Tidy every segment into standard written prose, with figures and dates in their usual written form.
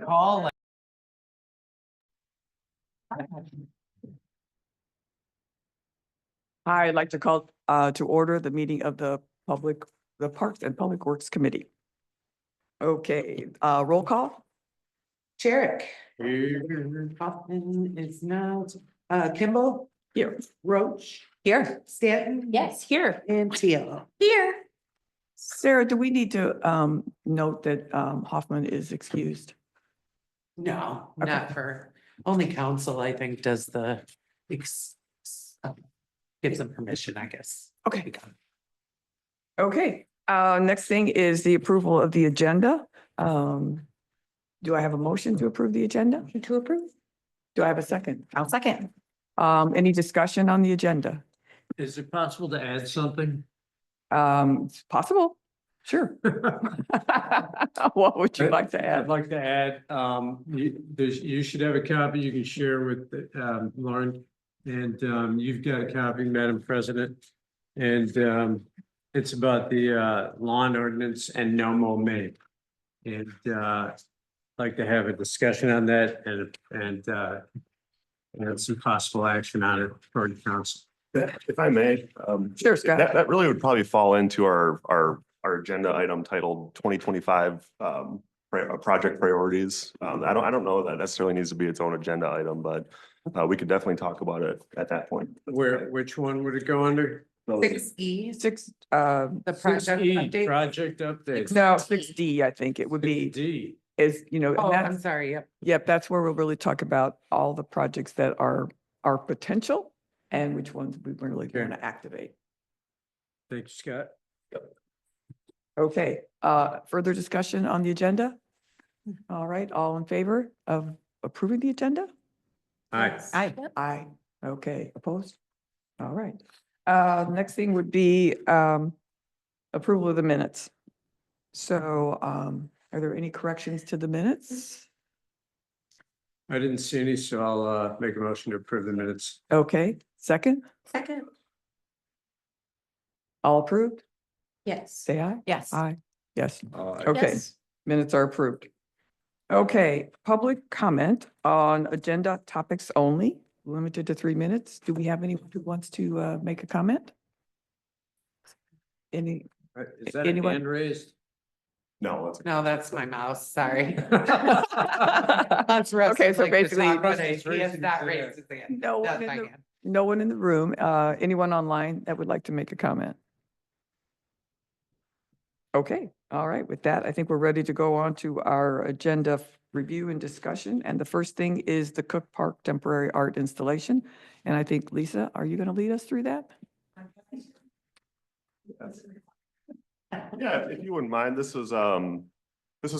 Call. I'd like to call to order the meeting of the Parks and Public Works Committee. Okay, roll call? Sherrick. Hoffman is not, Kimball, Here. Roach. Here. Stanton. Yes, here. And Teal. Here. Sarah, do we need to note that Hoffman is excused? No, Okay. not for, only council, I think, does the gives them permission, I guess. Okay. Okay, next thing is the approval of the agenda. Do I have a motion to approve the agenda? To approve? Do I have a second? I'll second. Any discussion on the agenda? Is it possible to add something? It's possible, sure. What would you like to I'd add? like to add, you should have a copy you can share with Lauren. And you've got a copy, Madam President. And it's about the lawn ordinance and no mow May. And like to have a discussion on that and some possible action on it for the council. If I may. Sure, Scott. That really would probably fall into our agenda item titled 2025 project priorities. I don't know that necessarily needs to be its own agenda item, but we could definitely talk about it at that point. Which one would it go under? 6E, Six, the project 6E, update. project update. no, 6D, I think it would be, 6D. is, you know, Oh, and I'm that's, sorry, yep. yep, that's where we'll really talk about all the projects that are potential and which ones we really Okay. want to activate. Thank you, Scott. Okay, further discussion on the agenda? All right, all in favor of approving the agenda? Aye. Aye. Aye. Okay, opposed? All right. Next thing would be approval of the minutes. So are there any corrections to the minutes? I didn't see any, so I'll make a motion to approve the minutes. Okay, second, Second. all approved? Yes. Say aye. Yes. Aye. Yes, Aye. okay, Yes. minutes are approved. Okay, public comment on agenda topics only, limited to 3 minutes. Do we have anyone who wants to make a comment? Any? Is that a Anyone? hand raised? No, that's. No, that's my mouse, sorry. Okay, That's Russ so like to basically- talk, but Russ is He has raising not his raised his hand. No That's one my in the, hand. no one in the room. Anyone online that would like to make a comment? Okay, all right. With that, I think we're ready to go on to our agenda review and discussion. And the first thing is the Cook Park temporary art installation. And I think, Lisa, are you going to lead us through that? Yeah, if you wouldn't mind, this was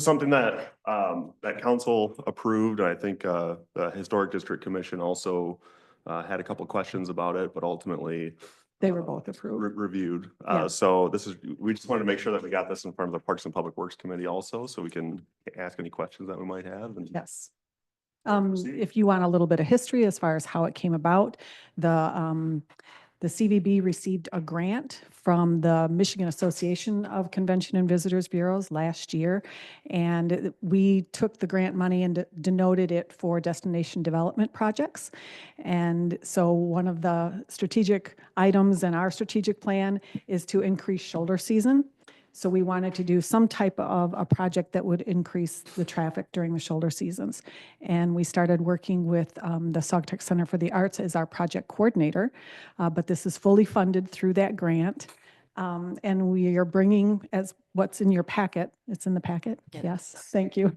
something that that council approved. I think the Historic District Commission also had a couple questions about it, but ultimately They were both approved. reviewed. Yeah. So we just wanted to make sure that we got this in front of the Parks and Public Works Committee also, so we can ask any questions that we might have. And Yes. Proceed. If you want a little bit of history as far as how it came about, the CVB received a grant from the Michigan Association of Convention and Visitors Bureaus last year. And we took the grant money and denoted it for destination development projects. And so one of the strategic items in our strategic plan is to increase shoulder season. So we wanted to do some type of a project that would increase the traffic during the shoulder seasons. And we started working with the Saugatuck Center for the Arts as our project coordinator. But this is fully funded through that grant. And we are bringing, as what's in your packet, it's in the packet? Yes, thank you.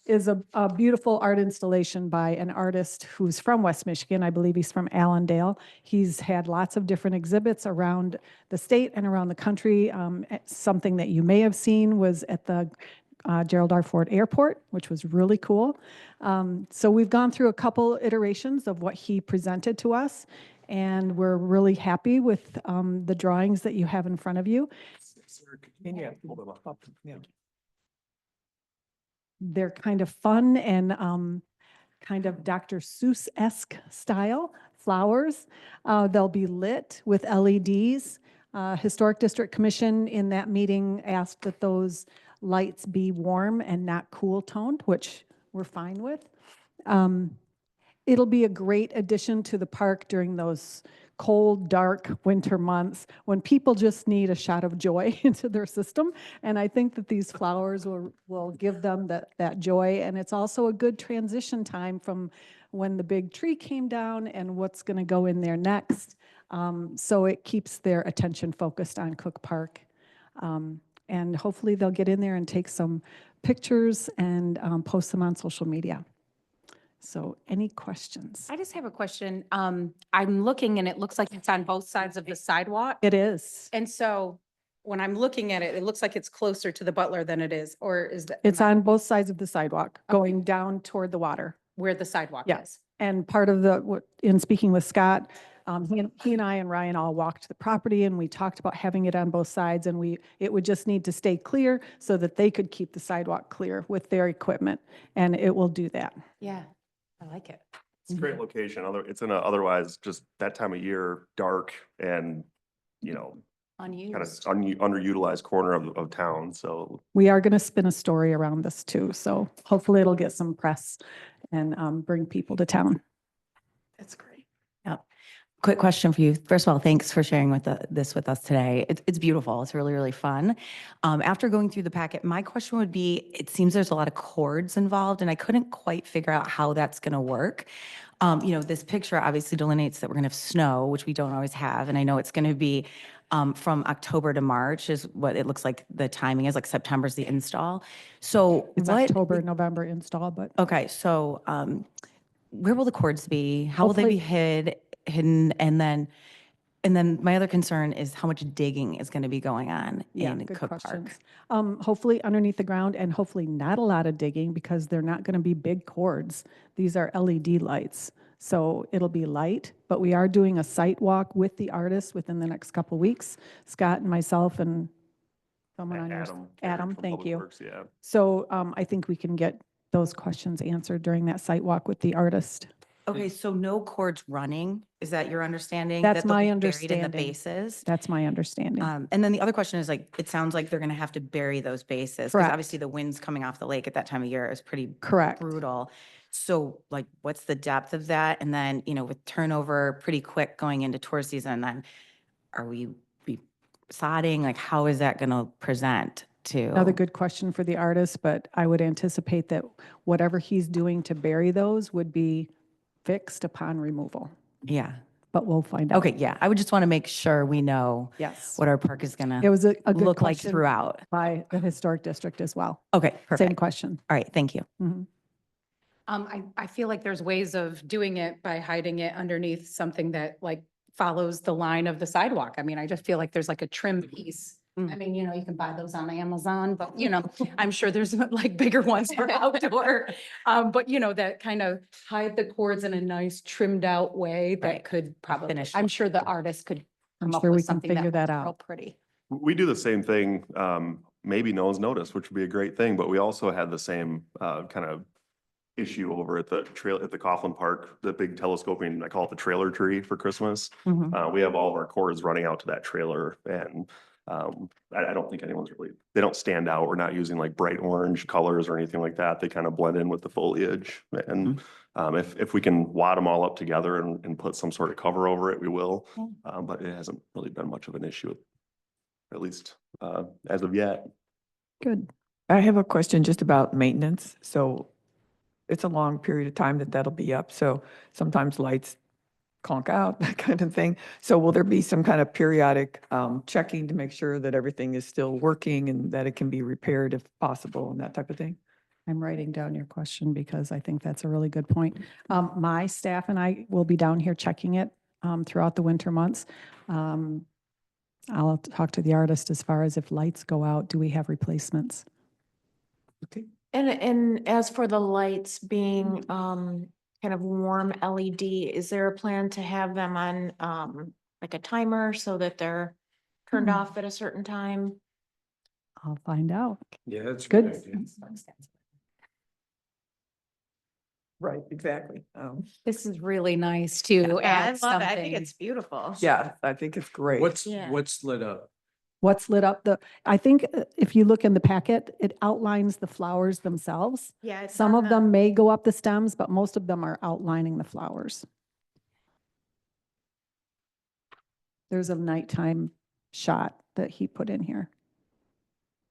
Is a beautiful art installation by an artist who's from West Michigan. I believe he's from Allendale. He's had lots of different exhibits around the state and around the country. Something that you may have seen was at the Gerald R. Ford Airport, which was really cool. So we've gone through a couple iterations of what he presented to us, and we're really happy with the drawings that you have in front of you. Yeah. They're kind of fun and kind of Dr. Seuss-esque style flowers. They'll be lit with LEDs. Historic District Commission in that meeting asked that those lights be warm and not cool toned, which we're fine with. It'll be a great addition to the park during those cold, dark winter months when people just need a shot of joy into their system. And I think that these flowers will give them that joy. And it's also a good transition time from when the big tree came down and what's going to go in there next. So it keeps their attention focused on Cook Park. And hopefully they'll get in there and take some pictures and post them on social media. So any questions? I just have a question. I'm looking and it looks like it's on both sides of the sidewalk. It is. And so when I'm looking at it, it looks like it's closer to the Butler than it is, or is that? It's on both sides of the sidewalk, going down toward the water. Where the sidewalk Yeah. is. And part of in speaking with Scott, he and I and Ryan all walked the property and we talked about having it on both sides and it would just need to stay clear so that they could keep the sidewalk clear with their equipment. And it will do that. Yeah, I like it. It's a great location. It's in a otherwise just that time of year, dark and, kind of Unused. underutilized corner of town. So We are going to spin a story around this too. So hopefully it'll get some press and bring people to town. That's great. Quick question for you. First of all, thanks for sharing this with us today. It's beautiful. It's really, really fun. After going through the packet, my question would be, it seems there's a lot of cords involved and I couldn't quite figure out how that's going to work. This picture obviously delineates that we're going to have snow, which we don't always have. And I know it's going to be from October to March is what it looks like the timing is, like September's the install. So It's what? October, November install, but Okay, so where will the cords be? How will they be hidden? And then my other concern is how much digging is going to be going on yeah, in good Cook Park. questions. Hopefully underneath the ground and hopefully not a lot of digging because they're not going to be big cords. These are LED lights. So it'll be light, but we are doing a site walk with the artist within the next couple weeks. Scott and myself and someone on yours. Adam, from thank Public you. Works, yeah. So I think we can get those questions answered during that site walk with the artist. Okay, so no cords running, is that your understanding? That's That they'll my be buried in the understanding. bases? That's my understanding. And then the other question is like, it sounds like they're going to have to bury those bases. Because Correct. obviously the winds coming off the lake at that time of year is pretty Correct. brutal. So like, what's the depth of that? And then, with turnover pretty quick going into tour season, then are we sodding? Like, how is that going to present to? Another good question for the artist, but I would anticipate that whatever he's doing to bury those would be fixed upon removal, Yeah. but we'll find out. Okay, yeah. I would just want to make sure we know Yes. what our park is going It to was a good look like question throughout. by the historic district as well. Okay, Same perfect. question. All right, thank you. Mhm. I feel like there's ways of doing it by hiding it underneath something that like follows the line of the sidewalk. I mean, I just feel like there's like a trim piece. I mean, you can buy those on Amazon, but I'm sure there's like bigger ones for outdoor. But that kind of hide the cords in a nice trimmed out way that Right. could probably, Finished I'm look. sure the artist could I'm come up sure we with can something figure that looks real out. pretty. We do the same thing, maybe no one's noticed, which would be a great thing, but we also had the same kind of issue over at the Coughlin Park, the big telescoping, I call it the trailer tree for Christmas. Mhm. We have all of our cords running out to that trailer and I don't think they don't stand out. We're not using like bright orange colors or anything like that. They kind of blend in with the foliage. And if we can wad them all up together and put some sort of cover over it, we will. But it hasn't really been much of an issue, at least as of yet. Good. I have a question just about maintenance. So it's a long period of time that'll be up. So sometimes lights conk out, that kind of thing. So will there be some kind of periodic checking to make sure that everything is still working and that it can be repaired if possible and that type of thing? I'm writing down your question because I think that's a really good point. My staff and I will be down here checking it throughout the winter months. I'll talk to the artist as far as if lights go out, do we have replacements? Okay. And as for the lights being kind of warm LED, is there a plan to have them on like a timer so that they're turned off at a certain time? I'll find out. Yeah, that's a Good. good idea. Right, exactly. This is really nice to I add love it. I think something. it's beautiful. Yeah, I think it's great. Yeah. What's lit up? What's lit up I think if you look in the packet, it outlines the flowers themselves. Yeah. it's Some on of the- them may go up the stems, but most of them are outlining the flowers. There's a nighttime shot that he put in here.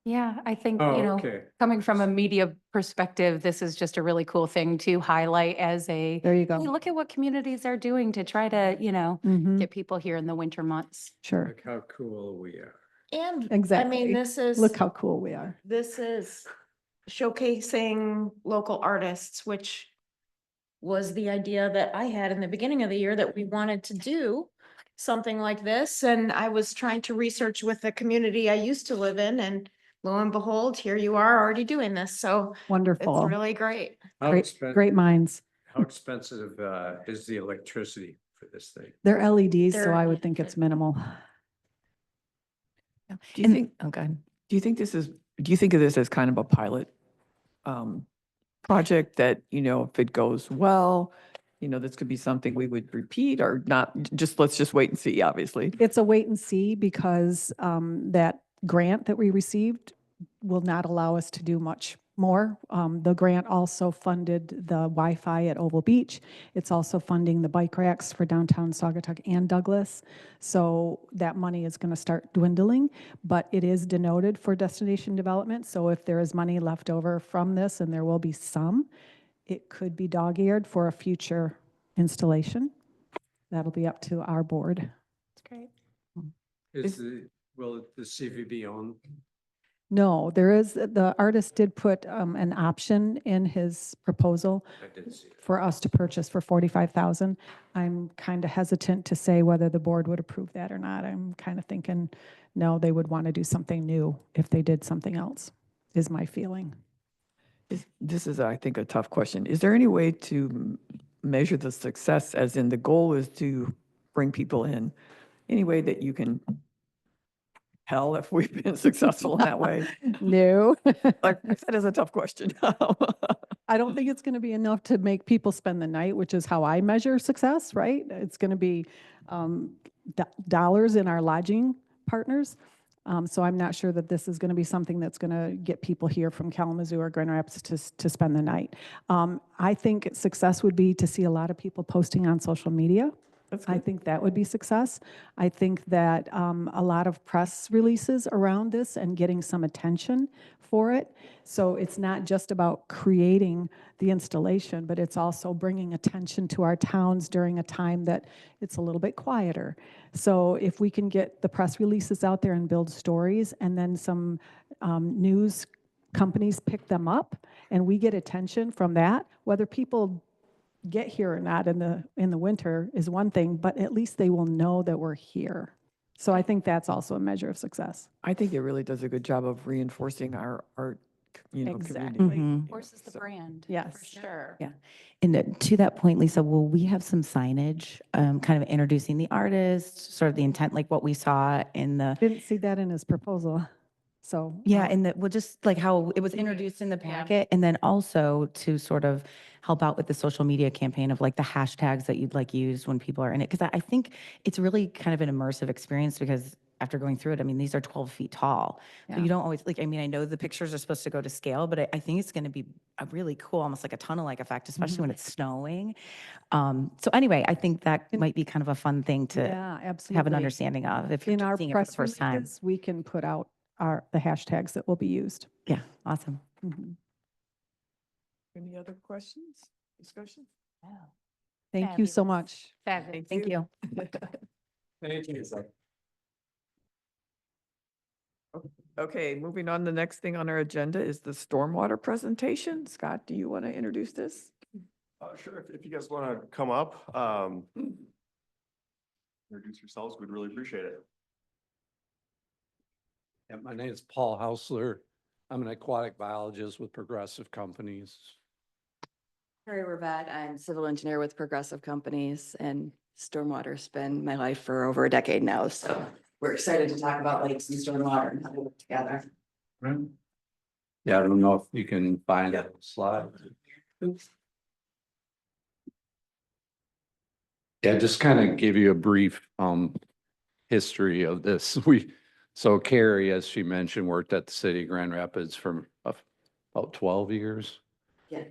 Yeah, I think, Oh, you know, okay. coming from a media perspective, this is just a really cool thing to highlight as a, There you hey, go. look at what communities are doing to try to, you know, Mhm, get people here in the winter months. sure, Look how cool we are. And I exactly. mean, this is. Look how cool we are. This is showcasing local artists, which was the idea that I had in the beginning of the year that we wanted to do something like this. And I was trying to research with the community I used to live in, and lo and behold, here you are already doing this. So it's Wonderful. really great. How Great, expen- great minds. How expensive is the electricity for this thing? They're LEDs, so They're I would think it's minimal. Do you And- think, Oh, God. do you think of this as kind of a pilot project that, if it goes well, this could be something we would repeat or not? Let's just wait and see, obviously. It's a wait and see because that grant that we received will not allow us to do much more. The grant also funded the Wi-Fi at Oval Beach. It's also funding the bike racks for downtown Saugatuck and Douglas. So that money is going to start dwindling, but it is denoted for destination development. So if there is money left over from this, and there will be some, it could be dog-eared for a future installation. That'll be up to our board. It's great. Will the CVB own? No, the artist did put an option in his proposal I didn't see that. for us to purchase for 45,000. I'm kind of hesitant to say whether the board would approve that or not. I'm kind of thinking, no, they would want to do something new if they did something else, is my feeling. This is, I think, a tough question. Is there any way to measure the success, as in the goal is to bring people in? Any way that you can tell if we've been successful in that way? No. Like, that is a tough question. I don't think it's going to be enough to make people spend the night, which is how I measure success, right? It's going to be dollars in our lodging partners. So I'm not sure that this is going to be something that's going to get people here from Kalamazoo or Grand Rapids to spend the night. I think success would be to see a lot of people posting on social media. I think that would be success. I think that a lot of press releases around this and getting some attention for it. So it's not just about creating the installation, but it's also bringing attention to our towns during a time that it's a little bit quieter. So if we can get the press releases out there and build stories, and then some news companies pick them up, and we get attention from that, whether people get here or not in the winter is one thing, but at least they will know that we're here. So I think that's also a measure of success. I think it really does a good job of reinforcing our art, Exactly. community. Mhm. Horses the So- brand. Yes. For sure. Yeah. And to that point, Lisa, will we have some signage, kind of introducing the artist, sort of the intent, like what we saw in the, Didn't see that in his proposal, so. yeah, and that, well, just like how it was introduced in the packet, and then also to sort of help out with the social media campaign of like the hashtags that you'd like use when people are in it. Because I think it's really kind of an immersive experience, because after going through it, I mean, these are 12 feet tall. So Yeah. you don't always, like, I mean, I know the pictures are supposed to go to scale, but I think it's going to be a really cool, almost like a tunnel-like effect, especially when it's snowing. So anyway, I think that might be kind of a fun thing to Yeah, absolutely. have an understanding of if you're In just our seeing it for the press first time. releases, we can put out the hashtags that will be used. Yeah, awesome. Mhm. Any other questions, discussion? Thank you so Fabulous. much. Fabulous. Thank you. Thank you. Okay, moving on, the next thing on our agenda is the stormwater presentation. Scott, do you want to introduce this? Sure, if you guys want to come up, introduce yourselves, we'd really appreciate it. Yeah, my name is Paul Hausler. I'm an aquatic biologist with Progressive Companies. Carrie Ravat, I'm civil engineer with Progressive Companies, and stormwater's been my life for over a decade now, so we're excited to talk about lakes and stormwater and how they work together. Yeah, I don't know if you can find that slide. Yeah, just kind of give you a brief history of this. So Carrie, as she mentioned, worked at the city of Grand Rapids for about 12 years. Yeah.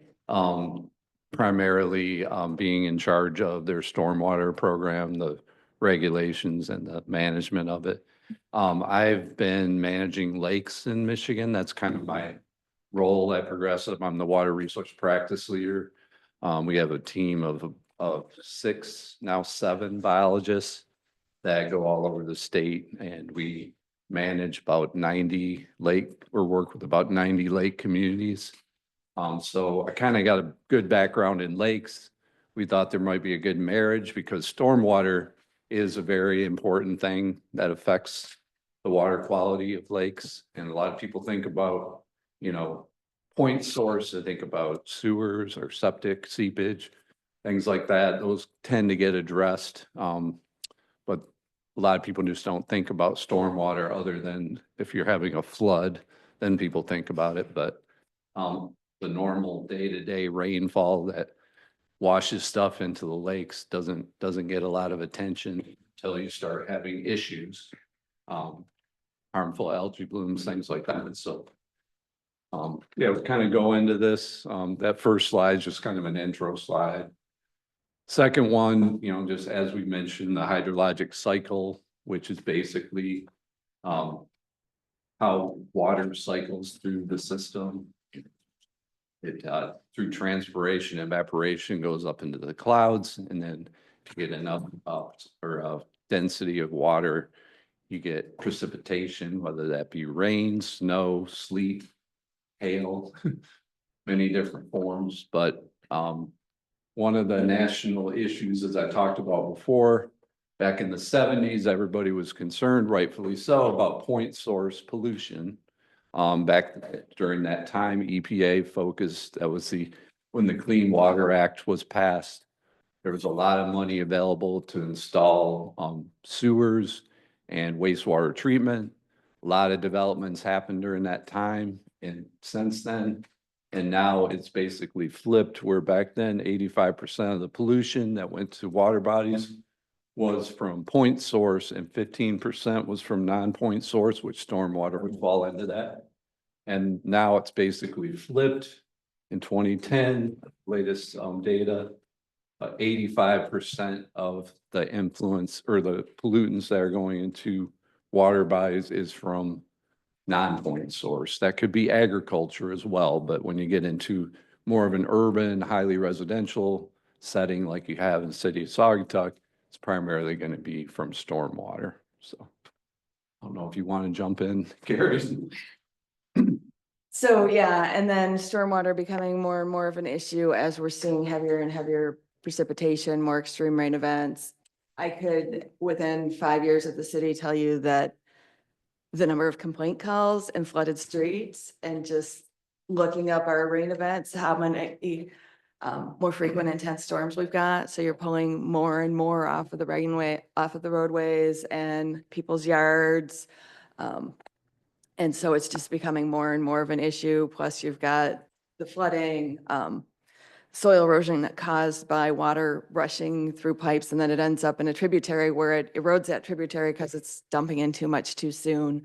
Primarily being in charge of their stormwater program, the regulations and the management of it. I've been managing lakes in Michigan. That's kind of my role at Progressive. I'm the water resource practice leader. We have a team of 6, now 7 biologists that go all over the state, and we manage about 90 lake, or work with about 90 lake communities. So I kind of got a good background in lakes. We thought there might be a good marriage because stormwater is a very important thing that affects the water quality of lakes. And a lot of people think about, point source, they think about sewers or septic seepage, things like that. Those tend to get addressed. But a lot of people just don't think about stormwater other than if you're having a flood, then people think about it. But the normal day-to-day rainfall that washes stuff into the lakes doesn't get a lot of attention until you start having issues. Harmful algae blooms, things like that. And so, yeah, we kind of go into this. That first slide is just kind of an intro slide. Second one, just as we mentioned, the hydrologic cycle, which is basically how water cycles through the system. It through transpiration, evaporation goes up into the clouds, and then to get enough density of water, you get precipitation, whether that be rain, snow, sleet, hail, many different forms. But one of the national issues, as I talked about before, back in the 70s, everybody was concerned, rightfully so, about point source pollution. Back during that time, EPA focused, that was when the Clean Water Act was passed, there was a lot of money available to install sewers and wastewater treatment. A lot of developments happened during that time and since then. And now it's basically flipped, where back then 85% of the pollution that went to water bodies was from point source and 15% was from non-point source, which stormwater would fall into that. And now it's basically flipped. In 2010, latest data, 85% of the influence or the pollutants that are going into water bodies is from non-point source. That could be agriculture as well, but when you get into more of an urban, highly residential setting like you have in the city of Saugatuck, it's primarily going to be from stormwater. So I don't know if you want to jump in, Gary. So, yeah, and then stormwater becoming more and more of an issue as we're seeing heavier and heavier precipitation, more extreme rain events. I could, within 5 years of the city, tell you that the number of complaint calls and flooded streets, and just looking up our rain events, how many more frequent intense storms we've got. So you're pulling more and more off of the off of the roadways and people's yards. And so it's just becoming more and more of an issue. Plus you've got the flooding, soil erosion that caused by water rushing through pipes, and then it ends up in a tributary where it erodes that tributary because it's dumping in too much too soon.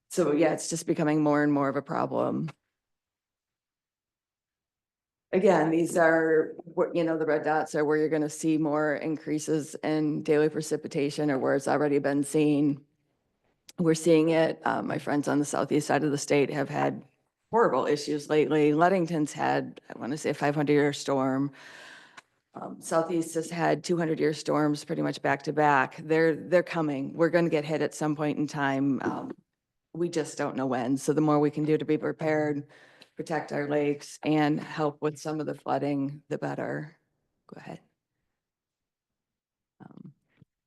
So yeah, it's just becoming more and more of a problem. Again, these are, the red dots are where you're going to see more increases in daily precipitation, or where it's already been seen. We're seeing it. My friends on the southeast side of the state have had horrible issues lately. Ludington's had, I want to say, a 500-year storm. Southeast has had 200-year storms pretty much back to back. They're coming. We're going to get hit at some point in time. We just don't know when. So the more we can do to be prepared, protect our lakes, and help with some of the flooding, the better. Go ahead.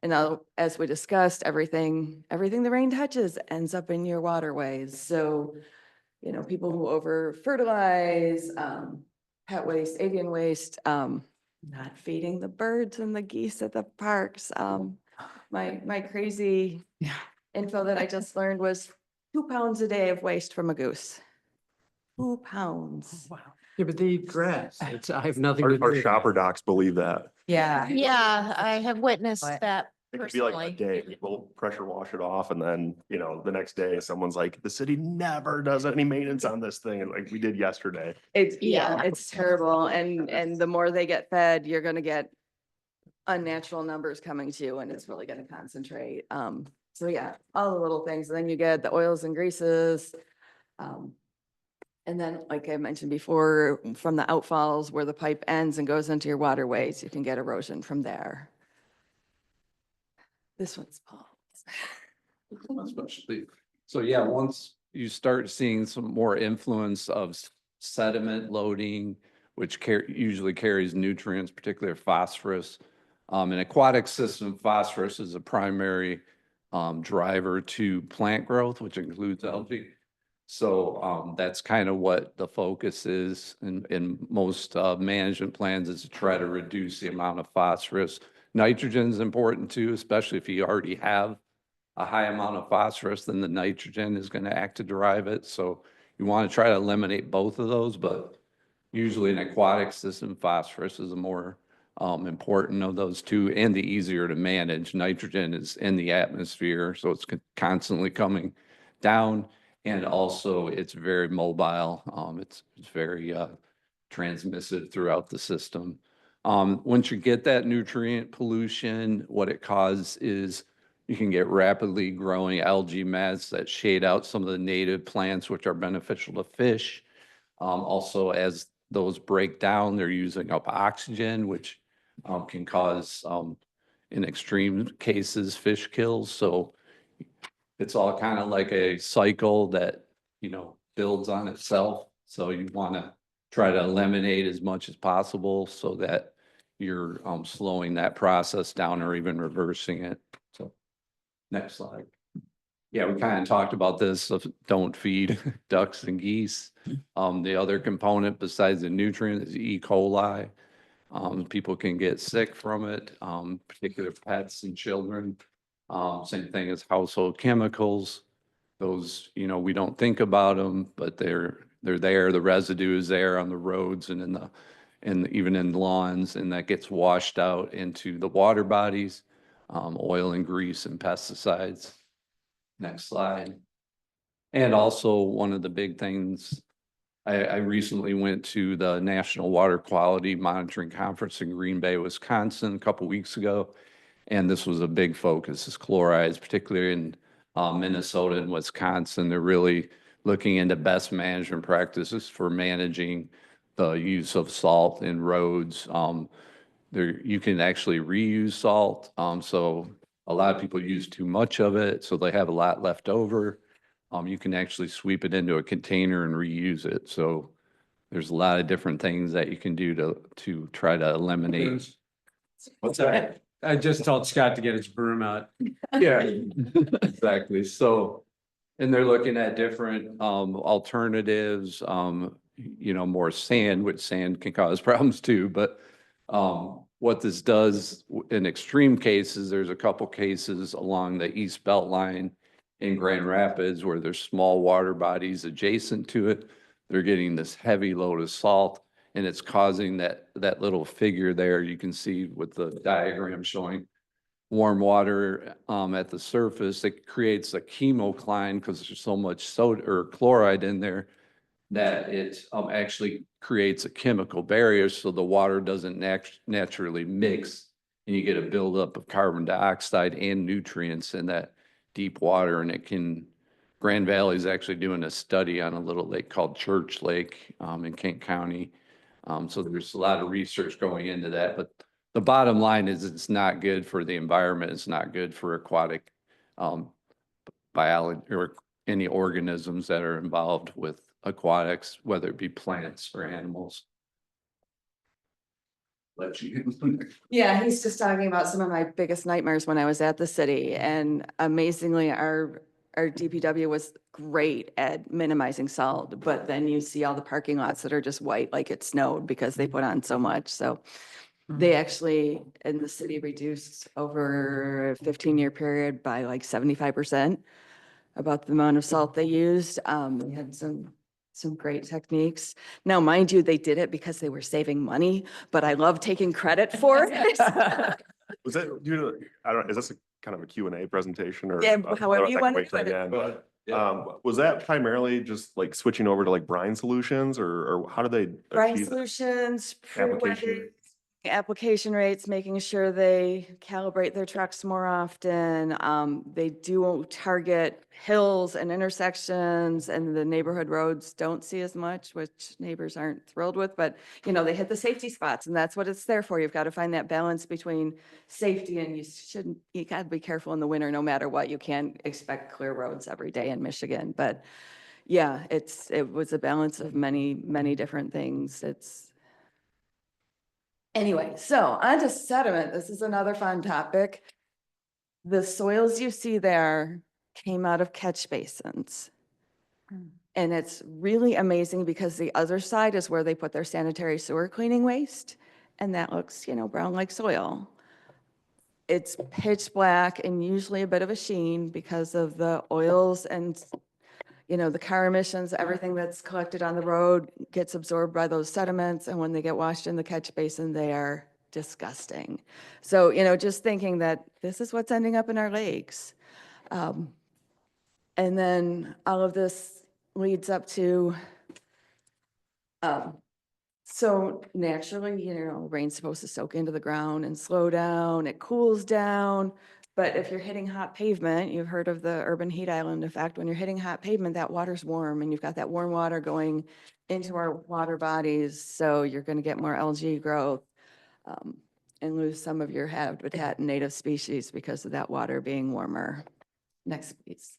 And now, as we discussed, everything the rain touches ends up in your waterways. So, people who over fertilize, pet waste, avian waste, not feeding the birds and the geese at the parks. My crazy info that I just learned was 2 pounds a day of waste from a goose. 2 pounds. Wow. Yeah, but they eat grass. It's, I have nothing to Our, do our with shopper that. docs believe that. Yeah. Yeah, I have witnessed What? that It could be like a personally. day, we'll pressure wash it off and then, you know, the next day someone's like, the city never does any maintenance on this thing. And like we did yesterday. It's, Yeah. it's terrible. And the more they get fed, you're gonna get unnatural numbers coming to you and it's really gonna concentrate. So yeah, all the little things. And then you get the oils and greases. And then, like I mentioned before, from the outfalls where the pipe ends and goes into your waterways, you can get erosion from there. This one's Paul. Especially, so yeah, once you start seeing some more influence of sediment loading, which usually carries nutrients, particularly phosphorus. In aquatic system, phosphorus is a primary driver to plant growth, which includes algae. So that's kind of what the focus is in most management plans, is to try to reduce the amount of phosphorus. Nitrogen is important too, especially if you already have a high amount of phosphorus, then the nitrogen is going to act to drive it. So you want to try to eliminate both of those, but usually in aquatic system, phosphorus is the more important of those two and the easier to manage. Nitrogen is in the atmosphere, so it's constantly coming down. And also it's very mobile. It's very transmissive throughout the system. Once you get that nutrient pollution, what it causes is you can get rapidly growing algae mats that shade out some of the native plants, which are beneficial to fish. Also, as those break down, they're using up oxygen, which can cause, in extreme cases, fish kills. So it's all kind of like a cycle that, you know, builds on itself. So you want to try to eliminate as much as possible so that you're slowing that process down or even reversing it. So next slide. Yeah, we kind of talked about this, of don't feed ducks and geese. The other component besides the nutrient is E. coli. People can get sick from it, particular pets and children. Same thing as household chemicals. Those, you know, we don't think about them, but they're there. The residue is there on the roads and even in lawns, and that gets washed out into the water bodies, oil and grease and pesticides. Next slide. And also one of the big things, I recently went to the National Water Quality Monitoring Conference in Green Bay, Wisconsin, a couple weeks ago. And this was a big focus, is chlorides, particularly in Minnesota and Wisconsin. They're really looking into best management practices for managing the use of salt in roads. You can actually reuse salt. So a lot of people use too much of it, so they have a lot left over. You can actually sweep it into a container and reuse it. So there's a lot of different things that you can do to try to eliminate. What's that? I just told Scott to get his broom out. Yeah, exactly. So, and they're looking at different alternatives, you know, more sand, which sand can cause problems too. But what this does in extreme cases, there's a couple cases along the East Belt Line in Grand Rapids where there's small water bodies adjacent to it. They're getting this heavy load of salt, and it's causing that little figure there. You can see with the diagram showing warm water at the surface. It creates a chemocline because there's so much soda or chloride in there that it actually creates a chemical barrier, so the water doesn't naturally mix, and you get a buildup of carbon dioxide and nutrients in that deep water. And Grand Valley is actually doing a study on a little lake called Church Lake in Kent County. So there's a lot of research going into that, but the bottom line is it's not good for the environment. It's not good for aquatic biology or any organisms that are involved with aquatics, whether it be plants or animals. Let you. Yeah, he's just talking about some of my biggest nightmares when I was at the city, and amazingly, our DPW was great at minimizing salt, but then you see all the parking lots that are just white like it snowed because they put on so much. So they actually, in the city, reduced over a 15-year period by like 75% about the amount of salt they used. We had some some great techniques. Now, mind you, they did it because they were saving money, but I love taking credit for it. Was that, I don't, is this a kind of a Q&A presentation or? Yeah, I however don't know if you I can wanna wait till do it. the end. Was that primarily just like switching over to like brine solutions or how do they Brine achieve that? solutions, Application. application rates, making sure they calibrate their trucks more often. They do target hills and intersections, and the neighborhood roads don't see as much, which neighbors aren't thrilled with, but you know, they hit the safety spots, and that's what it's there for. You've got to find that balance between safety, and you got to be careful in the winter, no matter what. You can't expect clear roads every day in Michigan, but yeah, it was a balance of many, many different things. Anyway, so on to sediment. This is another fun topic. The soils you see there came out of catch basins. And it's really amazing because the other side is where they put their sanitary sewer cleaning waste. And that looks, brown like soil. It's pitch black and usually a bit of a sheen because of the oils and the car emissions, everything that's collected on the road gets absorbed by those sediments. And when they get washed in the catch basin, they are disgusting. So, just thinking that this is what's ending up in our lakes. And then all of this leads up to, so naturally, rain's supposed to soak into the ground and slow down, it cools down. But if you're hitting hot pavement, you've heard of the urban heat island effect. When you're hitting hot pavement, that water's warm and you've got that warm water going into our water bodies. So you're going to get more algae growth and lose some of your habitat and native species because of that water being warmer. Next, please.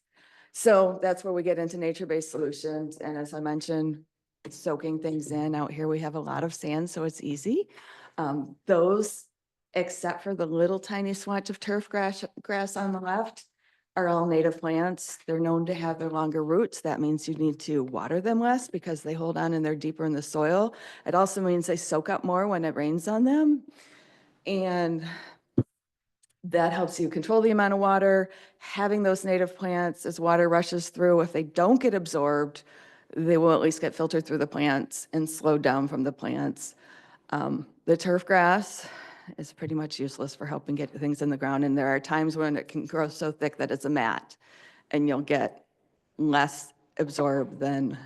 So that's where we get into nature-based solutions. And as I mentioned, soaking things in. Out here, we have a lot of sand, so it's easy. Those, except for the little tiny swatch of turf grass on the left, are all native plants. They're known to have their longer roots. That means you need to water them less because they hold on and they're deeper in the soil. It also means they soak up more when it rains on them. And that helps you control the amount of water. Having those native plants, as water rushes through, if they don't get absorbed, they will at least get filtered through the plants and slowed down from the plants. The turf grass is pretty much useless for helping get things in the ground. And there are times when it can grow so thick that it's a mat and you'll get less absorbed than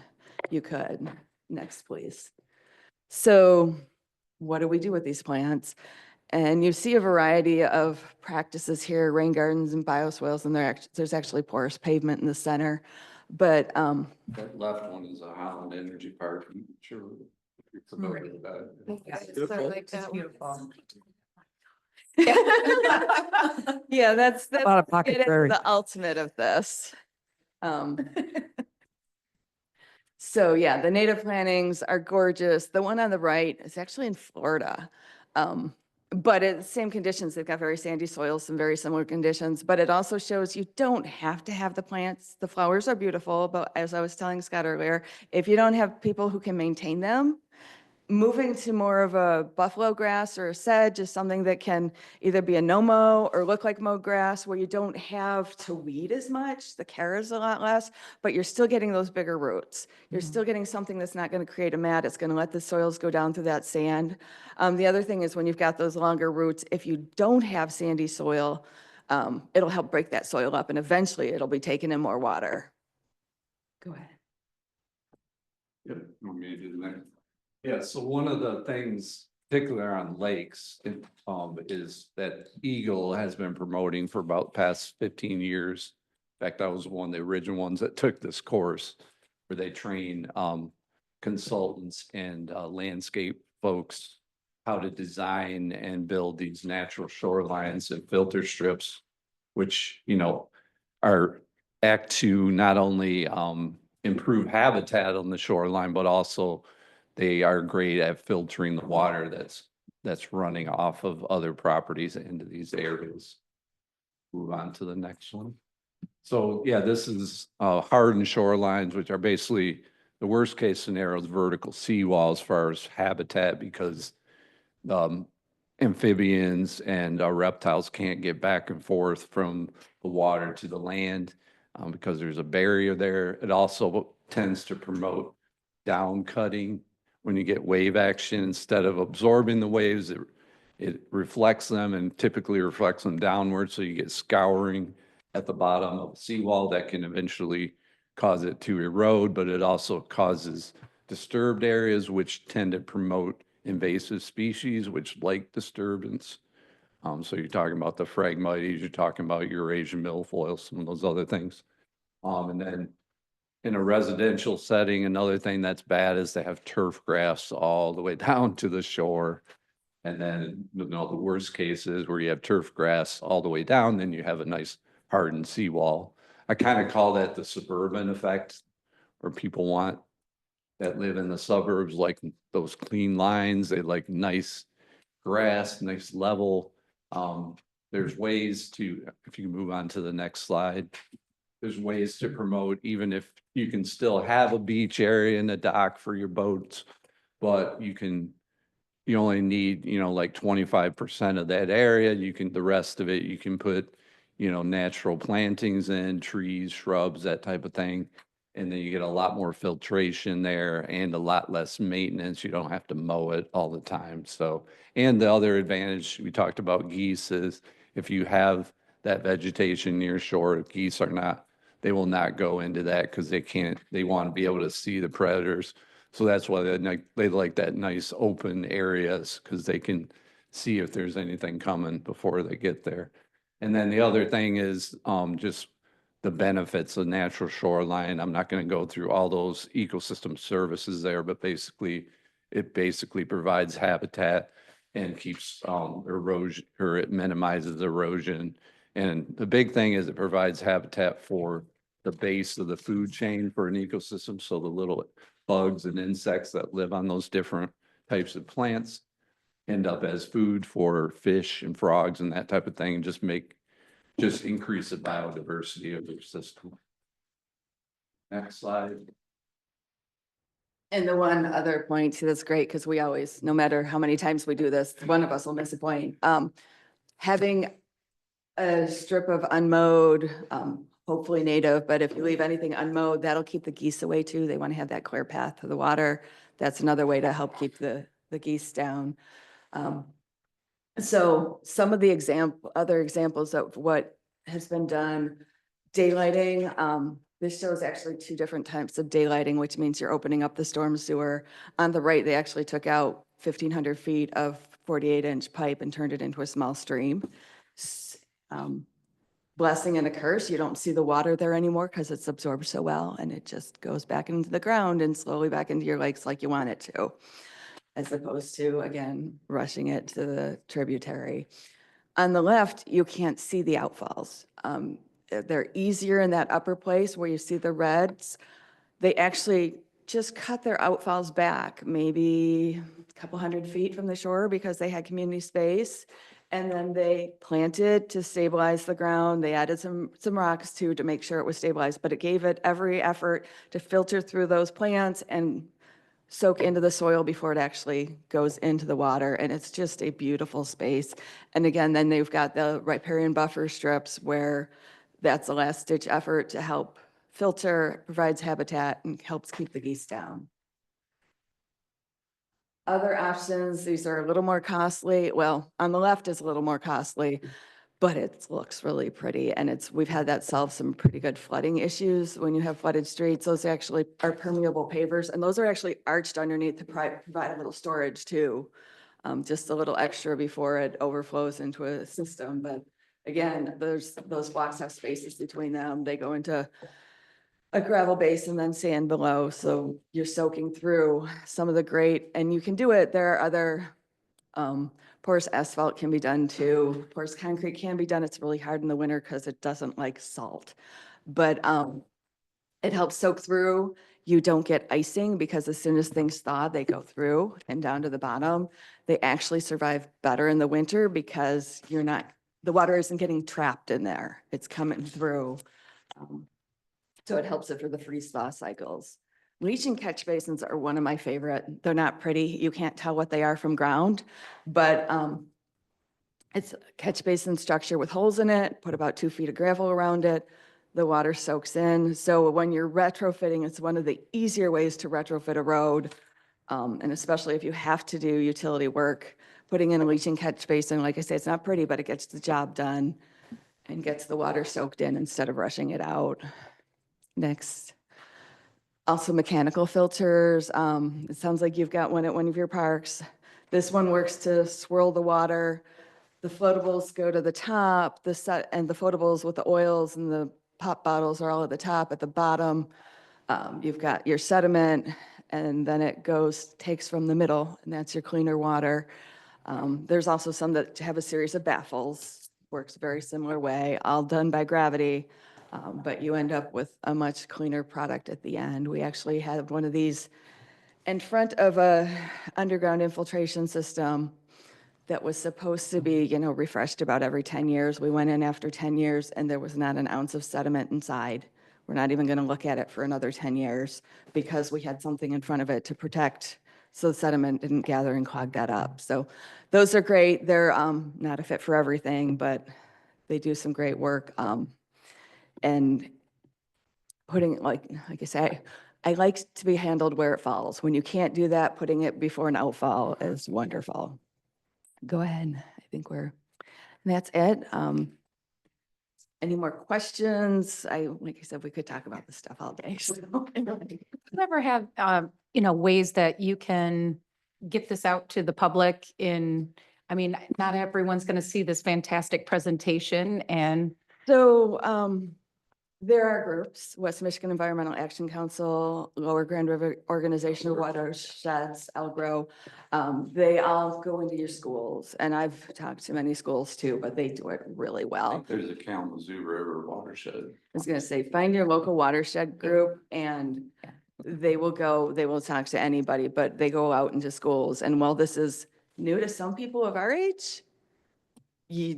you could. Next, please. So what do we do with these plants? And you see a variety of practices here, rain gardens and bioswales, and there's actually porous pavement in the center. But That left one is a Holland Energy Park. I'm sure if you're familiar with that. Beautiful. yeah, that's A lot of pocket it is prairie. the ultimate of this. So yeah, the native plantings are gorgeous. The one on the right is actually in Florida. But it's the same conditions. They've got very sandy soils, some very similar conditions, but it also shows you don't have to have the plants. The flowers are beautiful, but as I was telling Scott earlier, if you don't have people who can maintain them, moving to more of a buffalo grass or a sedge is something that can either be a no-mow or look like mowed grass where you don't have to weed as much. The care is a lot less, but you're still getting those bigger roots. You're still getting something that's not going to create a mat. It's going to let the soils go down through that sand. The other thing is when you've got those longer roots, if you don't have sandy soil, it'll help break that soil up and eventually it'll be taking in more water. Go ahead. Yep, you want me to do the next? Yeah, so one of the things, particularly on lakes, is that Eagle has been promoting for about past 15 years. In fact, I was one of the original ones that took this course where they train consultants and landscape folks how to design and build these natural shorelines and filter strips, which, are act to not only improve habitat on the shoreline, but also they are great at filtering the water that's running off of other properties into these areas. Move on to the next one. So yeah, this is hardened shorelines, which are basically the worst case scenarios, vertical seawall as far as habitat, because amphibians and reptiles can't get back and forth from the water to the land because there's a barrier there. It also tends to promote down cutting. When you get wave action, instead of absorbing the waves, it reflects them and typically reflects them downward. So you get scouring at the bottom of the seawall that can eventually cause it to erode, but it also causes disturbed areas which tend to promote invasive species, which like disturbance. So you're talking about the Phragmites, you're talking about Eurasian milfoil, some of those other things. And then in a residential setting, another thing that's bad is they have turf grass all the way down to the shore. And then, the worst case is where you have turf grass all the way down, then you have a nice hardened seawall. I kind of call that the suburban effect, where people that live in the suburbs like those clean lines, they like nice grass, nice level. There's ways to, if you can move on to the next slide, there's ways to promote, even if you can still have a beach area and a dock for your boats, but you only need, like 25% of that area. The rest of it, you can put, natural plantings in, trees, shrubs, that type of thing. And then you get a lot more filtration there and a lot less maintenance. You don't have to mow it all the time. So, and the other advantage we talked about geese is if you have that vegetation near shore, geese they will not go into that because they want to be able to see the predators. So that's why they like that nice open areas, because they can see if there's anything coming before they get there. And then the other thing is just the benefits of natural shoreline. I'm not going to go through all those ecosystem services there, but it basically provides habitat and keeps erosion, or it minimizes erosion. And the big thing is it provides habitat for the base of the food chain for an ecosystem. So the little bugs and insects that live on those different types of plants end up as food for fish and frogs and that type of thing, and just increase the biodiversity of their system. Next slide. And the one other point, see, that's great, because we always, no matter how many times we do this, one of us will miss a point. Having a strip of unmowed, hopefully native, but if you leave anything unmowed, that'll keep the geese away too. They want to have that clear path to the water. That's another way to help keep the geese down. So some of the other examples of what has been done, daylighting. This shows actually two different types of daylighting, which means you're opening up the storm sewer. On the right, they actually took out 1,500 feet of 48-inch pipe and turned it into a small stream. Blessing and a curse, you don't see the water there anymore because it's absorbed so well, and it just goes back into the ground and slowly back into your lakes like you want it to, as opposed to, again, rushing it to the tributary. On the left, you can't see the outfalls. They're easier in that upper place where you see the reds. They actually just cut their outfalls back, maybe a couple 100 feet from the shore, because they had community space. And then they planted to stabilize the ground. They added some rocks too to make sure it was stabilized, but it gave it every effort to filter through those plants and soak into the soil before it actually goes into the water. And it's just a beautiful space. And again, then they've got the riparian buffer strips where that's a last ditch effort to help filter, provides habitat, and helps keep the geese down. Other options, these are a little more costly. Well, on the left is a little more costly, but it looks really pretty. And we've had that solve some pretty good flooding issues. When you have flooded streets, those actually are permeable pavers, and those are actually arched underneath to provide a little storage too. Just a little extra before it overflows into a system. But again, those blocks have spaces between them. They go into a gravel base and then sand below. So you're soaking through some of the great, and you can do it. There are other, porous asphalt can be done too. Porous concrete can be done. It's really hard in the winter because it doesn't like salt, but it helps soak through. You don't get icing because as soon as things thaw, they go through and down to the bottom. They actually survive better in the winter because the water isn't getting trapped in there. It's coming through. So it helps it for the freeze thaw cycles. Leaching catch basins are one of my favorite. They're not pretty. You can't tell what they are from ground, but it's a catch basin structure with holes in it, put about 2 feet of gravel around it. the water soaks in. So when you're retrofitting, it's one of the easier ways to retrofit a road. And especially if you have to do utility work, putting in a leaching catch basin, like I say, it's not pretty, but it gets the job done and gets the water soaked in instead of rushing it out. Next. Also mechanical filters. It sounds like you've got one at one of your parks. This one works to swirl the water. The floatables go to the top, and the floatables with the oils and the pop bottles are all at the top. At the bottom, you've got your sediment, and then it takes from the middle, and that's your cleaner water. There's also some that have a series of baffles, works a very similar way, all done by gravity, but you end up with a much cleaner product at the end. We actually have one of these in front of a underground infiltration system that was supposed to be, refreshed about every 10 years. We went in after 10 years and there was not an ounce of sediment inside. We're not even going to look at it for another 10 years because we had something in front of it to protect so the sediment didn't gather and clog that up. So those are great. They're not a fit for everything, but they do some great work. And putting, like I say, I like to be handled where it falls. When you can't do that, putting it before an outfall is wonderful. Go ahead. And that's it. Any more questions? Like I said, we could talk about this stuff all day. So. You ever have, ways that you can get this out to the public not everyone's going to see this fantastic presentation and. So there are groups, West Michigan Environmental Action Council, Lower Grand River Organization of Watersheds, ELGRO. They all go into your schools, and I've talked to many schools too, but they do it really I well. think there's a Kalamazoo River watershed. I was gonna say, find your local watershed group and they will talk to anybody, but they go out into schools. And while this is new to some people of our age,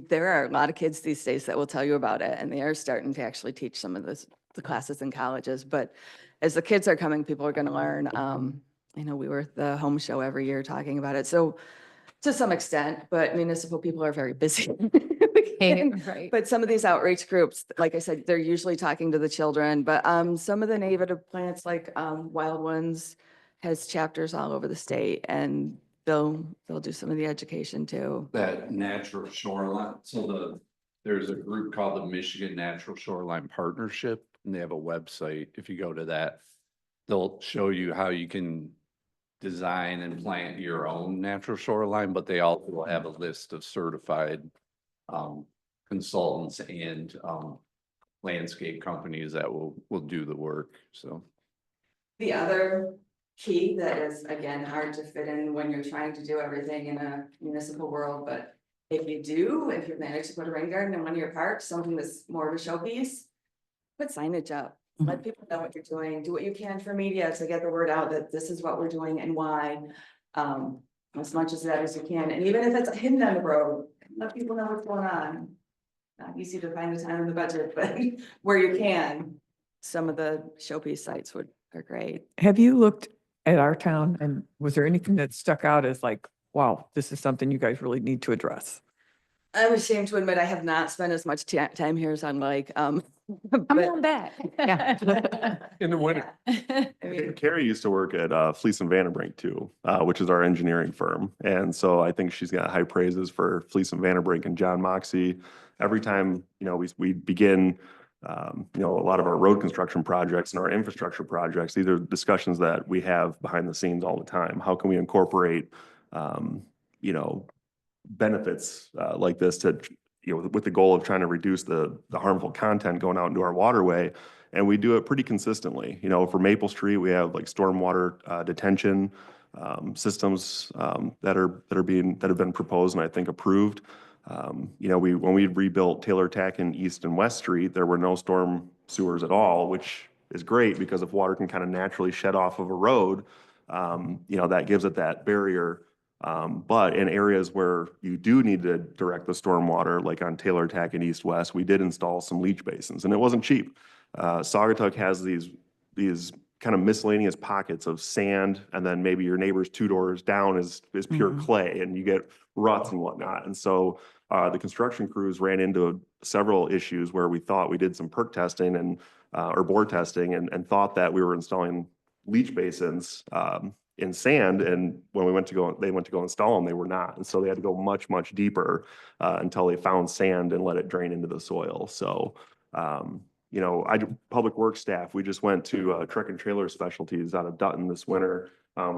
there are a lot of kids these days that will tell you about it, and they are starting to actually teach some of the classes in colleges. But as the kids are coming, people are going to learn. We were at the home show every year talking about it. So to some extent, but municipal people are very busy. Right. But some of these outreach groups, like I said, they're usually talking to the children, but some of the native plants like Wild Ones has chapters all over the state, and they'll do some of the education too. That natural shoreline, there's a group called the Michigan Natural Shoreline Partnership, and they have a website. If you go to that, they'll show you how you can design and plant your own natural shoreline, but they also have a list of certified consultants and landscape companies that will do the work. So The other key that is, again, hard to fit in when you're trying to do everything in a municipal world, but if you manage to put a rain garden in one of your parks, something that's more of a showpiece, put signage up. Let people know what you're doing. Do what you can for media to get the word out that this is what we're doing and why. As much as that as you can. And even if it's hidden on the road, let people know what's going on. Not easy to find the time in the budget, but where you can, some of the showpiece sites are great. Have you looked at our town and was there anything that stuck out as like, wow, this is something you guys really need to address? I'm ashamed to admit I have not spent as much time here as I'd like. Come but- on back. Yeah. In the winter. I mean, Carrie used to work at Fleece and Vandenbrink too, which is our engineering firm. And so I think she's got high praises for Fleece and Vandenbrink and John Moxie. Every time, we begin, a lot of our road construction projects and our infrastructure projects, these are discussions that we have behind the scenes all the time. How can we incorporate, benefits like this to, with the goal of trying to reduce the harmful content going out into our waterway. And we do it pretty consistently. For Maple Street, we have like stormwater detention systems that have been proposed and I think approved. When we rebuilt Taylor Tack in East and West Street, there were no storm sewers at all, which is great because if water can kind of naturally shed off of a road, that gives it that barrier. But in areas where you do need to direct the stormwater, like on Taylor Tack and East West, we did install some leach basins, and it wasn't cheap. Saugatuck has these kind of miscellaneous pockets of sand, and then maybe your neighbor's 2 doors down is pure Mhm. clay, and you get ruts and whatnot. And so the construction crews ran into several issues where we thought we did some perk testing and or bore testing and thought that we were installing leach basins in sand, and when they went to go install them, they were not. And so they had to go much, much deeper until they found sand and let it drain into the soil. So you know, public works staff, we just went to Truck and Trailer Specialties out of Dutton this winter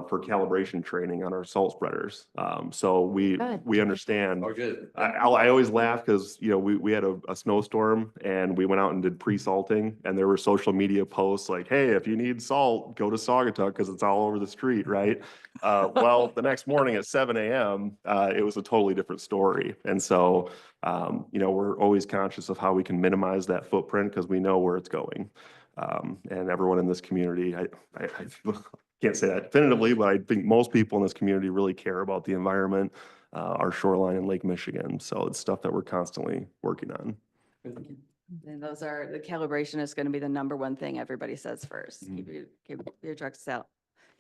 for calibration training on our salt spreaders. So we Good. understand. Oh, good. I always laugh because, you know, we had a snowstorm and we went out and did pre-salting, and there were social media posts like, hey, if you need salt, go to Saugatuck because it's all over the street, right? Well, the next morning at 7 a.m., it was a totally different story. And so, you know, we're always conscious of how we can minimize that footprint because we know where it's going. And everyone in this community, I can't say that definitively, but I think most people in this community really care about the environment, our shoreline in Lake Michigan. So it's stuff that we're constantly working on. And those are, the calibration is going to be the number one thing everybody says first. Mhm. Keep your trucks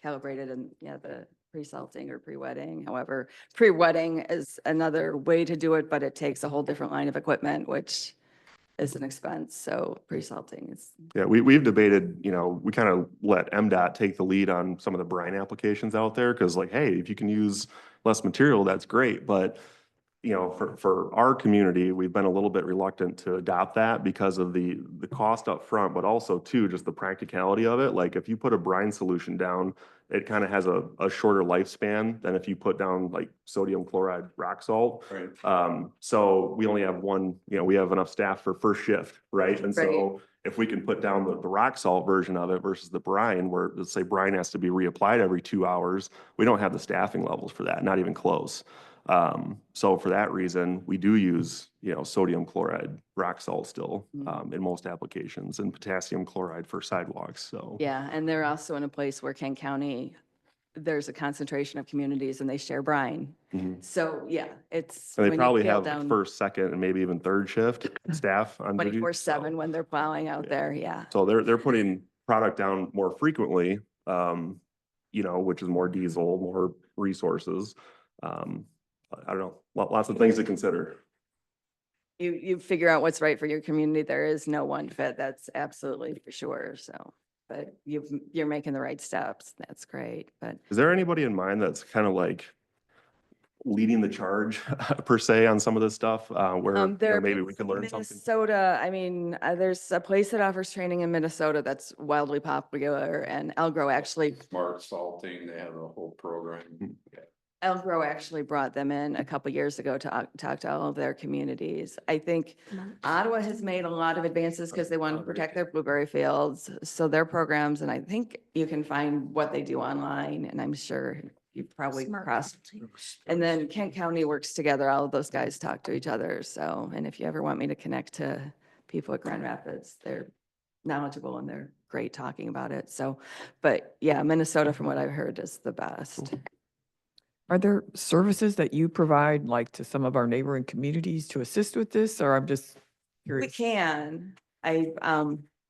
calibrated, and yeah, the pre-salting or pre-wetting. However, pre-wetting is another way to do it, but it takes a whole different line of equipment, which is an expense. So pre-salting is. Yeah, we've debated, you know, we kind of let MDOT take the lead on some of the brine applications out there, because like, hey, if you can use less material, that's great. But, you know, for our community, we've been a little bit reluctant to adopt that because of the cost up front, but also too, just the practicality of it. Like if you put a brine solution down, it kind of has a shorter lifespan than if you put down like sodium chloride rock salt. Right. So we only have one, you know, we have enough staff for first shift, right? And so if we can put down the rock salt version of it versus the brine, where let's say brine has to be reapplied every 2 hours, we don't have the staffing levels for that, not even close. So for that reason, we do use, you know, sodium chloride rock salt still in most applications, and potassium chloride for sidewalks. So Yeah, and they're also in a place where Kent County, there's a concentration of communities and they share brine. Mhm. So yeah, it's. And they when you probably scale have down first, second, and maybe even third shift staff on duty. 24/7 when they're plowing out Yeah. there, yeah. So they're putting product down more frequently, you know, which is more diesel, more resources. I don't know, lots of things to consider. You figure out what's right for your community. There is no one fit. That's absolutely for sure. So, but you're making the right steps. That's great. But Is there anybody in mind that's kind of like leading the charge per se on some of this stuff, where you know, there maybe is we could learn something? Minnesota, I mean, there's a place that offers training in Minnesota that's wildly popular, and Elgro actually Smart salting, they have a whole program. Elgro actually brought them in a couple years ago to talk to all of their communities. I think Ottawa has made a lot of advances because they want to protect their blueberry fields. So their programs, and I think you can find what they do online, and I'm sure you've probably crossed. And then Kent County works together. All of those guys talk to each other. So, and if you ever want me to connect to people at Grand Rapids, they're knowledgeable and they're great talking about it. So, but yeah, Minnesota, from what I've heard, is the best. Are there services that you provide, like to some of our neighboring communities to assist with this, or I'm just We curious? can. I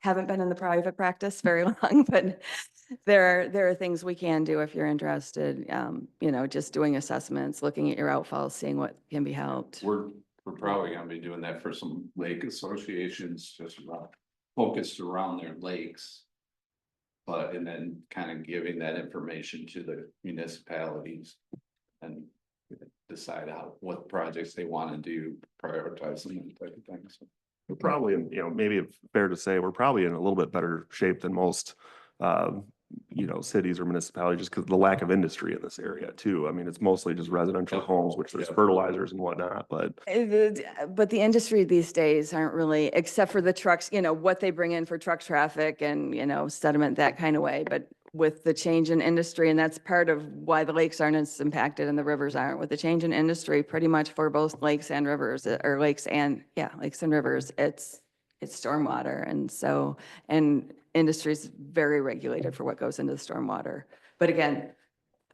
haven't been in the private practice very long, but there are things we can do if you're interested. You know, just doing assessments, looking at your outfalls, seeing what can be helped. We're probably gonna be doing that for some lake associations, just focused around their lakes. But, and then kind of giving that information to the municipalities and decide what projects they want to do, prioritize them, and type of things. We're probably, you know, maybe it's fair to say we're probably in a little bit better shape than most, you know, cities or municipalities, just because of the lack of industry in this area too. I mean, it's mostly just residential homes, which there's fertilizers and whatnot, but. But the industry these days aren't really, except for the trucks, you know, what they bring in for truck traffic and, you know, sediment, that kind of way. But with the change in industry, and that's part of why the lakes aren't as impacted and the rivers aren't, with the change in industry, pretty much for both lakes and rivers, or lakes and rivers, it's stormwater. And so, and industry is very regulated for what goes into the stormwater. But again,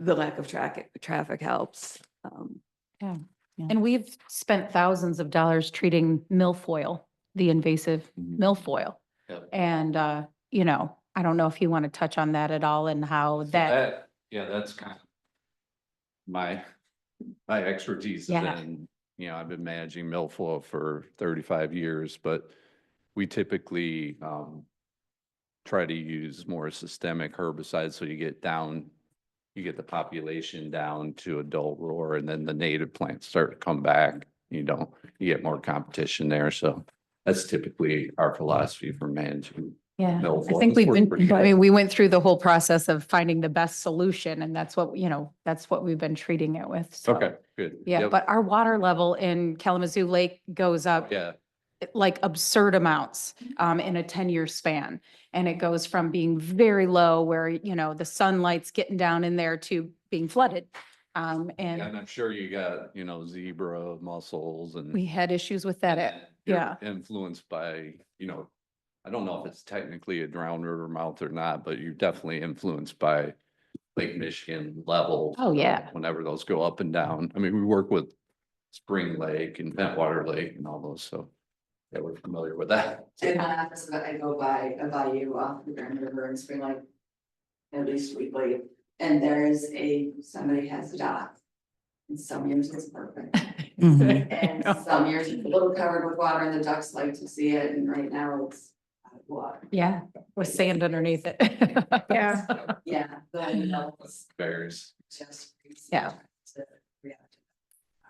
the lack of traffic helps. Yeah. And we've spent thousands of dollars treating milfoil, the invasive milfoil. Yep. And, you know, I don't know if you want to touch on that at all and how that, Yeah, that's kind of my, my expertise. Yeah. And, you know, I've been managing milfoil for 35 years, but we typically try to use more systemic herbicides. So you get the population down to adult roar, and then the native plants start to come back. You get more competition there. So that's typically our philosophy for managing. yeah. I milfoil. think It's we've worked pretty been, I good. mean, we went through the whole process of finding the best solution and that's what, that's what we've been treating it with. So, Okay, good. Yeah, Yep. but our water level in Kalamazoo Lake goes up Yeah, like absurd amounts in a 10-year span. And it goes from being very low where, the sunlight's getting down in there to being flooded. and And I'm sure you got, zebra mussels and. we had issues with that. and then you're yeah. Influenced by, I don't know if it's technically a drowned river mouth or not, but you're definitely influenced by Lake Michigan level. Oh, yeah. Whenever those go up and down. I mean, we work with Spring Lake and Bentwater Lake and all those, so yeah, we're familiar with that. In my office, I go by a bayou off the Grand River in Spring Lake at least weekly, and somebody has a dock. And some years it's perfect, Mhm. and some years it's a little covered with water and the ducks like to see it, and right now it's out of water. Yeah, with sand underneath it. Yeah. Yeah. It's Varies. just. Yeah. to react.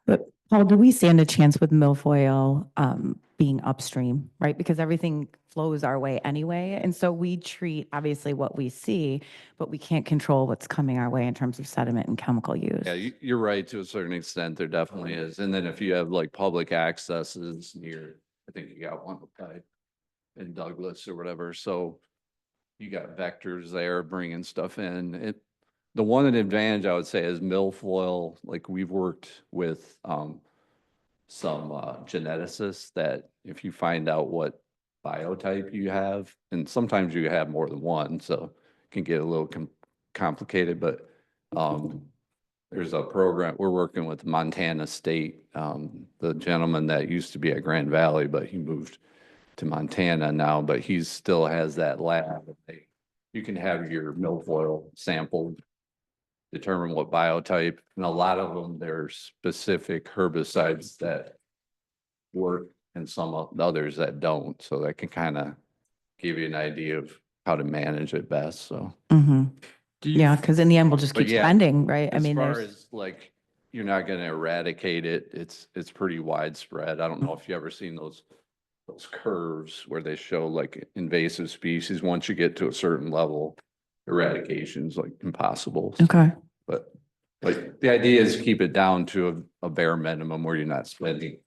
But Paul, do we stand a chance with milfoil being upstream, right? Because everything flows our way anyway. And so we treat obviously what we see, but we can't control what's coming our way in terms of sediment and chemical use. Yeah, you're right to a certain extent. There definitely is. And then if you have like public accesses near, I think you got one up in Douglas or whatever. So you got vectors there bringing stuff in. The one advantage I would say is milfoil, like we've worked with some geneticists that if you find out what biotype you have, and sometimes you have more than one, so it can get a little complicated, but there's a program, we're working with Montana State, the gentleman that used to be at Grand Valley, but he moved to Montana now, but he still has that lab. You can have your milfoil sampled, determine what biotype, and a lot of them, there's specific herbicides that work and some of the others that don't. So that can kind of give you an idea of how to manage it best, so. Mhm. Do you Yeah, because in the end, we'll just But keep yeah, spending, right? I As mean, far there's, as like, you're not gonna eradicate it, it's pretty widespread. I don't know if you ever seen those curves where they show like invasive species. Once you get to a certain level, eradication's like impossible. okay. But the idea is keep it down to a bare minimum where you're not spending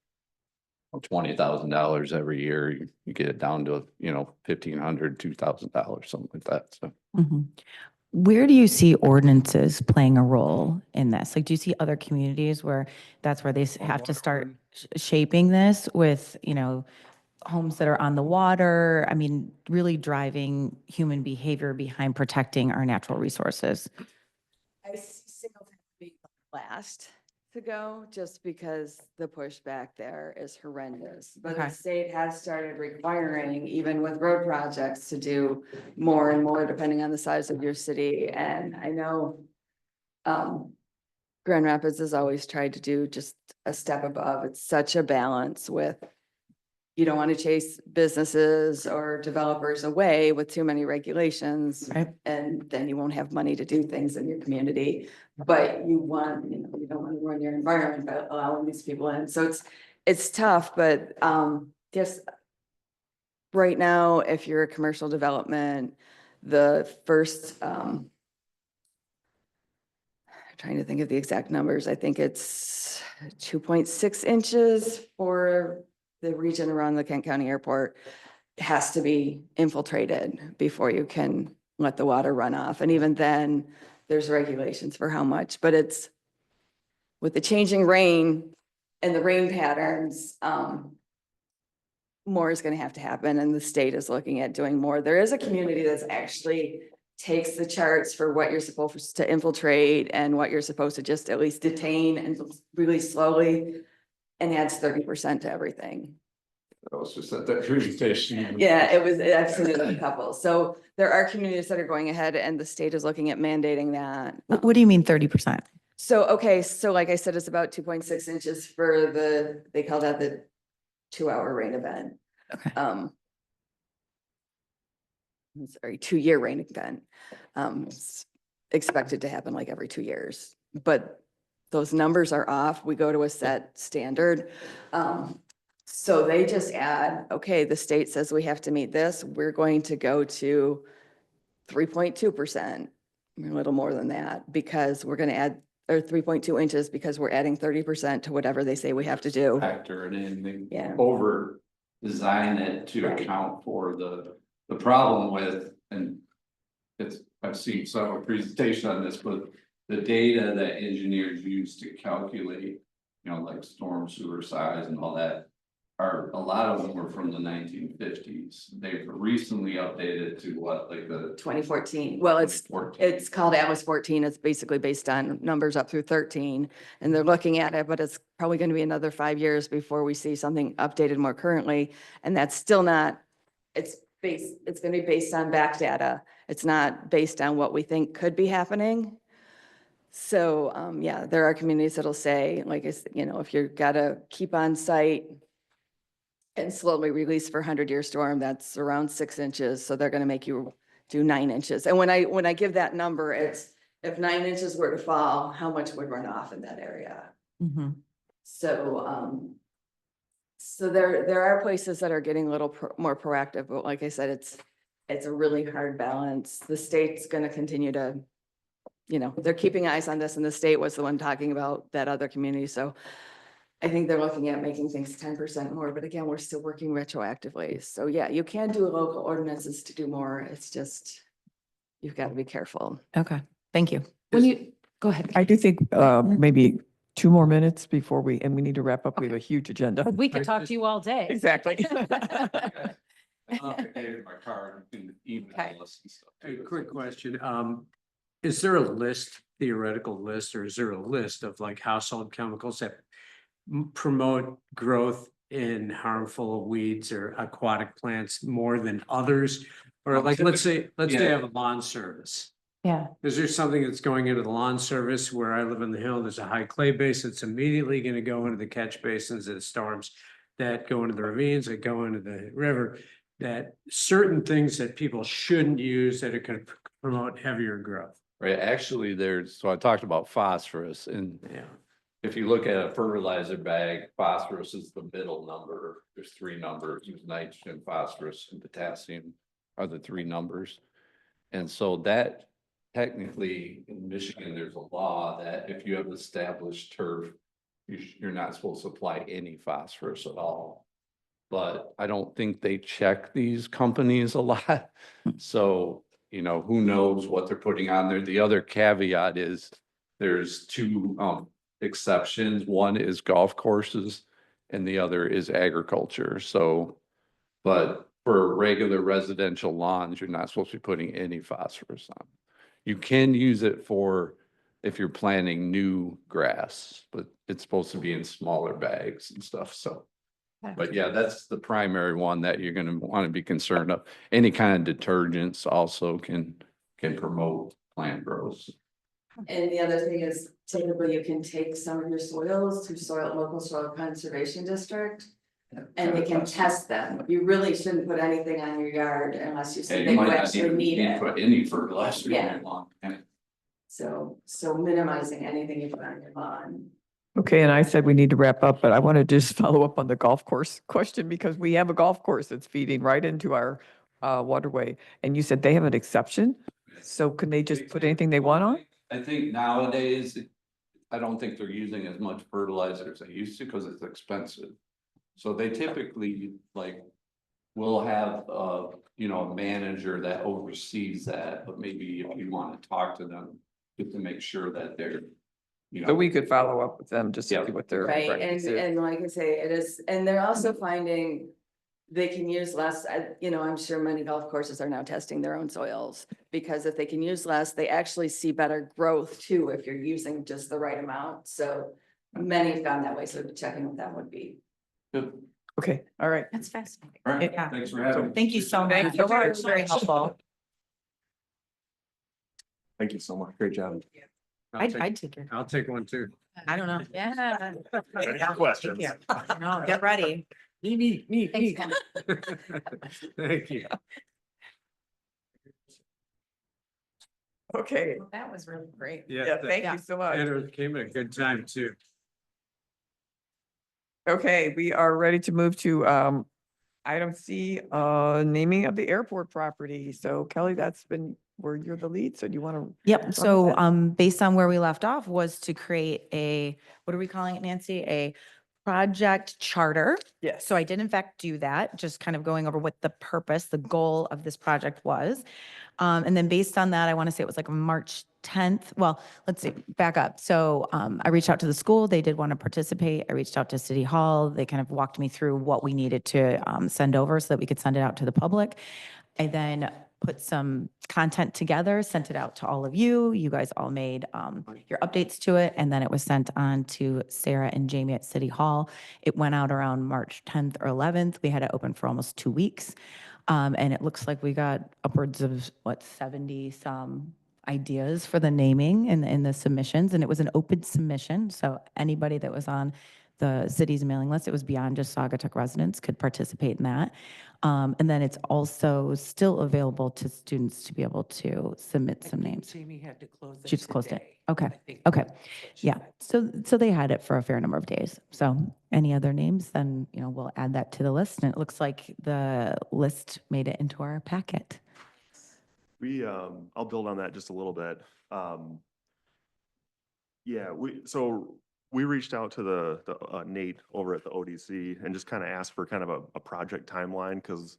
$20,000 every year. You get it down to, $1,500, $2,000, something like that, so. Mhm. Where do you see ordinances playing a role in this? Like, do you see other communities where that's where they have to start shaping this with, homes that are on the water? I mean, really driving human behavior behind protecting our natural resources. I see Singleton being the last to go, just because the pushback there is horrendous. But the Okay. state has started requiring, even with road projects, to do more and more depending on the size of your city. And I know Grand Rapids has always tried to do just a step above. It's such a balance with, you don't want to chase businesses or developers away with too many regulations. Right. And then you won't have money to do things in your community, but you don't want to ruin your environment by allowing these people in. So it's tough, but just right now, if you're a commercial development, the first, trying to think of the exact numbers, I think it's 2.6 inches for the region around the Kent County Airport has to be infiltrated before you can let the water run off. And even then, there's regulations for how much, but it's with the changing rain and the rain patterns, more is going to have to happen, and the state is looking at doing more. There is a community that's actually takes the charts for what you're supposed to infiltrate and what you're supposed to just at least detain and really slowly, and adds 30% to everything. I was just at that presentation. Yeah, it was, I've seen it in a couple. So there are communities that are going ahead and the state is looking at mandating that. What do you mean 30%? So, okay, so like I said, it's about 2.6 inches for they call that the 2-hour rain event. Okay. I'm sorry, 2-year rain event. It's expected to happen like every 2 years, but those numbers are off. We go to a set standard. So they just add, okay, the state says we have to meet this. We're going to go to 3.2%, a little more than that, because we're going to add, or 3.2 inches because we're adding 30% to whatever they say we have to do. Factor it in, they Yeah. over design it to Right. account for the problem with, and I've seen several presentations on this, but the data that engineers use to calculate, like storm sewer size and all that, a lot of them were from the 1950s. They've recently updated to what, like the 2014. Well, it's 2014. called Atlas 14. It's basically based on numbers up through 13. And they're looking at it, but it's probably going to be another 5 years before we see something updated more currently. And that's still not, it's going to be based on back data. It's not based on what we think could be happening. So, yeah, there are communities that'll say, like, if you've got to keep on site and slowly release for 100-year storm, that's around 6 inches. So they're going to make you do 9 inches. And when I give that number, it's if 9 inches were to fall, how much would run off in that area? So, so there are places that are getting a little more proactive, but like I said, it's a really hard balance. The state's going to continue to, they're keeping eyes on this, and the state was the one talking about that other community. So I think they're looking at making things 10% more, but again, we're still working retroactively. So yeah, you can do local ordinances to do more. It's just, you've got to be careful. Okay, thank you. Go ahead. I do think maybe 2 more minutes before we need to wrap up. We have a huge agenda. We could talk to you all day. Exactly. My card, you can email Okay. us and stuff. A too. quick question, is there a theoretical list, or is there a list of like household chemicals that promote growth in harmful weeds or aquatic plants more than others? Or like, let's say I have a lawn service. Yeah. Is there something that's going into the lawn service where I live in the hill, there's a high clay base, it's immediately going to go into the catch basins and storms that go into the ravines, that go into the river, that certain things that people shouldn't use that are going to promote heavier growth? Right, actually, so I talked about phosphorus, and Yeah. if you look at a fertilizer bag, phosphorus is the middle number. There's 3 numbers. There's nitrogen, phosphorus, and potassium are the 3 numbers. And so that technically in Michigan, there's a law that if you have established turf, you're not supposed to apply any phosphorus at all. But I don't think they check these companies a lot. So, who knows what they're putting on there. The other caveat is there's 2 exceptions. One is golf courses and the other is agriculture. So, but for regular residential lawns, you're not supposed to be putting any phosphorus on. You can use it for if you're planting new grass, but it's supposed to be in smaller bags and stuff. So, but yeah, that's the primary one that you're going to want to be concerned of. Any kind of detergents also can promote plant growth. And the other thing is typically you can take some of your soils to local soil conservation district, and they can test them. You really shouldn't put anything on your yard unless you Yeah, see you that might you not actually even need need it. to put any fertilizer in Yeah. your lawn. Yeah. So minimizing anything you put on your lawn. Okay, and I said we need to wrap up, but I want to just follow up on the golf course question because we have a golf course that's feeding right into our waterway. And you said they have an exception? So can they just put anything they want on? I think nowadays, I don't think they're using as much fertilizer as they used to because it's expensive. So they typically will have a manager that oversees that, but maybe if you want to talk to them, just to make sure that they're, So we could follow up with them just to Yeah. see what their Right, practice is. and like I say, it is, and they're also finding they can use less, I'm sure many golf courses are now testing their own soils. Because if they can use less, they actually see better growth too, if you're using just the right amount. So many have gone that way, so checking with them would be. Good. Okay, all right. That's fascinating. All right, Yeah. thanks for having me. Thank you so Thank much. you so much. It's very helpful. Thank you so much. Great job. I'd take it. I'll take one too. I don't know. Yeah. Any questions? No, get ready. Me. Thanks, Ken. Thank you. Okay, That was really great. yeah, thank you so much. And it came at a good time too. Okay, we are ready to move to item C, naming of the airport property. So Kelly, that's been where you're the lead, so do you want to? Yep. So, based on where we left off was to create a, what are we calling it, Nancy? A project charter. Yes. So I did in fact do that, just kind of going over what the purpose, the goal of this project was. And then based on that, I want to say it was like March 10th. Well, let's see, back up. So I reached out to the school. They did want to participate. I reached out to City Hall. They kind of walked me through what we needed to send over so that we could send it out to the public. I then put some content together, sent it out to all of you. You guys all made your updates to it, and then it was sent on to Sarah and Jamie at City Hall. It went out around March 10th or 11th. We had it open for almost 2 weeks. And it looks like we got upwards of, 70 some ideas for the naming in the submissions, and it was an open submission. So anybody that was on the city's mailing list, it was beyond just Saugatuck residents, could participate in that. And then it's also still available to students to be able to submit some names. Jamie had to close it. She just closed it. today, Okay. I think. Okay. That's what she Yeah. said. So they had it for a fair number of days. So any other names, then, we'll add that to the list. And it looks like the list made it into our packet. I'll build on that just a little bit. Yeah, we reached out to the Nate over at the ODC and just kind of asked for kind of a project timeline, because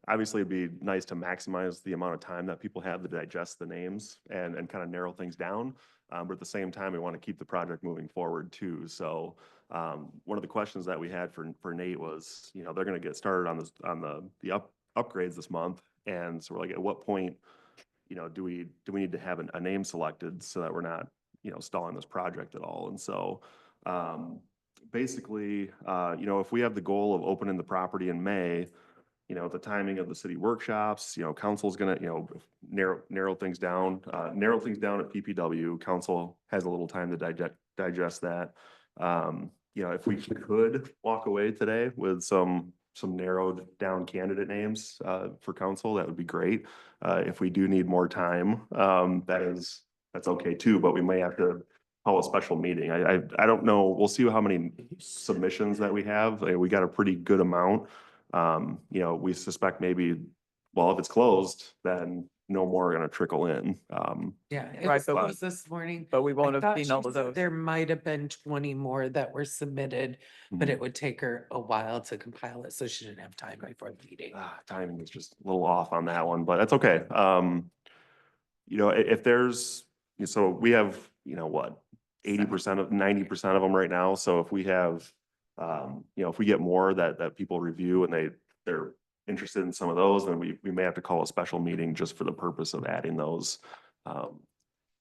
obviously it'd be nice to maximize the amount of time that people have to digest the names and kind of narrow things down. But at the same time, we want to keep the project moving forward too. So one of the questions that we had for Nate was, they're going to get started on the upgrades this month. And so we're like, at what point, do we need to have a name selected so that we're not, stalling this project at all? And so basically, if we have the goal of opening the property in May, the timing of the city workshops, council's gonna, narrow things down at PPW. Council has a little time to digest that. If we could walk away today with some narrowed down candidate names for council, that would be great. If we do need more time, that's okay too, but we may have to call a special meeting. I don't know. We'll see how many submissions that we have. We got a pretty good amount. We suspect maybe, well, if it's closed, then no more are going to trickle in. Yeah, it Right, was but- closed this morning. But we won't I have thought seen she all of said those. There might have been 20 more that were submitted, but Mhm. it would take her a while to compile it, so she didn't have time before the meeting. Timing is just a little off on that one, but that's okay. If there's, so we have, 90% of them right now. So if we have, if we get more that people review and they're interested in some of those, then we may have to call a special meeting just for the purpose of adding those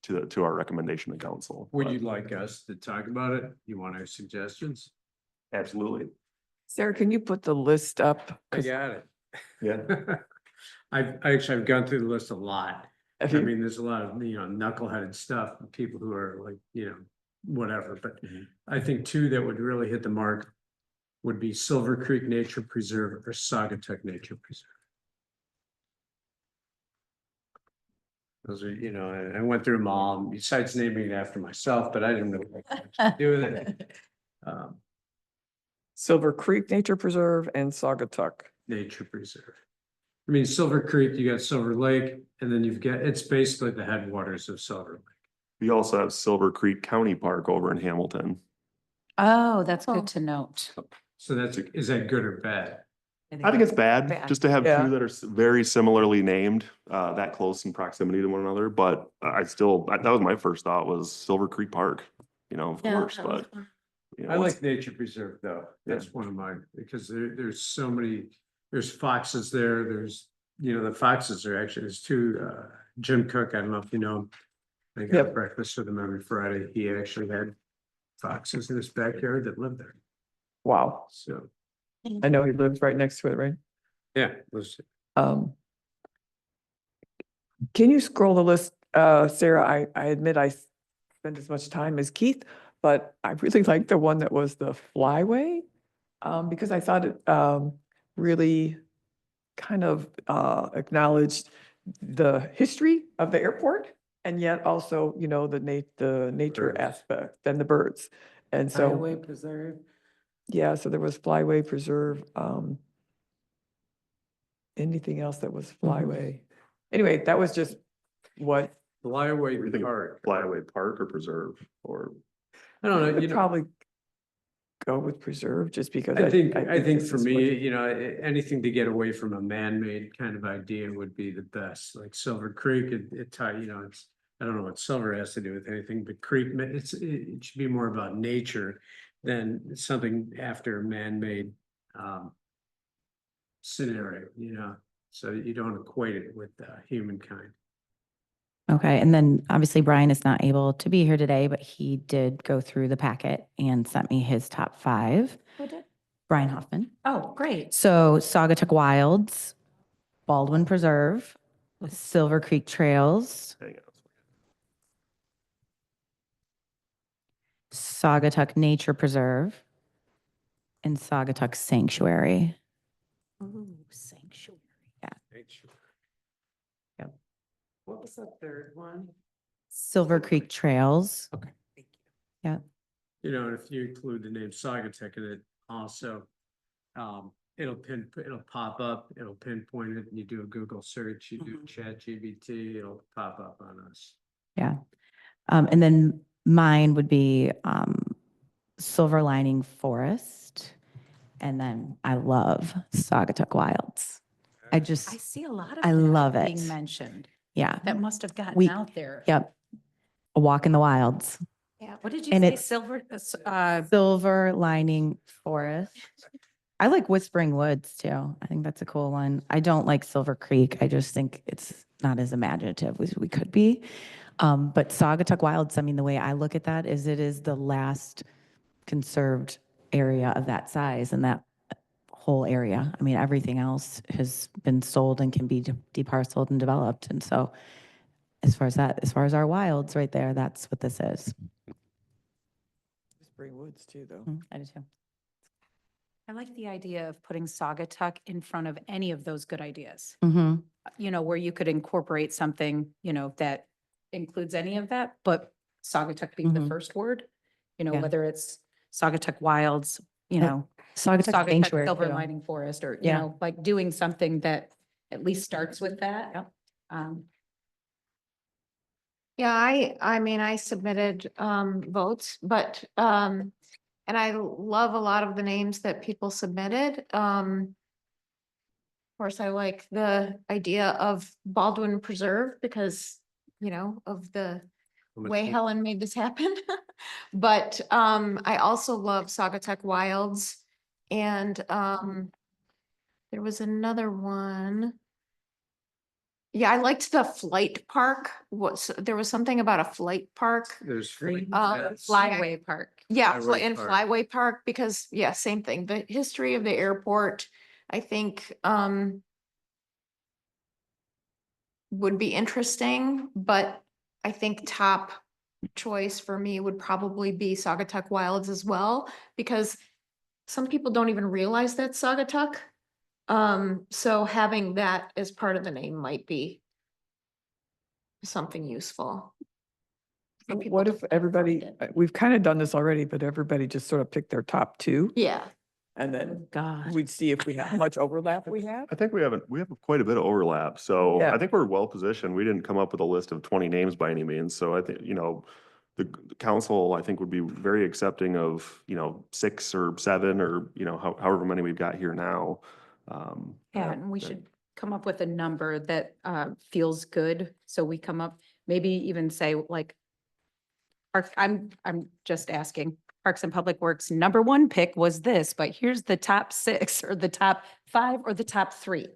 to our recommendation to council. Would But you like us to talk about it? You want our suggestions? Absolutely. Sarah, can you put the list up? I 'Cause got it. Yeah. I've gone through the list a lot. if I you- mean, there's a lot of, knuckleheaded stuff, people who are like, whatever, but I think two that would really hit the mark would be Silver Creek Nature Preserve or Saugatuck Nature Preserve. Those are, I went through them all, besides naming it after myself, but I didn't know what to do with it. Silver Creek Nature Preserve and Saugatuck. Nature Preserve. I mean, Silver Creek, you got Silver Lake, and then it's basically the headwaters of Silver Lake. We also have Silver Creek County Park over in Hamilton. Oh, that's Oh. good to note. So is that good or bad? I think it's bad Bad. just to have Yeah. two that are very similarly named, that close in proximity to one another, but that was my first thought was Silver Creek Park, of course, but. I like Nature Preserve though. That's Yeah. one of mine, because there's so many, there's foxes there, there's, the foxes are actually, there's two, Jim Cook, I don't know if you know him. I got Yep. breakfast with him every Friday. He actually had foxes in his backyard that lived there. Wow. So I know he lives right next to it, right? Yeah, let's, Um, Can you scroll the list? Sarah, I admit I spent as much time as Keith, but I really liked the one that was the flyway. Because I thought it, really kind of, acknowledged the history of the airport and yet also, you know, the nature Birds. aspect and the birds. And so, Highway Preserve. yeah, so there was Flyway Preserve, anything else that was Flyway? Anyway, that was just what Flyaway What do you think of Park. Flyaway Park or Preserve or? I don't know, I'd you know. probably go with preserve just because. I think this for is what- me, you know, anything to get away from a man-made kind of idea would be the best, like Silver Creek, you know, it's, I don't know what silver has to do with anything, but creek, it should be more about nature than something after a man-made scenario, you know, so you don't equate it with humankind. Okay, and then obviously Brian is not able to be here today, but he did go through the packet and sent me his top 5. Who did? Brian Hoffman. Oh, great. So Saugatuck Wilds, Baldwin Preserve, Silver Creek Trails, Hang on. Saugatuck Nature Preserve, and Saugatuck Sanctuary. Ooh, sanctuary. What was the third one? Silver Creek Trails. Okay, thank you. You know, and if you include the name Saugatuck in it also, it'll pop up, it'll pinpoint it, and you do a Google search, you do ChatGPT, it'll pop up on us. Yeah. And then mine would be Silver Lining Forest. And then I love Saugatuck Wilds. I just, I see a lot of. I that love being it. mentioned. yeah. That must have gotten We- out there. Yep. A walk in the wilds. Yeah. What did you And say? it's- Silver, Silver Lining Forest. I like Whispering Woods too. I think that's a cool one. I don't like Silver Creek. I just think it's not as imaginative as we could be. But Saugatuck Wilds, I mean, the way I look at that is it is the last conserved area of that size in that whole area. I mean, everything else has been sold and can be deparceled and developed. And so as far as our wilds right there, that's what this is. Spring Woods too, though. I do too. I like the idea of putting Saugatuck in front of any of those good ideas. Mm-hmm. You know, where you could incorporate something, you know, that includes any of that, but Saugatuck being the Mhm. first word, you know, Yeah. whether it's Saugatuck Wilds, you Yeah. know, Saugatuck Saugatuck Sanctuary Silver too. Lining Forest, or, you Yeah. know, like doing something that at least starts with that. Yep. Yeah, I mean, I submitted votes, but and I love a lot of the names that people submitted. Of course, I like the idea of Baldwin Preserve because, you know, of the How much way you- Helen made this happen. But I also love Saugatuck Wilds and there was another one. Yeah, I liked the flight park. There was something about a flight park. There's. Flyway Park. Yeah, Flyway and Park. Flyway Park, because, yeah, same thing. The history of the airport, I think, would be interesting, but I think top choice for me would probably be Saugatuck Wilds as well, because some people don't even realize that's Saugatuck. So having that as part of the name might be something useful. for people What to if everybody, find it. we've kind of done this already, but everybody just sort of picked their top 2 Yeah, and then God. we'd see if we have how much overlap we have? I think we have quite a bit of overlap, so Yeah. I think we're well positioned. We didn't come up with a list of 20 names by any means, so I think, you know, the council, I think, would be very accepting of, you know, 6 or 7 or, you know, however many we've got here now. Yeah, and we should come up with a number that feels good. So we come up, maybe even say like, I'm just asking, Parks and Public Works, number 1 pick was this, but here's the top 6 or the top 5 or the top 3.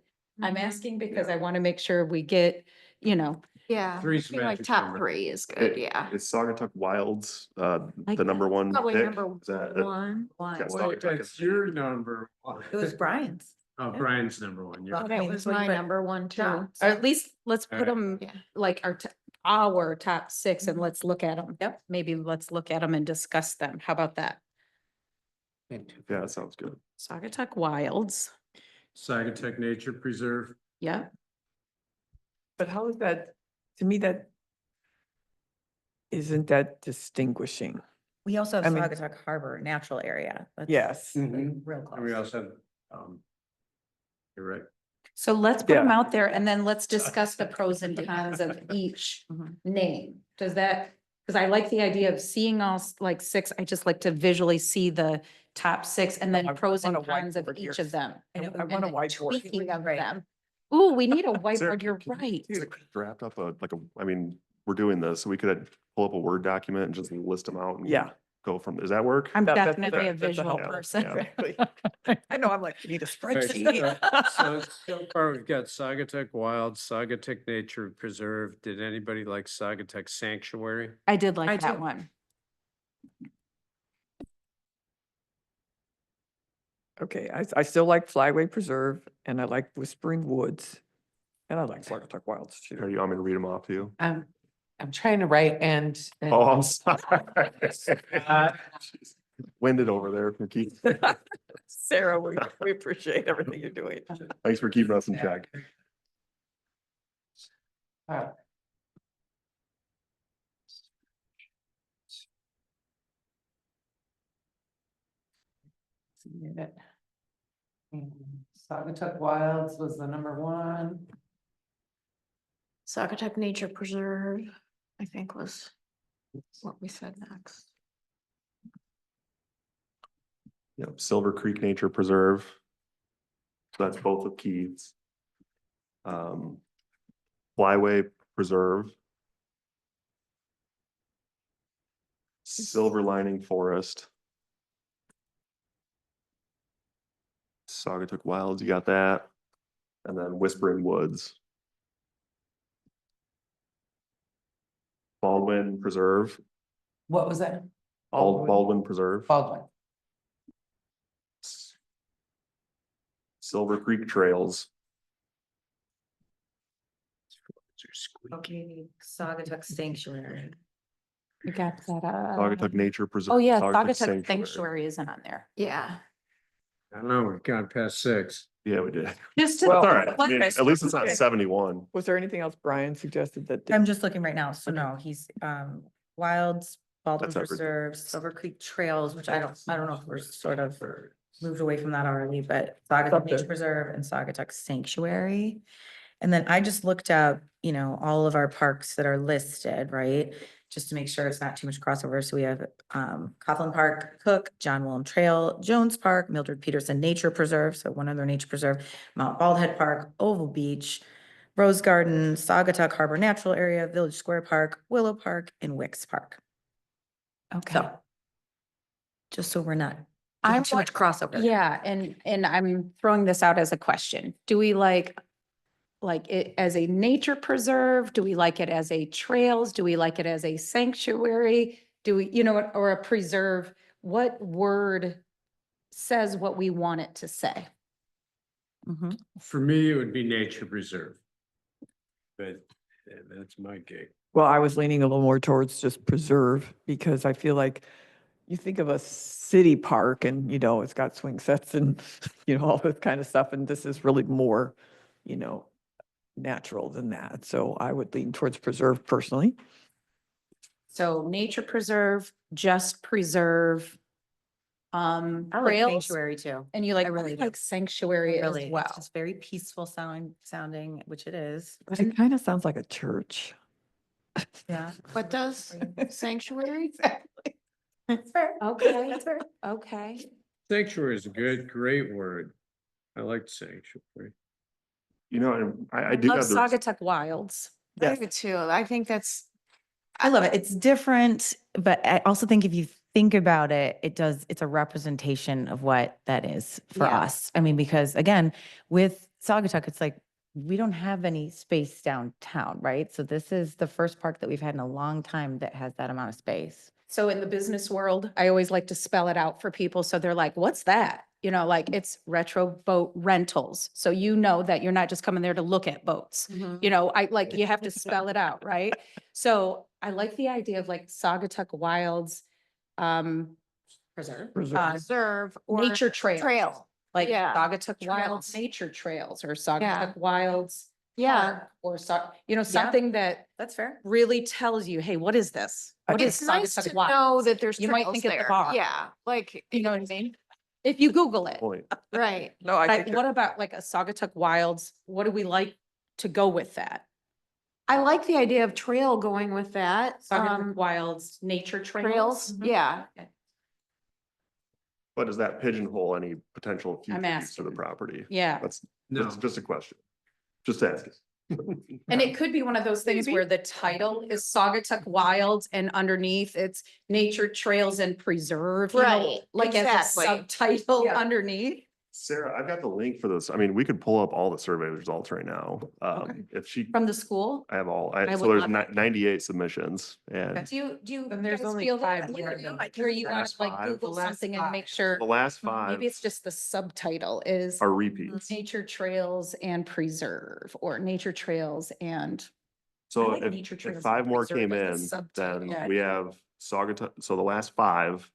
I'm Mhm. asking because I want to make sure we get, you know, Yeah. Three's I feel like magic top number. 3 is good, yeah. Is Saugatuck Wilds, Like the number one Probably pick? number Is that- 1. Yeah, Well, Saugatuck that's is- your number one. It was Brian's. Oh, Brian's number one. Well, Yeah. that was my number 1 too. Or at least let's put Alright. them Yeah. like our top 6 and let's look at them. Yep. Maybe let's look at them and discuss them. How about that? Yeah, that sounds good. Saugatuck Wilds. Saugatuck Nature Preserve. Yep. But how is that, to me, that isn't that distinguishing? We also have I mean- Saugatuck Harbor Natural Area. That's Yes. Mhm. Real And we close. also have, you're right. So let's put them Yeah. out there and then let's discuss the pros and cons of each Mhm. name. Does that, because I like the idea of seeing all like 6, I just like to visually see the top 6 and I then pros and want a cons of whiteboard each here. of them. I and- want a and whiteboard. tweaking of them. Ooh, we need a Is there- whiteboard, you're can right. we Draft up I mean, we're doing this, so we could pull up a Word document and just list them out and Yeah. go from, does that work? I'm That's- definitely a that's visual help. person. Yeah. Exactly. I know, I'm like, you need a Alright, spreadsheet. So far, we've got Saugatuck Wild, Saugatuck Nature Preserve. Did anybody like Saugatuck Sanctuary? I did I like that do. one. Okay, I still like Flyway Preserve and I like Whispering Woods. And I like Saugatuck Wilds Are too. you want me to read them off to you? I'm trying to write and. Oh, I'm sorry. Winded over there, Nikki. Sarah, we appreciate everything you're doing. Thanks for keeping us in check. Submit it. And Saugatuck Wilds was the number 1. Saugatuck Nature Preserve, I think was what we said next. Yep, Silver Creek Nature Preserve. So that's both of Keith's. Flyway Preserve. Silver Lining Forest. Saugatuck Wilds, you got that. And then Whispering Woods. Baldwin Preserve, What was that? Baldwin Preserve. Baldwin. Silver Creek Trails. Okay, Saugatuck Sanctuary. You got that. Saugatuck Nature Preserve. Oh, yeah, Saugatuck Saugatuck Sanctuary isn't on there. Yeah. I don't know, we've gone past 6. Yeah, we did. Just to. Well, It's all right. I mean, okay. at least it's not Okay. 71. Was there anything else Brian suggested that? I'm just looking right now. So no, he's Wilds, Baldwin That's everything. Preserve, Silver Creek Trails, which I don't know if we're sort of moved away from that already, but Saugatuck up Nature there. Preserve and Saugatuck Sanctuary. And then I just looked up, all of our parks that are listed, right? Just to make sure it's not too much crossover. So we have Coughlin Park, Cook, John Willem Trail, Jones Park, Mildred Peterson Nature Preserve, so one other nature preserve, Mount Baldhead Park, Oval Beach, Rose Garden, Saugatuck Harbor Natural Area, Village Square Park, Willow Park, and Wicks Park. Okay. So just so we're not I'm doing too much crossover. Yeah, and I'm throwing this out as a question. Do we like it as a nature preserve? Do we like it as a trails? Do we like it as a sanctuary? Do we, or a preserve? What word says what we want it to say? Mhm. For me, it would be Nature Preserve. But that's my gig. Well, I was leaning a little more towards just preserve because I feel like you think of a city park and, it's got swing sets and, all this kind of stuff. And this is really more, natural than that. So I would lean towards preserve personally. So nature preserve, just preserve. I like Trails, sanctuary too. and you like, I really do. like sanctuary as Really, it's well. just very peaceful sounding, which it is. But it kind of sounds like a church. Yeah. What does sanctuary? That's fair. Okay. That's fair. Okay. Sanctuary is a great word. I like sanctuary. And I do Love have the, Saugatuck Wilds. I Yes. do too. I think that's, I love it. It's different, but I also think if you think about it, it's a representation of what that is for Yeah. us. I mean, because again, with Saugatuck, it's like we don't have any space downtown, right? So this is the first park that we've had in a long time that has that amount of space. So in the business world, I always like to spell it out for people. So they're like, what's that? You know, like it's retro boat rentals. So you know that you're not just coming there to look at boats. You know, I like, you have to spell it out, right? So I like the idea of like Saugatuck Wilds, preserve, Reserve or nature trails. trail. Like Yeah, Saugatuck Wilds trails. Nature Trails or Saugatuck Wilds. Yeah. Park, or you know, something that That's fair. really tells you, hey, what is this? What is It's nice Saugatuck to Wilds? know that there's You might trails think at the there. bar. Yeah, like, You know what I mean? If you Google it. Point. right. No, I But think what about like a Saugatuck Wilds? What do we like to go with that? I like the idea of trail going with that. Saugatuck Wilds Nature Trails, Trails? yeah. But does that pigeonhole any potential I'm future use of the asking. property? Yeah, That's No. just a question. Just asking. and it could be one of those things where the title is Saugatuck Wilds and underneath it's Nature Trails and Preserve. you know, Right, Like as a exactly. subtitle Yeah. underneath. Sarah, I've got the link for this. I mean, we could pull up all the survey results right now. Okay. If she, From the school? I have all, I so would there's love it. 98 submissions and Do you Then there's guys only feel five that? more than Or you want last to like five. Google The last something and make five. sure, the last five maybe it's just the subtitle is are repeats. Nature Trails and Preserve or Nature Trails and. So like if, Nature if Trails five and more Preserve came in, as a subtitle. then Yeah. we have Saugatuck, so the last five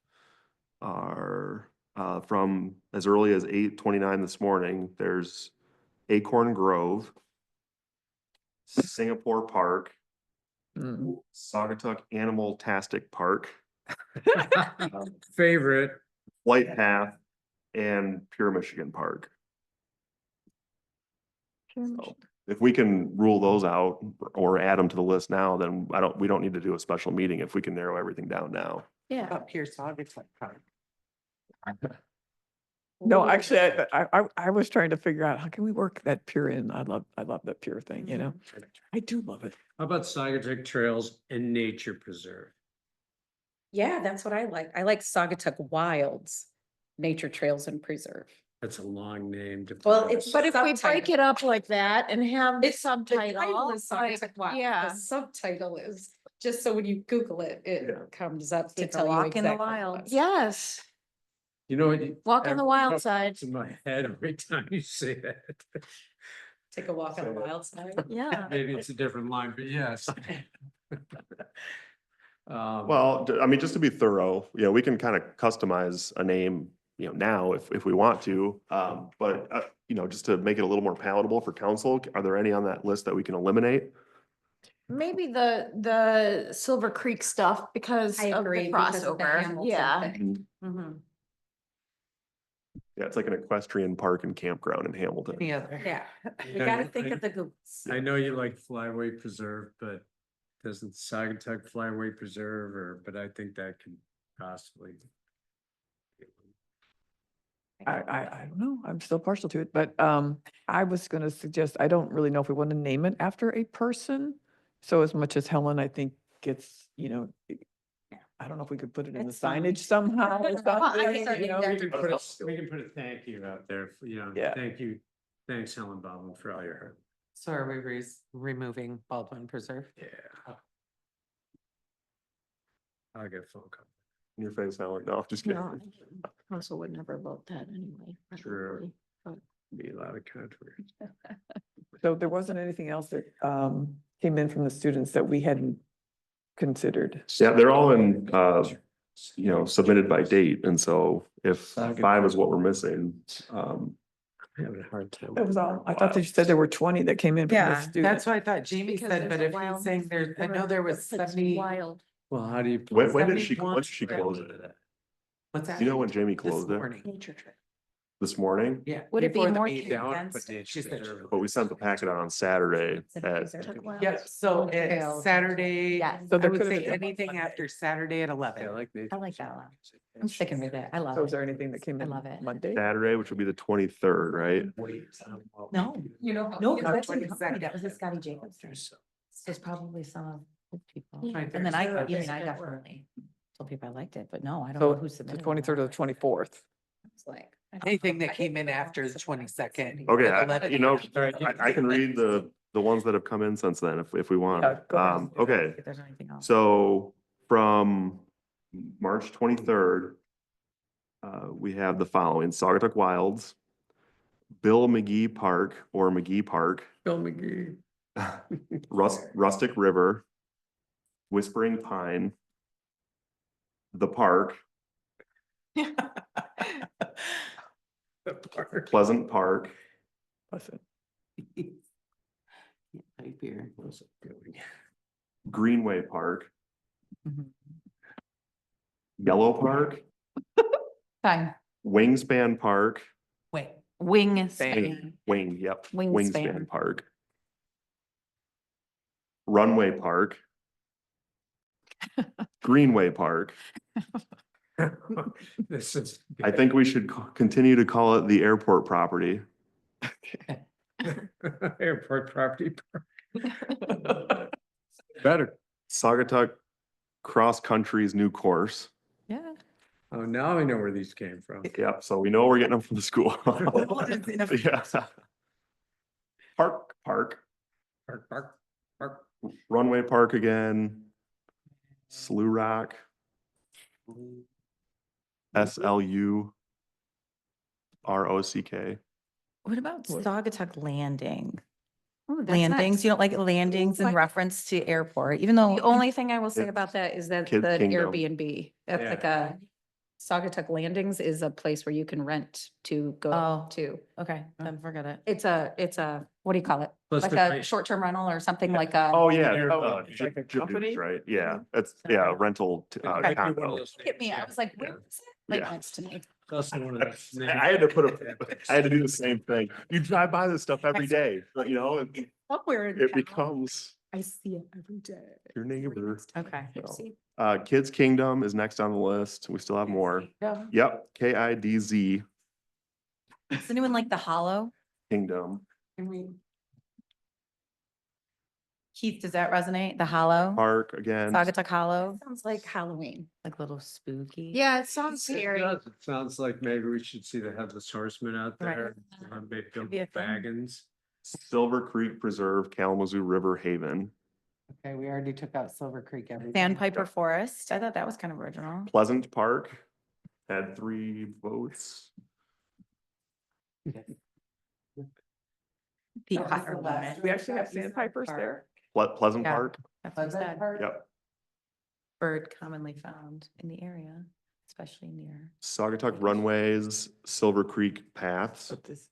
are from as early as 8:29 this morning. There's Acorn Grove, Singapore Park, Mm. Saugatuck Animal-tastic Park, Favorite. Flight Path, and Pure Michigan Park. So if we can rule those out or add them to the list now, then we don't need to do a special meeting if we can narrow everything down now. Yeah. Up here, Saugatuck Park. No, actually, I was trying to figure out, how can we work that pure in? I love that pure thing, you know? I do love it. How about Saugatuck Trails and Nature Preserve? Yeah, that's what I like. I like Saugatuck Wilds, Nature Trails and Preserve. That's a long name to. Well, pronounce. it's- But if we break Subtitle. it up like that and have the It's the title subtitle, is like, Saugatuck Wilds. yeah. The subtitle is, just so when you Google it, Yeah. it comes up to Take a tell you walk in the exactly what it wilds. was. yes, You know what? walk on the wild Pops side. In my head every time you say that. Take a walk on the So- wild side. Yeah. Maybe it's a different line, but yes. Well, I mean, just to be thorough, we can kind of customize a name, now if we want to. But, just to make it a little more palatable for council, are there any on that list that we can eliminate? Maybe the Silver Creek stuff because I of agree, the because of the crossover. Hamilton Yeah. thing. Yeah, it's like an equestrian park and campground in Hamilton. Any other? Yeah. You Yeah, gotta I- think of the Googles. I know you like Flyway Preserve, but doesn't Saugatuck Flyway Preserve but I think that could possibly. I don't know, I'm still partial to it, but I was gonna suggest, I don't really know if we want to name it after a person. So as much as Helen, I think gets, I don't know if we could put it in the It's fine. signage somehow or something, sorry, you know? there- We can put a thank you out there, Yeah. thank you, thanks Helen Baldwin for all your hard. So are we removing Baldwin Preserve? Yeah. I'll get a phone call. In your face, Helen. No, just kidding. No, council would never vote that anyway. True. probably. Be a lot of controversy. So there wasn't anything else that came in from the students that we hadn't considered. Yeah, they're all in, submitted by date. And so if five is what we're missing, I'm having a hard time. That was all, I thought that you said there were 20 that came in from the Yeah, students. that's what I thought Jamie Because said, there's but a if wild he's saying there, I know forest there was that's like 70. Wild. Well, how do you? when did she 71 close it? What's that? Do you know when Jamie This closed it? morning. Nature trip. This morning? Yeah. Would it be before the more meeting. Down, condensed? but She said she- But we sent the packet out on Saturday at, Took wild. Yep, so Detailed. it's Saturday, Yes. So I there would could've say been- anything after Saturday at I 11. like I like that a lot. I'm sticking with it. I love So is it. there anything that came I in love it. Monday? Saturday, which would be the 23rd, right? No, You know. no, you because know, that's 22nd. that was a Scotty Jacobs. There's probably some of the people. Yeah. And then I, Sure. I mean, I Good definitely told people I liked it, but no, I don't know So who the submitted. 23rd or the 24th? It's like, Anything that came in after the 22nd. Okay, I can read the ones that have come in since then if we want. Yeah, go ahead. Okay, If there's anything else. so from March 23rd, we have the following: Saugatuck Wilds, Bill McGee Park or McGee Park, Bill McGee. Rustic River, Whispering Pine, The Park, Pleasant Park, Listen. Type here. Greenway Park, Mhm. Yellow Park, Fine. Wingspan Park, Wait, Wingspan. Yep. Wingspan. Wingspan Park. Runway Park. Greenway Park. This is. I think we should continue to call it the airport property. Airport property. Better. Saugatuck Cross Country's new course. Yeah. Oh, now I know where these came from. Yep, so we know we're getting them from the school. Yeah. Park, Park, park, park. Runway Park again. Slough Rock, SLUROCK. What about What? Saugatuck Landing? Ooh, that's Landings, nice. you don't like landings in Like- reference to airport, even though. The only thing I will say Kids- about that is that Kids the Kingdom. Airbnb, that's Yeah. like a Saugatuck Landings is a place where you can rent to go Oh. to. Okay, then forget it. It's a, what do you call it? Plus Like the a rate. short-term rental or something like a. Oh, yeah. Oh, it's like a Jib- company? Right, yeah, that's, yeah, rental. Might be one of condo. those Hit me, I things, was like, yeah, where is it? Like Yeah. next to me. Also one of those names. I had to I had to do the same thing. You drive by this stuff every day, but you know, Somewhere in it town. becomes I see it every day. your neighbor. Okay. See? Kids Kingdom is next on the list. We still have more. yeah, Yep, KIDZ Does anyone like the Hollow? Kingdom can we, Keith, does that resonate? The Hollow? Park again. Saugatuck Hollow? Sounds like Halloween. Like little spooky? Yeah, it sounds It scary. does. It sounds like maybe we should see the Headless Horseman out Right. there. Maybe go Could be a thing. Baggins. Silver Creek Preserve, Kalamazoo River Haven, okay, we already took out Silver Creek. everything. Sandpiper Forest. I thought that was kind of original. Pleasant Park had 3 votes. Pete That was Potter the won last it. We actually have sandpipers there? Pleasant Yeah. Park, That's what he Pleasant said. Park? yep. Bird commonly found in the area, especially near. Saugatuck Runways, Silver Creek Paths, But this,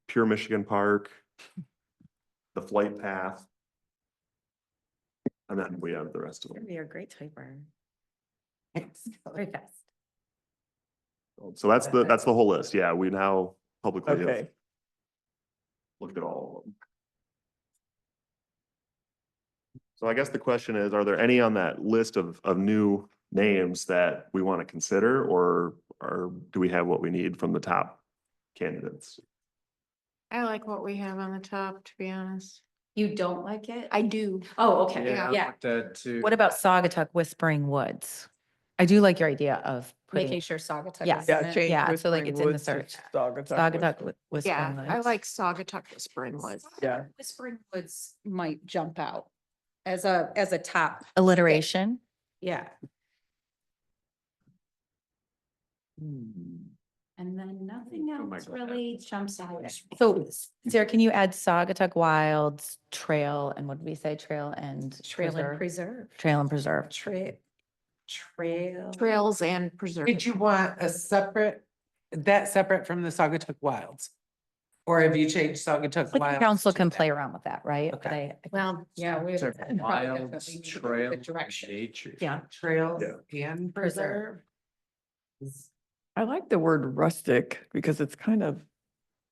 Pure Michigan Park, the Flight Path. And then we have the rest of them. You're a great typer. Thanks. Very fast. So that's the whole list. Yeah, we now publicly have okay, looked at all of them. So I guess the question is, are there any on that list of new names that we want to consider, or do we have what we need from the top candidates? I like what we have on the top, to be honest. You don't like it? I do. Oh, okay, Yeah, yeah. like that too. What about Saugatuck Whispering Woods? I do like your idea of Making putting sure Saugatuck Yeah. is in yeah, it. change. Yeah, so like Whispering it's in the Woods to search. Saugatuck. Saugatuck Whispering. Whispering Yeah, I Woods. like Saugatuck Whispering Woods. Yeah. Whispering Woods might jump out as a top, Alliteration. yeah. Hmm. And then nothing my else God. really jumps out. So Sarah, can you add Saugatuck Wilds, Trail, and what did we say? Trail and Trail and Preserve? preserve. Trail and Preserve. Trail. Trails and preserve. Did you want a separate from the Saugatuck Wilds? Or have you changed Saugatuck Like Wilds? the council to can that? play around with that, right? But Okay. Well, yeah, we. So probably Wilds, definitely need to move trail, the Direction. nature. Yeah. Trails Yeah. and Preserve. preserve. I like the word rustic because it's kind of,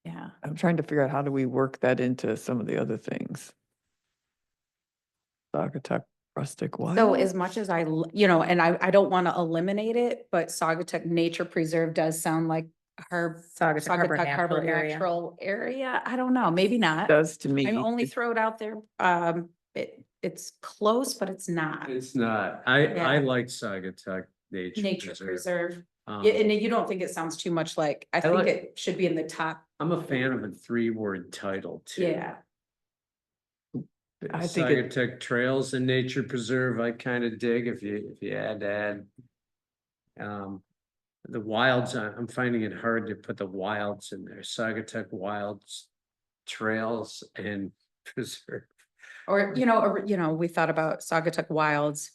Yeah. I'm trying to figure out how do we work that into some of the other things. Saugatuck rustic wild. So as much as and I don't want to eliminate it, but Saugatuck Nature Preserve does sound like Saugatuck Harbor Saugatuck Natural Harbor Area. Natural Area. I don't know, maybe not. Does to me. I only It- throw it out there. it's close, but it's not. It's not. I Yeah. like Sagatuck Nature Nature Preserve. Preserve. Um, Yeah, and you don't think it sounds too much like, I think like- it should be in the top. I'm a fan of a 3-word title too. Yeah. I think it- Sagatuck Trails and Nature Preserve, I kind of dig if you add. The wilds, I'm finding it hard to put the wilds in there, Sagatuck Wilds, Trails and Preserve. Or, we thought about Saugatuck Wilds,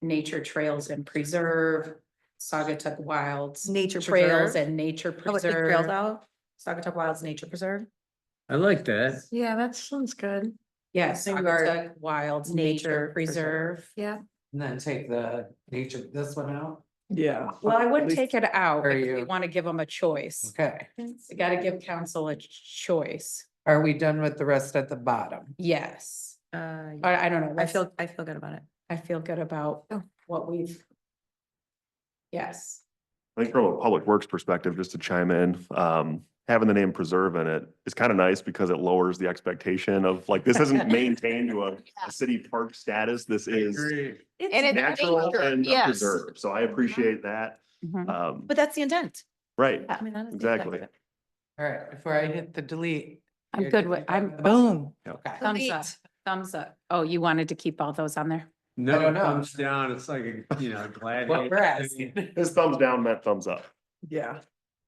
Nature Trails and Preserve, Saugatuck Wilds. Nature Trails Preserve. and Nature How about take trails Preserve. out? Saugatuck Wilds Nature Preserve? I like that. Yeah, that sounds good. Yes, Maybe our Saugatuck Wilds, Nature Nature Preserve. Yeah. And then take the nature, this one out. Yeah. Well, I At wouldn't least- take it out Are if we you- want to give them a choice. Okay. You gotta give council a choice. Are we done with the rest at the bottom? Yes. I I don't know. let's- feel good about it. I feel good about Oh. what we've. Yes. I think from a public works perspective, just to chime in, having the name preserve in it is kind of nice because it lowers the expectation of like, this isn't maintained to a city park status. This is And it's natural nature, and a yes. preserve. So I appreciate that. But that's the intent. Right, I mean, that is the exactly. intent. All right, before I hit the delete. I'm you're good with, done I'm, with the boom, Okay. thumbs up, thumbs up. Oh, you wanted to keep all those on there? No, don't know. thumbs down, it's like glad. What we're asking. His thumbs down meant thumbs up. Yeah.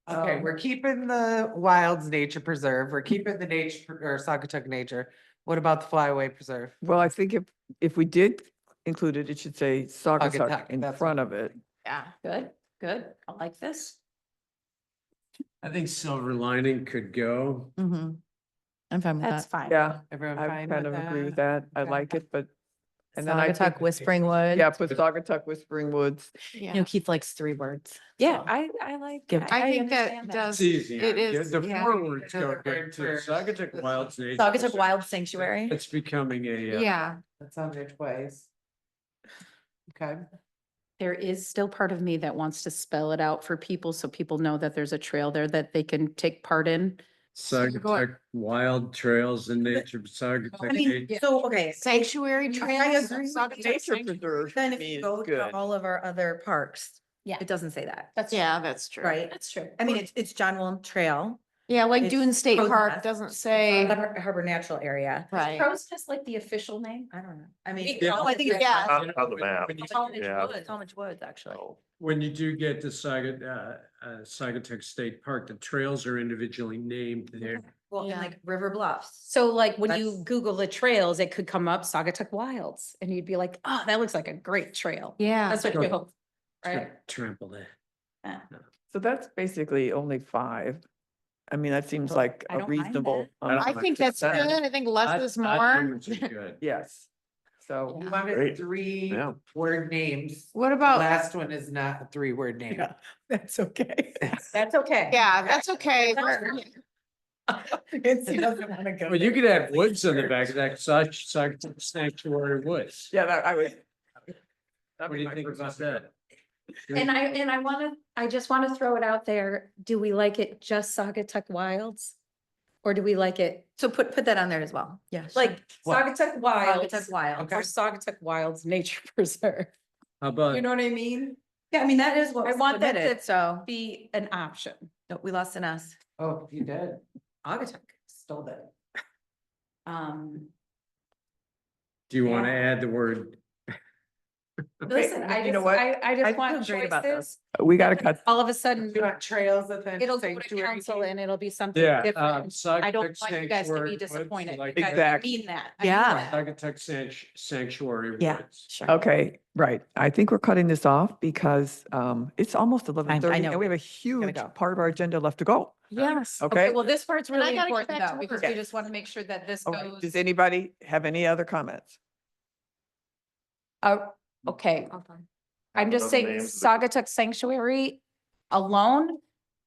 Okay, we're keeping the Wilds Nature Preserve. We're keeping the nature or Saugatuck Nature. What about the Flyaway Preserve? Well, I think if we did include it, it should say Saugatuck Saugatuck, in that's front what- of it. Yeah. Good, good. I like this. I think silver lining could go. Mhm. I'm fine with That's that. fine. Yeah, Everyone I fine kind with of agree with that? that. I Okay. like it, but. And then I Saugatuck, think, Whispering Wood. yeah, put Saugatuck Whispering Woods. You know, Keith likes 3 words. Yeah, so. I like. Give- I think that understand does, It's easy. it is, The yeah. 4 words go Another good word too. for- Sagatuck Wilds. Nature Saugatuck Preserve. Wild Sanctuary. It's becoming a. Yeah. That's on there twice. Okay, There is still part of me that wants to spell it out for people so people know that there's a trail there that they can take part in. Sagatuck Wild Trails and Nature, Sagatuck. I mean, Nature- so, okay. Sanctuary I trails. agree with Saugatuck Nature Sanctuary. Preserve Then to if me you is go good. to all of our other parks, Yeah. it doesn't say that, That's. Yeah, that's true. right? That's true. I mean, it's John William Trail. Yeah, like It's Dune State Crow's Park Nest. doesn't say, Harbor Natural Area. right. Crow's Nest like the official name? I don't know. I mean. Yeah. no, I think it's. Yeah. On the map. When you- Talmadge Yeah. Woods, Talmadge Woods, actually. So, When you do get to Sagatuck State Park, the trails are individually named there. Well, and Yeah. like River Bluffs. So like when you That's- Google the trails, it could come up Saugatuck Wilds and you'd be like, oh, that looks like a great trail. Yeah. That's what you hope, right? Trample that. Yeah. So that's basically only 5. I mean, that seems like I a don't mind reasonable. I don't I like think to that's say. good. I think less is Odd more. numbers are good. Yes. So, you wanted Great. 3 Yeah. word names. What The about, last one is not a 3-word name. yeah, that's okay. That's okay. yeah, that's okay. Nancy doesn't want to go. Well, you there. could have woods on the back of that, Sagatuck Sanctuary Woods. Yeah, that I would. What do you think about that? And I just wanna throw it out there. Do we like it just Saugatuck Wilds? Or do we like it So put that on there as well. Yeah. like What? Saugatuck Wilds? Saugatuck Wild. Or Saugatuck Wilds Nature Preserve? How about? You know what I mean? Yeah, I mean, that is what. I was want that submitted, to So, be an option. no, we lost an S. Oh, you did. Saugatuck stole that. Do you want to add the word? Listen, I you know just, what? I I just want feel great about this. choices. We gotta cut. All of a sudden, You want trails and then it'll go to sanctuary? council and it'll be something Yeah. different. I don't Sagatuck want you guys to Sanctuary be Woods, disappointed. like You guys Exactly. Mean that. I mean Yeah. that. Sagatuck Sanctuary Yeah, Woods. sure. Okay, right. I think we're cutting this off because it's almost 11:30 know. and we have a huge go. part of our agenda left to go. Yes. Okay? Well, this part's And I really gotta get important back though, to because work. we just want to make sure that this Okay. goes. Does anybody have any other comments? Okay, I'm just Those saying names that- Saugatuck Sanctuary alone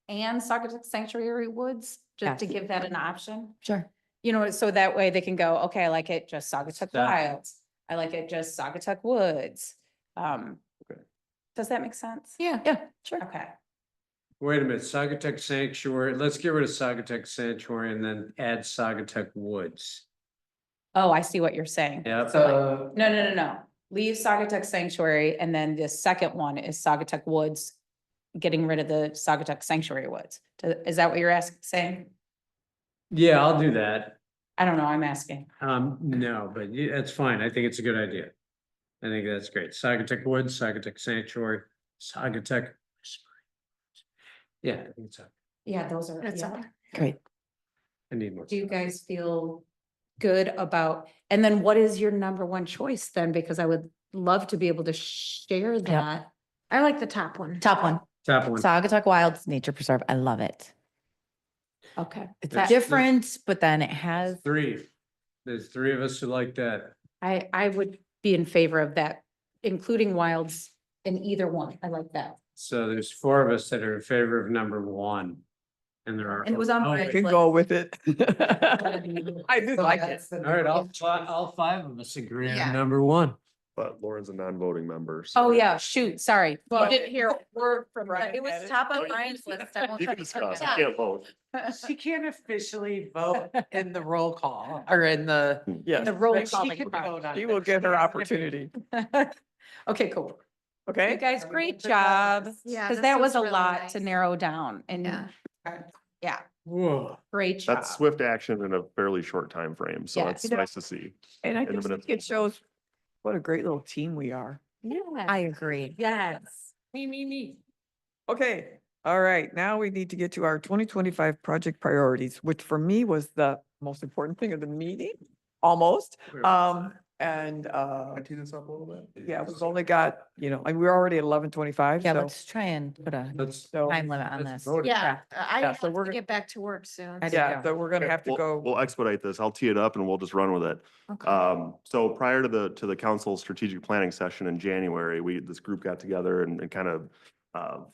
and Saugatuck Sanctuary Woods, just to Yes. give that an option. Sure. You know, so that way they can go, okay, I like it just Saugatuck That- Wilds. I like it just Saugatuck Woods. Okay. Does that make sense? Yeah. Yeah, sure. Okay. Wait a minute, Sagatuck Sanctuary, let's get rid of Sagatuck Sanctuary and then add Sagatuck Woods. Oh, I see what you're saying. Yeah. So. No. Leave Saugatuck Sanctuary, and then the second one is Saugatuck Woods, getting rid of the Saugatuck Sanctuary Woods. Is that what you're saying? Yeah, I'll do that. I don't know, I'm asking. No, but that's fine. I think it's a good idea. I think that's great. Saugatuck Woods, Saugatuck Sanctuary, Saugatuck. Yeah, I think it's, Yeah, those are. That's all. Great. I need more. Do you guys feel good about, and then what is your number one choice then? Because I would love to be able to share that. I like the top one. Top one, Top one. Saugatuck Wilds Nature Preserve. I love it. Okay. It's That's- different, but then it has, Three. There's three of us who like that. I would be in favor of that, including wilds in either one. I like that. So there's four of us that are in favor of number one. And there are. and it was on. Oh, my I can list. go with it. I do So like it. that's the All right, number all five of us agree Yeah. on number one. But Lauren's a non-voting member. so- Oh, yeah, shoot, sorry. You Well- didn't hear a word from Right. Brian. It was top of Brian's list. I won't You try can to tell you discuss, that. you can't vote. She can't officially vote in the roll call or in the. Yes, The roll but call. she can vote on she it. will get her opportunity. Okay, cool. You Okay? guys, great job. Yeah, Because this that was a really lot to nice. narrow down and, Yeah. yeah, Whoa. great job. That's swift action in a fairly short time frame, so Yeah. that's You know- nice to see. And I In the just minutes. think it shows what a great little team we are. I agree. Yes. Me. Okay, all right, now we need to get to our 2025 project priorities, which for me was the most important thing of the meeting, almost. And, tee this up a little bit? yeah, we've only got, and we're already at 11:25, Yeah, so. let's try and put a Let's. So, time limit on let's this. vote it. Yeah, I Yeah, have so we're to go- get back to work soon. I do yeah, too. so we're gonna have to go. We'll expedite this. I'll tee it up and we'll just run with it. So prior to the council strategic planning session in January, this group got together and kind of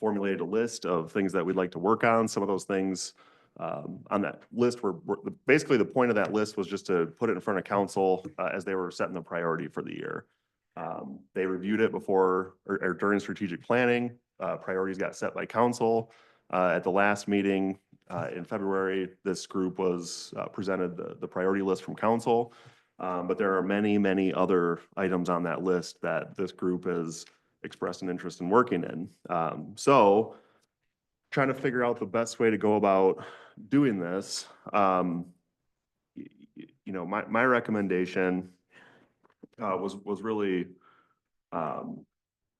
formulated a list of things that we'd like to work on. Some of those things on that list were basically the point of that list was just to put it in front of council as they were setting the priority for the year. They reviewed it before or during strategic planning. Priorities got set by council. At the last meeting in February, this group was presented the priority list from council. But there are many, many other items on that list that this group has expressed an interest in working in. So trying to figure out the best way to go about doing this. My recommendation was really, let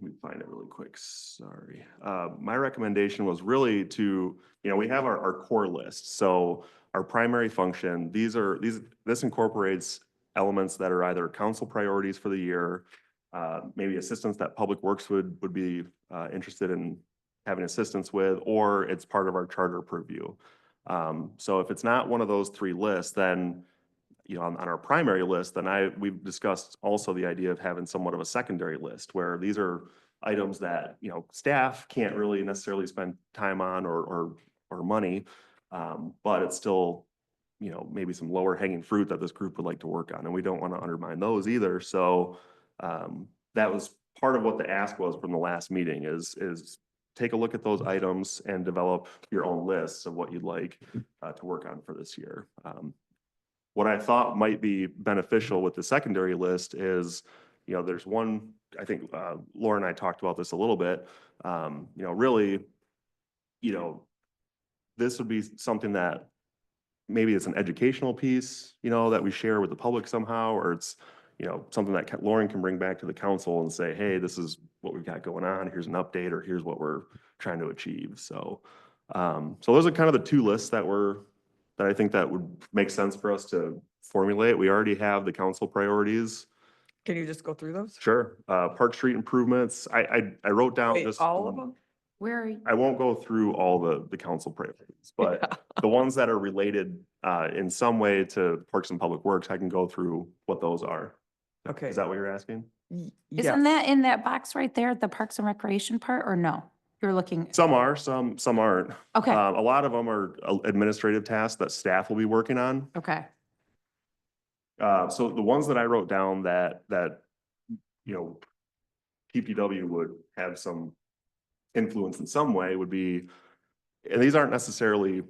me find it really quick, sorry. My recommendation was really to, we have our core list. So our primary function, this incorporates elements that are either council priorities for the year, maybe assistance that Public Works would be interested in having assistance with, or it's part of our charter purview. So if it's not one of those three lists, then on our primary list, then we've discussed also the idea of having somewhat of a secondary list where these are items that, staff can't really necessarily spend time on or money. But it's still, maybe some lower hanging fruit that this group would like to work on, and we don't want to undermine those either. So that was part of what the ask was from the last meeting is take a look at those items and develop your own lists of what you'd like to work on for this year. What I thought might be beneficial with the secondary list is, there's one, I think Laura and I talked about this a little bit, really, this would be something that maybe it's an educational piece, that we share with the public somehow, or it's, something that Lauren can bring back to the council and say, hey, this is what we've got going on. Here's an update, or here's what we're trying to achieve. So, so those are kind of the two lists that I think that would make sense for us to formulate. We already have the council priorities. Can you just go through those? Sure. Park Street improvements. I wrote down Wait, just. all of them? Where are you? I won't go through all the council priorities, but the ones that are related in some way to Parks and Public Works, I can go through what those are. Okay. Is that what you're asking? Yeah, Isn't that in that box right there, the Parks and Recreation part, or no? You're looking, Some are, some aren't. okay, A lot of them are administrative tasks that staff will be working on. okay. So the ones that I wrote down that PPW would have some influence in some way would be, and these aren't necessarily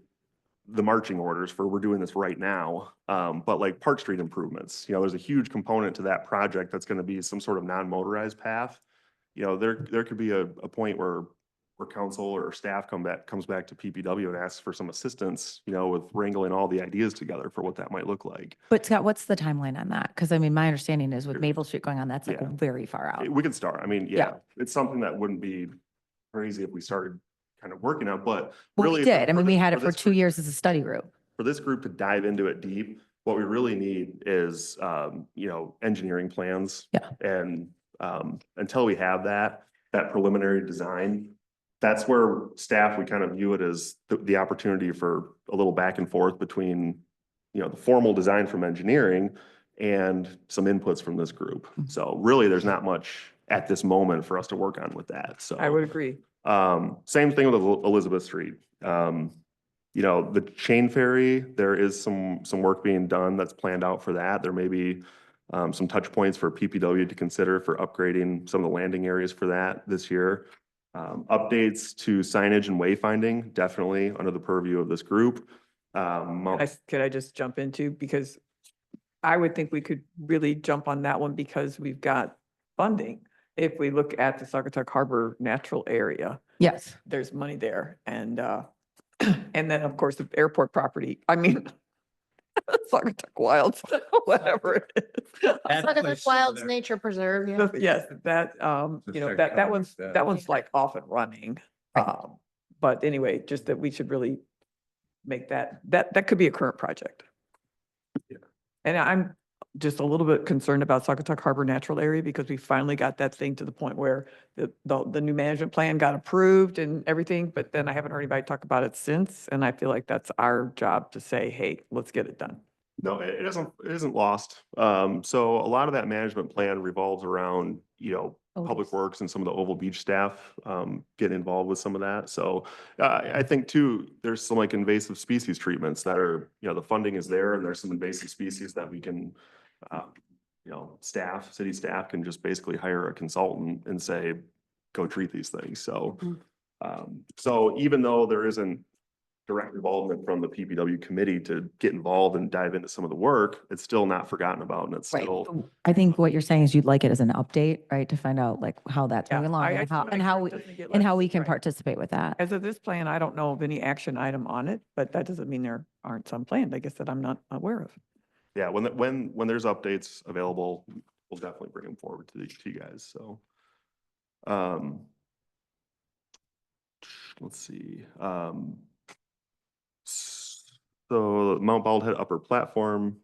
the marching orders for we're doing this right now. But like Park Street improvements, there's a huge component to that project that's going to be some sort of non-motorized path. There could be a point where council or staff comes back to PPW and asks for some assistance, with wrangling all the ideas together for what that might look like. But Scott, what's the timeline on that? Because I mean, my understanding is with Maple Street going on, that's like Yeah. very far out. We could start. I mean, Yeah. yeah, it's something that wouldn't be crazy if we started kind of working on, but Well, really. we did. I mean, we had it for this 2 group- years as a study group. For this group to dive into it deep, what we really need is, engineering plans. Yeah. And, until we have that preliminary design, that's where staff, we kind of view it as the opportunity for a little back and forth between, the formal design from engineering and some inputs from this group. Mm-hmm. So really, there's not much at this moment for us to work on with that, so. I would agree. Same thing with Elizabeth Street. The chain ferry, there is some work being done that's planned out for that. There may be some touch points for PPW to consider for upgrading some of the landing areas for that this year. Updates to signage and wayfinding, definitely under the purview of this group. Could I just jump into, because I would think we could really jump on that one because we've got funding. If we look at the Saugatuck Harbor natural area, Yes. there's money there. And and then, of course, the airport property, I mean, Saugatuck Wilds, whatever it is. Saugatuck Wilds Nature Preserve, yeah. Yes, that, that one's like off and running. But anyway, just that we should really make that could be a current project. Yeah. And I'm just a little bit concerned about Saugatuck Harbor Natural Area because we finally got that thing to the point where the new management plan got approved and everything, but then I haven't heard anybody talk about it since. And I feel like that's our job to say, hey, let's get it done. No, it isn't lost. So a lot of that management plan revolves around, Public Works and some of the Oval Beach staff, get involved with some of that. So, I think too, there's some like invasive species treatments that are, the funding is there and there's some invasive species that we can, city staff can just basically hire a consultant and say, go treat these things. So, so even though there isn't direct involvement from the PPW committee to get involved and dive into some of the work, it's still not forgotten about and it's Right. still. I think what you're saying is you'd like it as an update, right? To find out like how that's Yeah, going along I and just how, wanna and make how sure we, it doesn't get and how left. we can Right. participate with that. As of this plan, I don't know of any action item on it, but that doesn't mean there aren't some planned, I guess, that I'm not aware of. Yeah, when there's updates available, we'll definitely bring them forward to you guys, so. Let's see, so Mount Baldhead Upper Platform,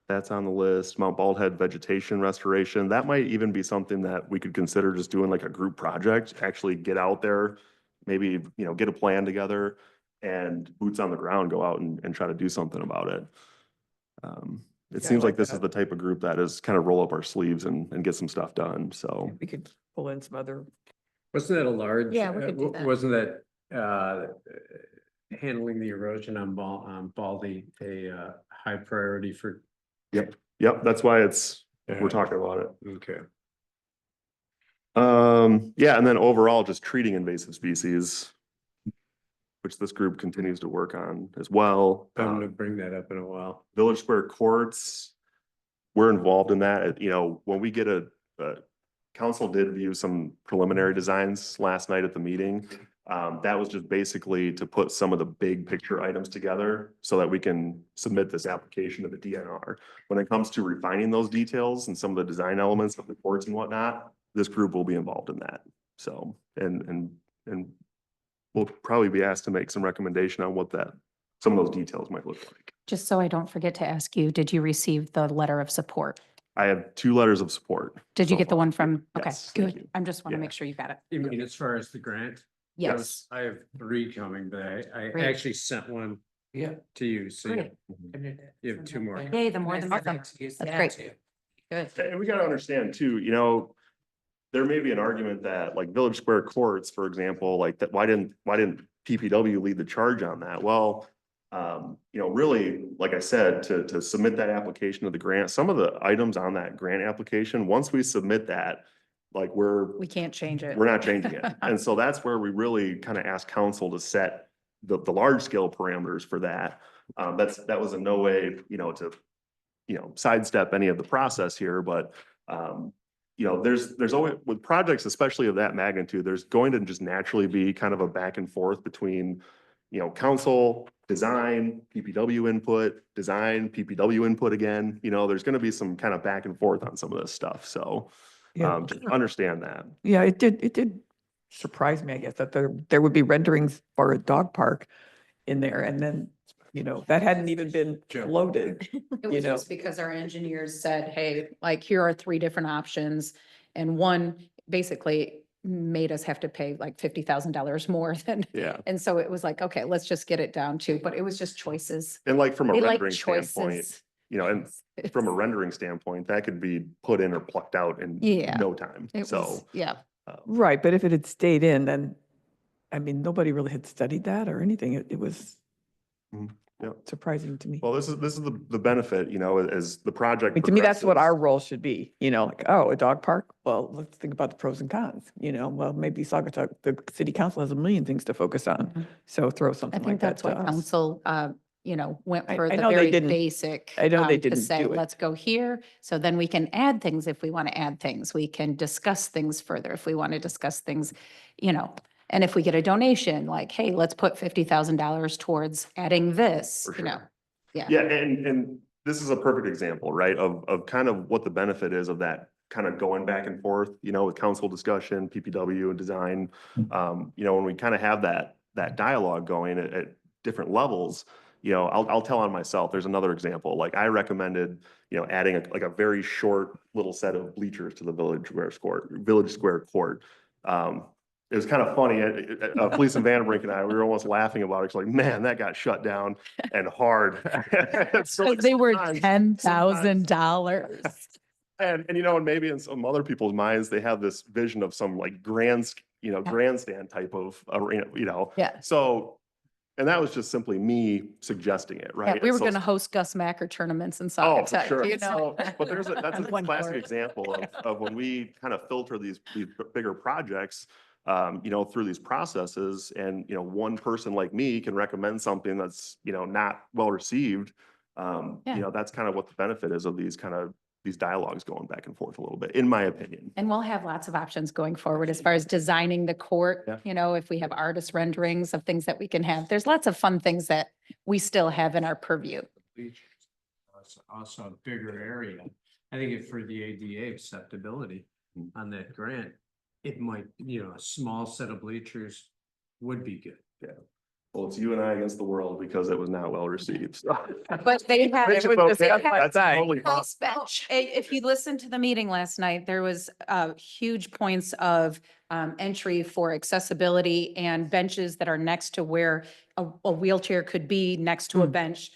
that's on the list. Mount Baldhead Vegetation Restoration, that might even be something that we could consider just doing like a group project, actually get out there, maybe, get a plan together and boots on the ground, go out and try to do something about it. It Yeah, I seems like like this is that. the type of group that is kind of roll up our sleeves and get some stuff done, so. We could pull in some other, Wasn't that a large? Yeah, we could do that. Wasn't that, handling the erosion on Baldy, a high priority for? Yep, that's why we're talking about it. Okay. Yeah, and then overall, just treating invasive species, which this group continues to work on as well. I'm gonna bring that up in a while. Village Square Courts, we're involved in that. When we get council did view some preliminary designs last night at the meeting. That was just basically to put some of the big picture items together so that we can submit this application to the DNR. When it comes to refining those details and some of the design elements of the courts and whatnot, this group will be involved in that. So, and we'll probably be asked to make some recommendation on what some of those details might look like. Just so I don't forget to ask you, did you receive the letter of support? I have 2 letters of support. Did you so get the far. one from, okay, Yes, thank good. you. I'm just want to Yeah. make sure you got it. You mean as far as the grant? Yes. I have 3 coming, but I Great. actually sent one Yeah. to you, so Great. you have 2 more. Yay, the more the merrier. That's great. Good. And we gotta understand too, there may be an argument that like Village Square Courts, for example, like that, why didn't PPW lead the charge on that? Well, really, like I said, to submit that application to the grant, some of the items on that grant application, once we submit that, like We can't change it. we're not changing it. And so that's where we really kind of ask council to set the large scale parameters for that. That was in no way, to, sidestep any of the process here, but, there's always, with projects, especially of that magnitude, there's going to just naturally be kind of a back and forth between, council, design, PPW input, design, PPW input again, there's going to be some kind of back and forth on some of this stuff. So, Yeah. just understand that. Yeah, it did surprise me, I guess, that there would be renderings for a dog park in there, and then, that hadn't even been floated. It You was know. just because our engineers said, hey, like, here are 3 different options. And one basically made us have to pay like $50,000 more than, Yeah. and so it was like, okay, let's just get it down to, but it was just choices. And like from a They like rendering standpoint, choices. and from a rendering standpoint, that could be put in or plucked out in Yeah. no time. It So, was, yeah. Right, but if it had stayed in, then, I mean, nobody really had studied that or anything. It was Mhm, yeah. surprising to me. well, this is the benefit, as the I project. mean, to me, that's what progresses. our role should be, like, oh, a dog park? Well, let's think about the pros and cons, well, maybe Saugatuck, the city council has a million things to focus on. Mhm. So throw I something think like that that's to why us. council, went I- for I the know they very didn't- basic. I know they to didn't say, do it. let's go here. So then we can add things if we want to add things. We can discuss things further if we want to discuss things, and if we get a donation, like, hey, let's put $50,000 towards adding this, For sure. Yeah. Yeah, and this is a perfect example, right, of kind of what the benefit is of that kind of going back and forth, with council discussion, PPW and design. When we kind of have that dialogue going at different levels, I'll tell on myself. There's another example. Like I recommended, adding a very short little set of bleachers to the Village Square court. It was kind of funny. Felicia Vandenbrink and I, we were almost laughing about it. It's like, man, that got shut down and hard. So They were sometimes- $10,000. And and maybe in some other people's minds, they have this vision of some like grandstand type of arena, Yeah. So, and that was just simply me suggesting it, Yeah, right? we were So- going to host Gus Macker tournaments in Oh, for Saugatuck, sure. know? But that's a One classic court. example of when we kind of filter these bigger projects, through these processes, and, one person like me can recommend something that's, not well received. That's kind of what the benefit is of these dialogues going back and forth a little bit, in my opinion. And we'll have lots of options going forward as far as designing the court, Yeah. if we have artist renderings of things that we can have. There's lots of fun things that we still have in our purview. Also a bigger area. I think for the ADA acceptability on that grant, it might, a small set of bleachers would be good. Yeah. Well, it's you and I against the world because it was not well received. So. But they have. Which is was okay. discussed That's outside. totally fine. Nice bench. If you listened to the meeting last night, there was huge points of entry for accessibility and benches that are next to where a wheelchair could be next to a bench,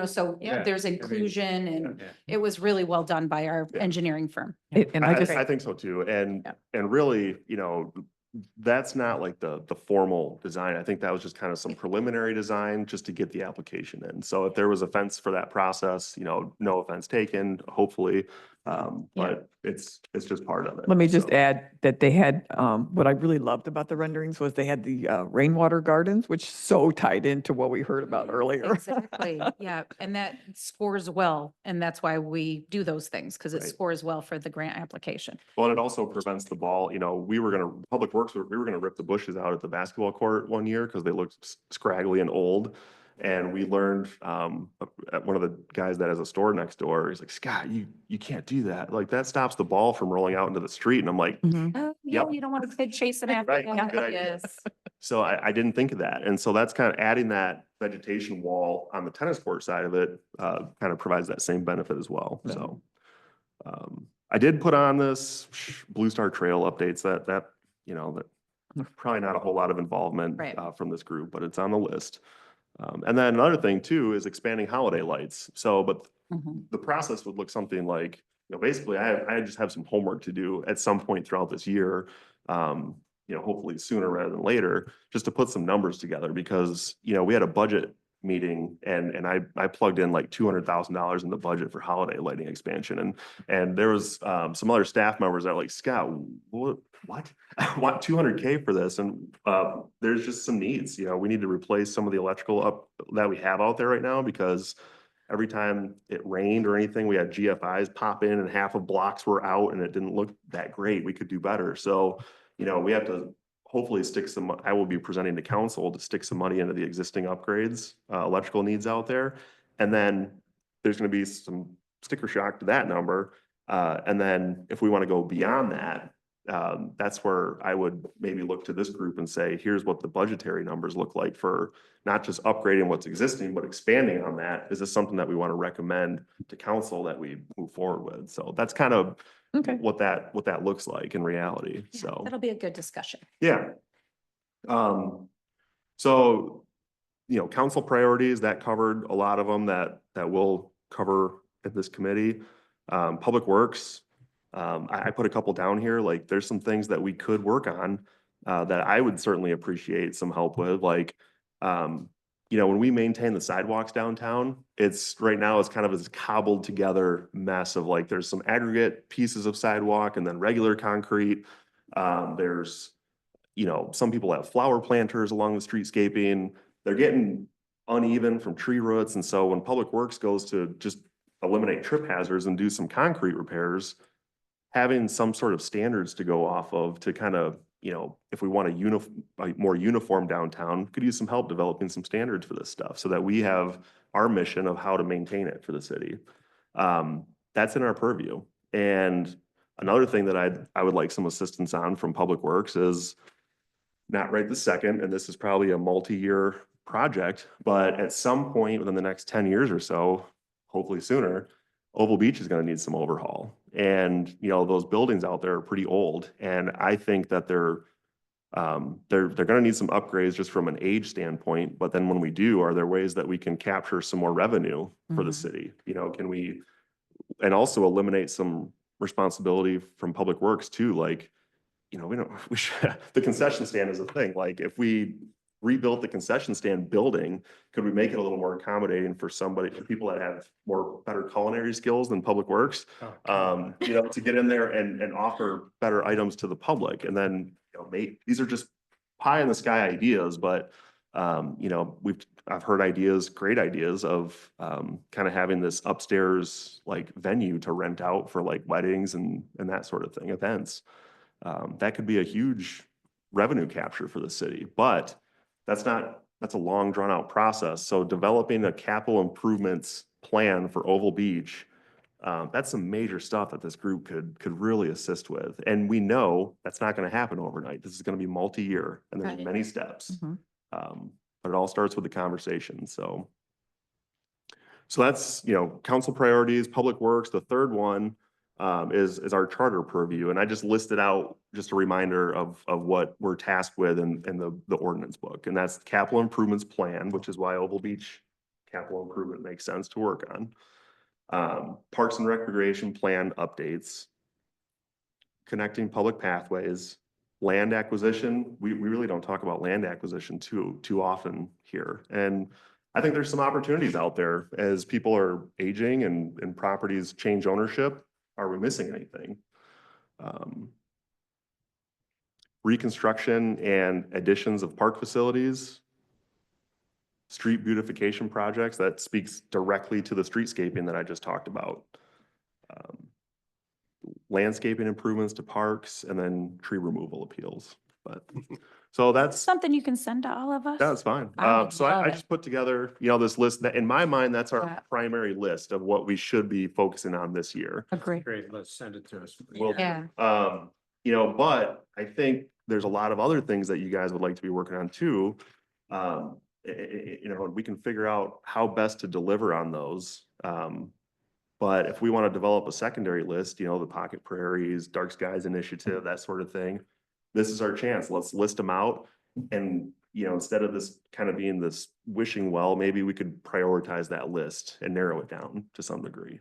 so Yeah, there's I mean, inclusion, and Yeah. it was really well done by our Yeah. engineering firm. And I just, I think so too. And, Yeah. and really, that's not like the formal design. I think that was just kind of some preliminary design just to get the application in. So if there was offense for that process, no offense taken, hopefully. But it's just part of it. let me just So, add that they had, what I really loved about the renderings was they had the rainwater gardens, which so tied into what we heard about earlier. Exactly, yeah, and that scores well, and that's why we do those things, because it Right. scores well for the grant application. Well, and it also prevents the ball, Public Works, we were gonna rip the bushes out at the basketball court one year because they looked scraggly and old. And we learned, at one of the guys that has a store next door, he's like, Scott, you can't do that. Like, that stops the ball from rolling out into the street. And I'm like, Oh, yeah, Yep. you don't want a kid chasing after Right, you. good idea. Yes. so I didn't think of that. And so that's kind of adding that vegetation wall on the tennis court side of it, kind of provides that same benefit as well. Yeah. So, I did put on this Blue Star Trail updates that probably not a whole lot of involvement, Right. From this group, but it's on the list. And then another thing too is expanding holiday lights. So, but Mhm. the process would look something like, basically I just have some homework to do at some point throughout this year. Hopefully sooner rather than later, just to put some numbers together because, we had a budget meeting and I plugged in like $200,000 in the budget for holiday lighting expansion. And there was some other staff members that were like, Scott, what? I want 200K for this. And there's just some needs, we need to replace some of the electrical up that we have out there right now, because every time it rained or anything, we had GFIs pop in and half of blocks were out and it didn't look that great. We could do better. So, we have to hopefully I will be presenting to council to stick some money into the existing upgrades, electrical needs out there. And then there's going to be some sticker shock to that number. And then if we want to go beyond that, that's where I would maybe look to this group and say, here's what the budgetary numbers look like for not just upgrading what's existing, but expanding on that. Is this something that we want to recommend to council that we move forward with? So that's kind of Okay. what that looks like in reality. Yeah, So, that'll be a good discussion. yeah. So, council priorities, that covered a lot of them that we'll cover at this committee. Public Works, I put a couple down here, like there's some things that we could work on that I would certainly appreciate some help with, like, when we maintain the sidewalks downtown, right now it's kind of this cobbled together mess of like, there's some aggregate pieces of sidewalk and then regular concrete. There's, some people have flower planters along the streetscaping. They're getting uneven from tree roots. And so when Public Works goes to just eliminate trip hazards and do some concrete repairs, having some sort of standards to go off of to kind of, if we want a more uniform downtown, could use some help developing some standards for this stuff so that we have our mission of how to maintain it for the city. That's in our purview. And another thing that I would like some assistance on from Public Works is not right this second, and this is probably a multi-year project, but at some point within the next 10 years or so, hopefully sooner, Oval Beach is going to need some overhaul. And, those buildings out there are pretty old. And I think that they're going to need some upgrades just from an age standpoint. But then when we do, are there ways that we can capture some more revenue for the city? Can we, and also eliminate some responsibility from Public Works too? Like, the concession stand is a thing. Like if we rebuilt the concession stand building, could we make it a little more accommodating for people that have better culinary skills than Public Works? To get in there and offer better items to the public. And then, these are just pie in the sky ideas, but I've heard great ideas of kind of having this upstairs like venue to rent out for like weddings and that sort of thing, events. That could be a huge revenue capture for the city, but that's a long drawn out process. So developing a capital improvements plan for Oval Beach, that's some major stuff that this group could really assist with. And we know that's not going to happen overnight. This is going to be multi-year and there's Right. many steps. Mhm. But it all starts with the conversation. So that's, council priorities, Public Works. The third one is our charter purview. And I just listed out just a reminder of what we're tasked with in the ordinance book. And that's capital improvements plan, which is why Oval Beach capital improvement makes sense to work on. Parks and Recreation plan updates, connecting public pathways, land acquisition. We really don't talk about land acquisition too often here. And I think there's some opportunities out there as people are aging and properties change ownership. Are we missing anything? Reconstruction and additions of park facilities, street beautification projects, that speaks directly to the streetscaping that I just talked about. Landscaping improvements to parks, and then tree removal appeals. But so that's Something you can send to all of us? That's fine. I would So love I it. just put together, this list that in my mind, that's our Yeah. primary list of what we should be focusing on this year. Agree. Great, let's send it to us. Will do. But I think there's a lot of other things that you guys would like to be working on too. We can figure out how best to deliver on those. But if we want to develop a secondary list, the Pocket Prairies, Dark Skies Initiative, that sort of thing, this is our chance. Let's list them out. And, instead of this kind of being this wishing well, maybe we could prioritize that list and narrow it down to some degree.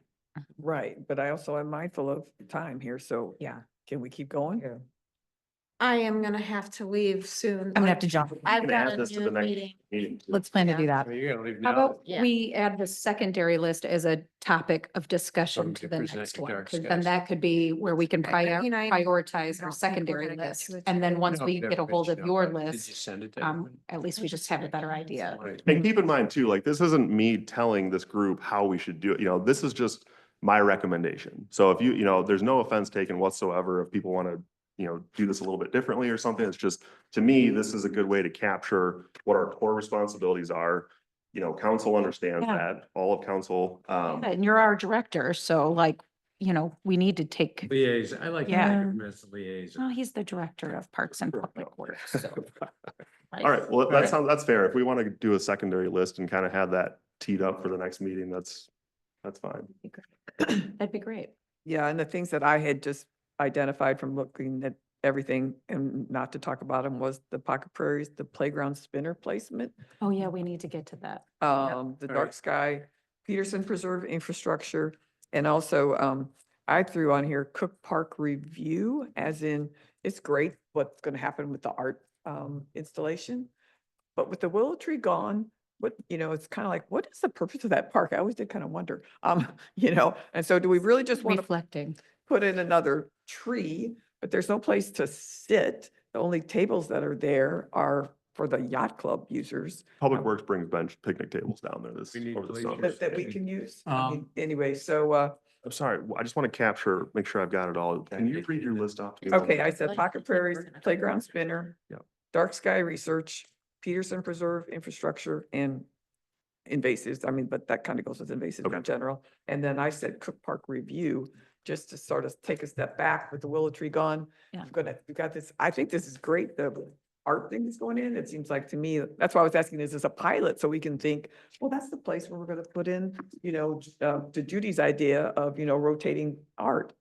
Right, but I also am mindful of time here, so Yeah. can we keep going? I am gonna have to leave soon. I'm gonna have to jump. I've Can add got a this to the new next meeting. meeting. Let's plan to do that. I mean, you're gonna leave How now. about Yeah. we add the secondary list as a topic of discussion Something to to the present next to one? dark Because then skies. that could be where we can I mean, I prioritize don't our think we're secondary gonna get list. to it And then today. once No, we never get a hold of mentioned your that. Did you list, send it to everyone? at least we just have a better idea. Right. And keep in mind too, like, this isn't me telling this group how we should do it, this is just my recommendation. So if there's no offense taken whatsoever if people want to, do this a little bit differently or something. It's just, to me, this is a good way to capture what our core responsibilities are. Council understands Yeah. that, all of council, And you're our director, so like, we need to take, Liaison, I like to Yeah. think of him as the liaison. well, he's the director of Parks and Public Works, so. all right, well, Right. that's fair. If we want to do a secondary list and kind of have that teed up for the next meeting, that's fine. That'd be great. Yeah, and the things that I had just identified from looking at everything and not to talk about them was the Pocket Prairies, the playground spinner placement, Oh, yeah, we need to get to that. the All Dark right. Sky, Peterson Preserve infrastructure, and also, I threw on here Cook Park review, as in, it's great what's gonna happen with the art, installation. But with the willow tree gone, it's kind of like, what is the purpose of that park? I always did kind of wonder, and so do we really just want to Reflecting. put in another tree, but there's no place to sit? The only tables that are there are for the yacht club users Public Works brings picnic tables down there this, We need over the bleachers. summer. that we can use. I mean, Anyway, so, I'm sorry, I just want to make sure I've got it all. Can you read your list off? to me? okay, I said Pocket Prairies, Playground Spinner, Yeah. Dark Sky Research, Peterson Preserve Infrastructure, and invasives. I mean, but that kind of goes with invasives Okay. in general. And then I said Cook Park Review, just to sort of take a step back with the willow tree gone. Yeah. We've got this, I think this is great, the art thing is going in. It seems like to me, that's why I was asking, is this a pilot? So we can think, well, that's the place where we're gonna put in, to Judy's idea of, rotating art.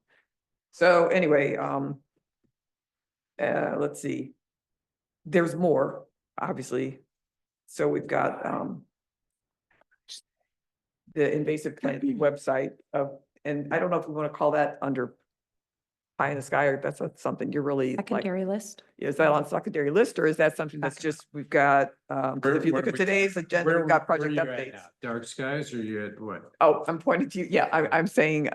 So anyway, let's see. There's more, obviously. So we've got, the invasive plant website of, and I don't know if we want to call that under pie in the sky, or that's not something you're really like, Secondary list? is that on secondary list, or is that something that's just, we've got, if you look at today's agenda, Where we've got where project you at updates. now? Dark skies or you at what? Oh, I'm pointing to you. Yeah, I'm saying,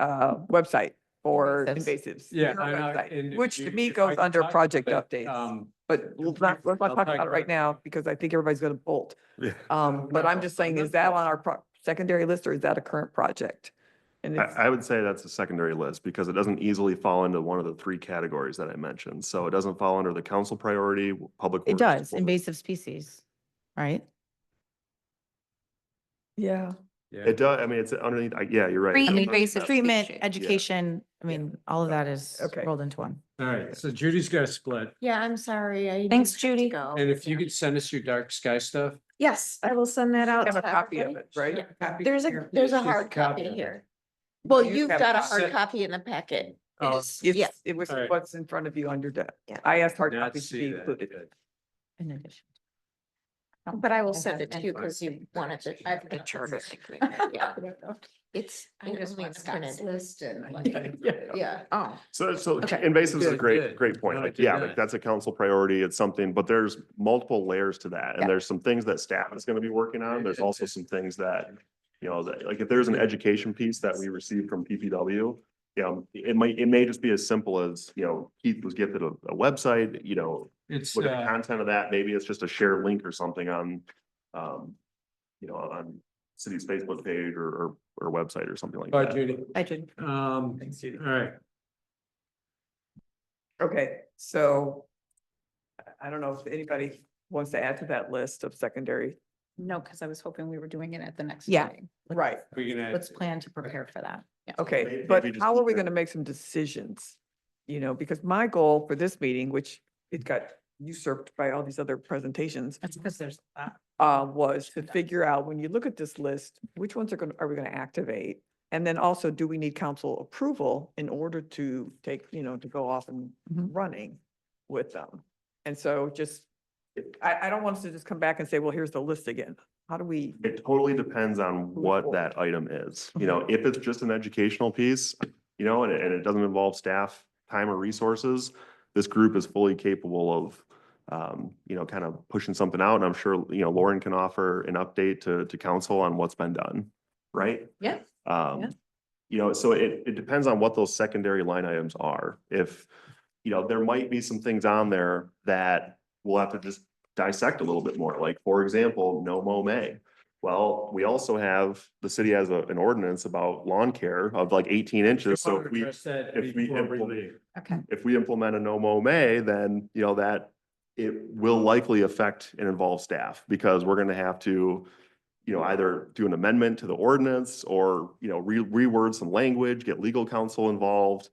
website for invasives. Yeah. your I know, website, and if which to you- me if I goes can under talk project about, updates. But let's not I'll talk talk about it right about- now, because I think everybody's gonna bolt. Yeah. But I'm just saying, I'm is not- that on our secondary list, or is that a current project? And it's, I would say that's a secondary list because it doesn't easily fall into one of the three categories that I mentioned. So it doesn't fall under the council priority, public. It Works, does, or- invasive species, right? yeah, Yeah. It does, I mean, it's underneath, yeah, you're right. Tree It does invasive have- treatment, species. education, I mean, all of that is Okay. rolled into one. All right, so Judy's got a split. Yeah, I'm sorry. I Thanks, need to Judy. go. And if you could send us your dark sky stuff. Yes, I will send that out. have a to copy of everybody. it, right? There's a Just a hard copy copy of it. here. Well, You you've have got a a hard set- copy in the packet. Oh, Yeah. It was All right. what's in front of you on your desk. Yeah. I asked hard Not copies to see be that. included. Good. In addition. But I will send it to you because you wanted to, I have a picture of it. Yeah. It's. I just only want Scott's printed. list and. Yeah. Oh. So Okay. invasive is a Good, great, good. great point. No, Like, I did yeah, not. like that's a council priority. It's something, but there's multiple layers to that. Yeah. And there's some things that staff is gonna be working on. There's also some things that, that, like, if there's an education piece that we received from PPW, it may just be as simple as, Keith was gifted a website, It's, look at the content of that. Maybe it's just a shared link or something on, on city's Facebook page or website or something like bye, that. Judy. I did. Thanks, Judy. All right. Okay, so I don't know if anybody wants to add to that list of secondary. No, because I was hoping we were doing it at the next Yeah. meeting. Right. We can add. Let's plan to prepare for that. Okay, Maybe but just how are we keep it- gonna make some decisions? Because my goal for this meeting, which it got usurped by all these other presentations, That's because there's, was to figure out, when you look at this list, which ones are we gonna activate? And then also, do we need council approval in order to take, to go off and Mhm. running with them? And so just, I don't want us to just come back and say, well, here's the list again. How do we? It totally depends on what that item is. If it's just an educational piece, and it doesn't involve staff, time or resources, this group is fully capable of, kind of pushing something out. And I'm sure, Lauren can offer an update to council on what's been done, right? Yeah. Um, so it depends on what those secondary line items are. If, there might be some things on there that we'll have to just dissect a little bit more. Like, for example, no mow May. Well, we also have, the city has an ordinance about lawn care of like 18 inches. So if we, Okay. if we implement a no mow May, then, that it will likely affect and involve staff because we're going to have to, either do an amendment to the ordinance or, reword some language, get legal counsel involved.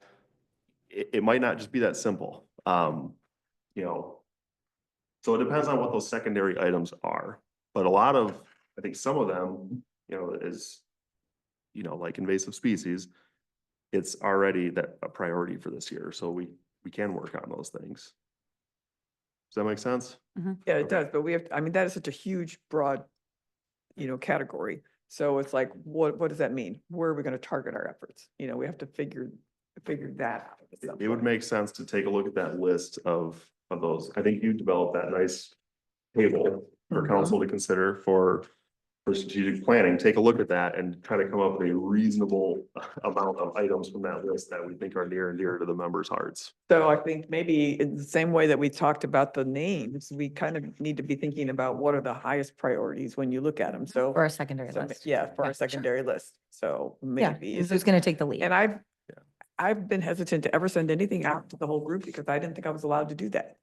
It might not just be that simple. So it depends on what those secondary items are, but a lot of, I think some of them, is, like invasive species, it's already a priority for this year. So we can work on those things. Does that make sense? Yeah, it does, but we have, I mean, that is such a huge, broad, category. So it's like, what does that mean? Where are we gonna target our efforts? We have to figure that out. at some It would point. make sense to take a look at that list of those. I think you developed that nice table for Mhm. council to consider for strategic planning. Take a look at that and try to come up with a reasonable amount of items from that list that we think are near and dear to the members' hearts. So I think maybe in the same way that we talked about the names, we kind of need to be thinking about what are the highest priorities when you look at them. So. For a secondary so list. Yeah, for Yeah, our sure. secondary list. So Yeah, maybe. who's going to take the lead? And I've been hesitant to ever send anything out to the whole group because I didn't think I was allowed to do that.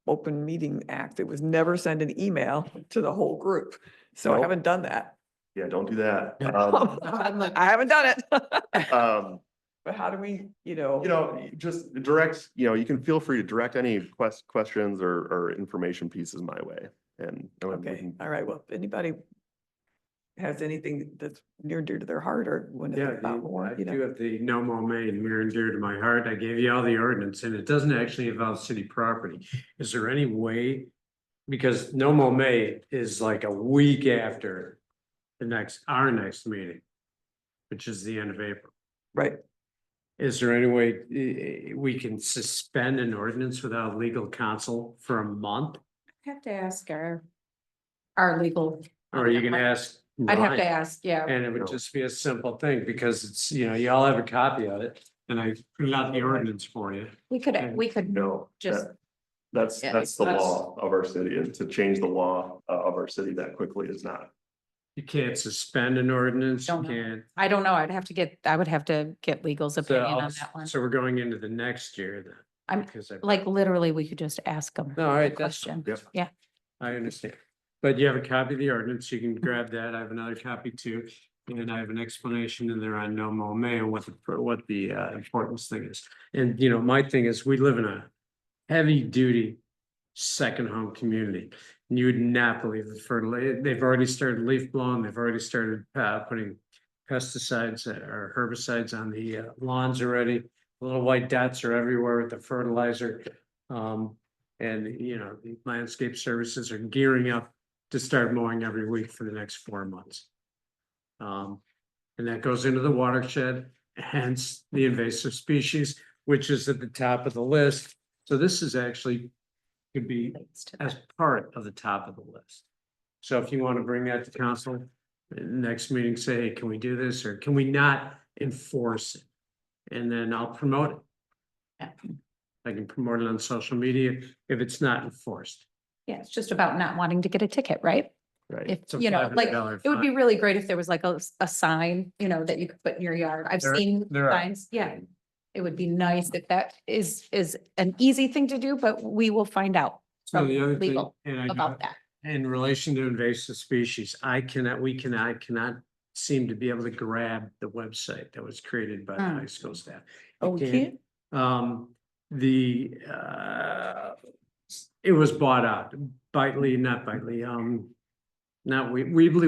Open Meeting Act, it was never send an email to the whole group. So I Nope. haven't done that. Yeah, don't do that. I haven't done it. Um, But how do we, just direct, you can feel free to direct any questions or information pieces my way. And we okay, can- all right, well, if anybody has anything that's near and dear to their heart or want to Yeah, think about more, I do have the no mow May near and dear to my heart. I gave you all the ordinance and it doesn't actually involve city property. Is there any way? Because no mow May is like a week after our next meeting, which is the end of April. right? Is there any way we can suspend an ordinance without legal counsel for a month? Have to ask our legal. Or are you gonna ask? I'd have to Ryan? ask, yeah. And it would just be a simple thing because it's, you all have a copy of it and I printed out the ordinance for you. We could No, just, that's Yeah, the that's- law of our city, and to change the law of our city that quickly is not. You can't suspend an ordinance, you Don't know. can't. I don't know, I would have to get legal's So opinion I'll- on that one. So we're going into the next year then. I'm because I- like, literally, we could just ask them. No, all right, a that's, question. Yep. Yeah, I understand. But you have a copy of the ordinance, you can grab that. I have another copy too. And I have an explanation in there on no mow May and what the importance thing is. And my thing is, we live in a heavy duty second home community. And you would not believe the fertilizer, they've already started leaf blowing, they've already started putting pesticides or herbicides on the lawns already. Little white dots are everywhere with the fertilizer. And the landscape services are gearing up to start mowing every week for the next 4 months. And that goes into the watershed, hence the invasive species, which is at the top of the list. So this is actually could be relates to as that. part of the top of the list. So if you want to bring that to council, next meeting, say, hey, can we do this or can we not enforce it? And then I'll promote it. Yeah. I can promote it on social media if it's not enforced. Yeah, it's just about not wanting to get a ticket, right? Right. If, It's a like, $500 it would be fine. really great if there was like a sign, that you could put in your yard. I've seen there are. signs, yeah. It would be nice if that is an easy thing to do, but we will find out So from the other thing, legal and I about that. in relation to invasive species, I cannot seem to be able to grab the website that was created by the Hmm. high school staff. Oh, we can't? It was bought out, Weebly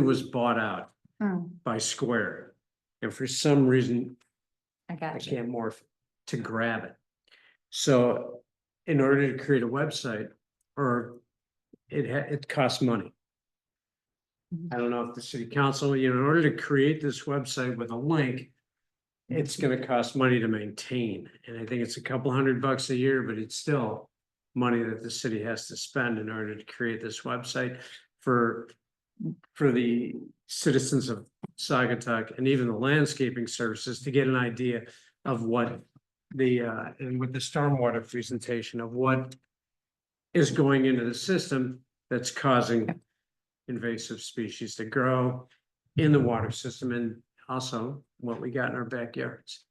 was bought out Hmm, by Square. And for some reason, I I got you. can't morph to grab it. So in order to create a website, or it costs money. Mhm. I don't know if the city council, in order to create this website with a link, it's gonna cost money to maintain, and I think it's a couple $100 a year, but it's still money that the city has to spend in order to create this website for the citizens of Sagatuck and even the landscaping services to get an idea of what and with the stormwater presentation of what is going into the system that's causing invasive species to grow in the water system and also what we got in our backyards.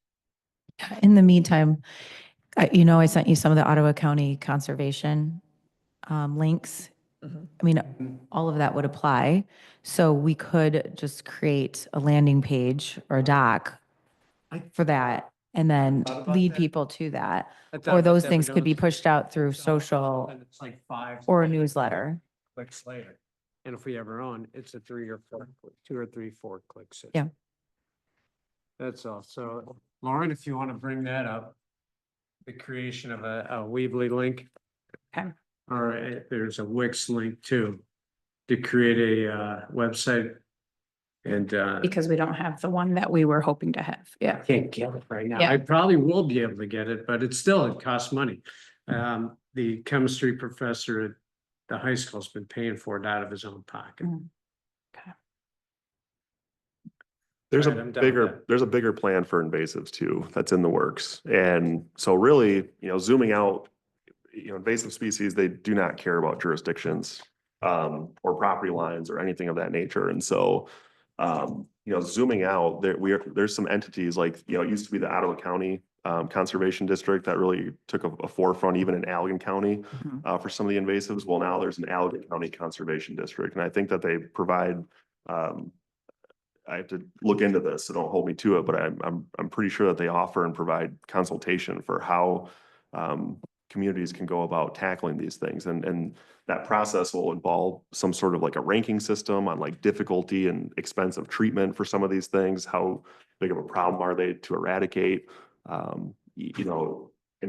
In the meantime, I sent you some of the Ottawa County Conservation links. Mhm. I mean, all of that would apply. So we could just create a landing page or a doc for that and then Thought about lead that. people to that. I thought Or about those that, things but could be don't- pushed out through social And it's like 5 or a newsletter. clicks later. And if we ever own, it's a 3 or 4, 2 or 3, 4 clicks. Yeah. That's all. So Lauren, if you want to bring that up, the creation of a Weebly link. Okay. Or there's a Wix link too, to create a website. And Because we don't have the one that we were hoping to have. I Yeah. can't get it right now. Yeah. I probably will be able to get it, but it costs money. The chemistry professor at the high school's been paying for it out of his own pocket. Mm. There's All right, I'm done with that. there's a bigger plan for invasives too, that's in the works. And so really, zooming out, invasive species, they do not care about jurisdictions or property lines or anything of that nature. And so, zooming out, there's some entities like, it used to be the Ottawa County Conservation District that really took a forefront, even in Allegan County for some of the invasives. Well, now there's an Allegan County Conservation District, and I think that they provide, I have to look into this, so don't hold me to it, but I'm pretty sure that they offer and provide consultation for how communities can go about tackling these things. And that process will involve some sort of like a ranking system on like difficulty and expense of treatment for some of these things. How big of a problem are they to eradicate? And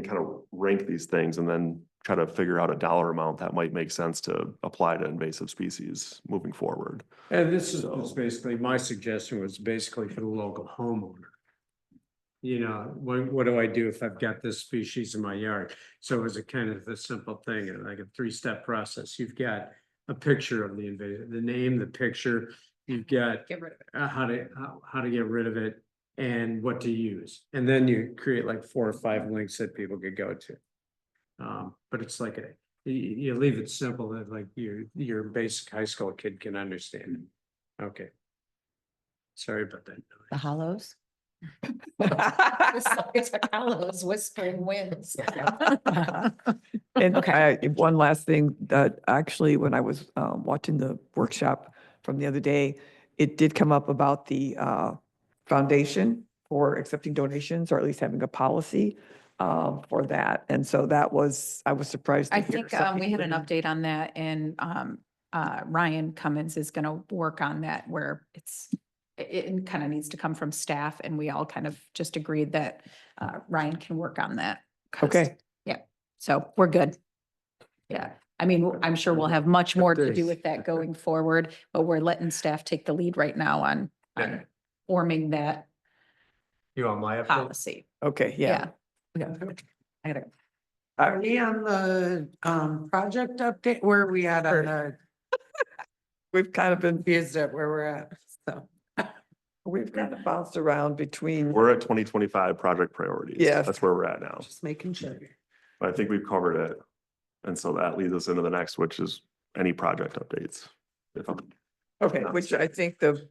kind of rank these things and then try to figure out a dollar amount that might make sense to apply to invasive species moving forward. And this was basically, my suggestion was basically for the local homeowner. What do I do if I've got this species in my yard? So it was a kind of a simple thing, like a 3-step process. You've got a picture of the invader, the name, the picture, you've got Get rid of it. how to get rid of it and what to use. And then you create like 4 or 5 links that people could go to. But it's like you leave it simple that like your basic high school kid can understand it. Okay. Sorry about that. The hollows. It's a Carlos whispering winds. And Okay. one last thing, that actually, when I was watching the workshop from the other day, it did come up about the foundation for accepting donations, or at least having a policy for that. And so I was surprised to I hear think some we had an people update on that, and Ryan Cummins is gonna work on that, where it kind of needs to come from staff, and we all kind of just agreed that Ryan can work on that. 'Cause- Okay. Yeah, so we're good. Yeah, I mean, I'm sure we'll have much more to do with that going forward, but we're letting staff take the lead right now on Yeah. forming that You want my update? policy. Okay, yeah. Yeah. I gotta. Are we on the project update? Where are we at on the, We've kind of been, confused at where we're at, so. we've kind of bounced around between, We're at 2025 project priorities. Yes. That's where we're at now. Just making sure. I think we've covered it. And so that leads us into the next, which is any project updates. okay, which I think the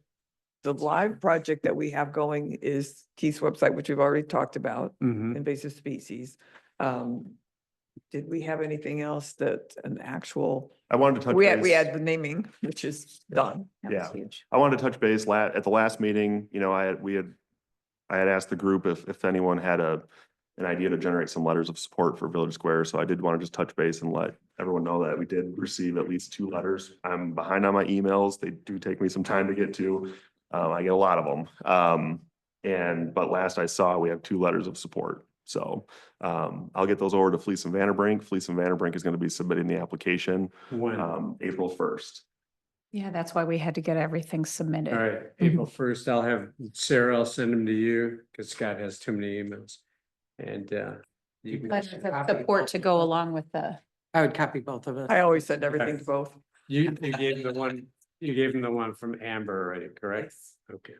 live project that we have going is Keith's website, which we've already talked about, Mhm. invasive species. Did we have anything else that an actual, I wanted to touch we base. had the naming, which is done. That was Yeah. huge. I wanted to touch base at the last meeting, I had asked the group if anyone had an idea to generate some letters of support for Village Square. So I did want to just touch base and let everyone know that we did receive at least 2 letters. I'm behind on my emails. They do take me some time to get to. I get a lot of them. But last I saw, we have 2 letters of support. So I'll get those over to Fleece and Vanderbrink. Fleece and Vanderbrink is going to be submitting the application When? April 1st. Yeah, that's why we had to get everything submitted. All right, April 1st, I'll have Sarah, I'll send them to you because Scott has too many emails. And you can, But the support to go along with the, I would copy both of us. I always send everything to both. you gave him the one from Amber already, correct? Okay.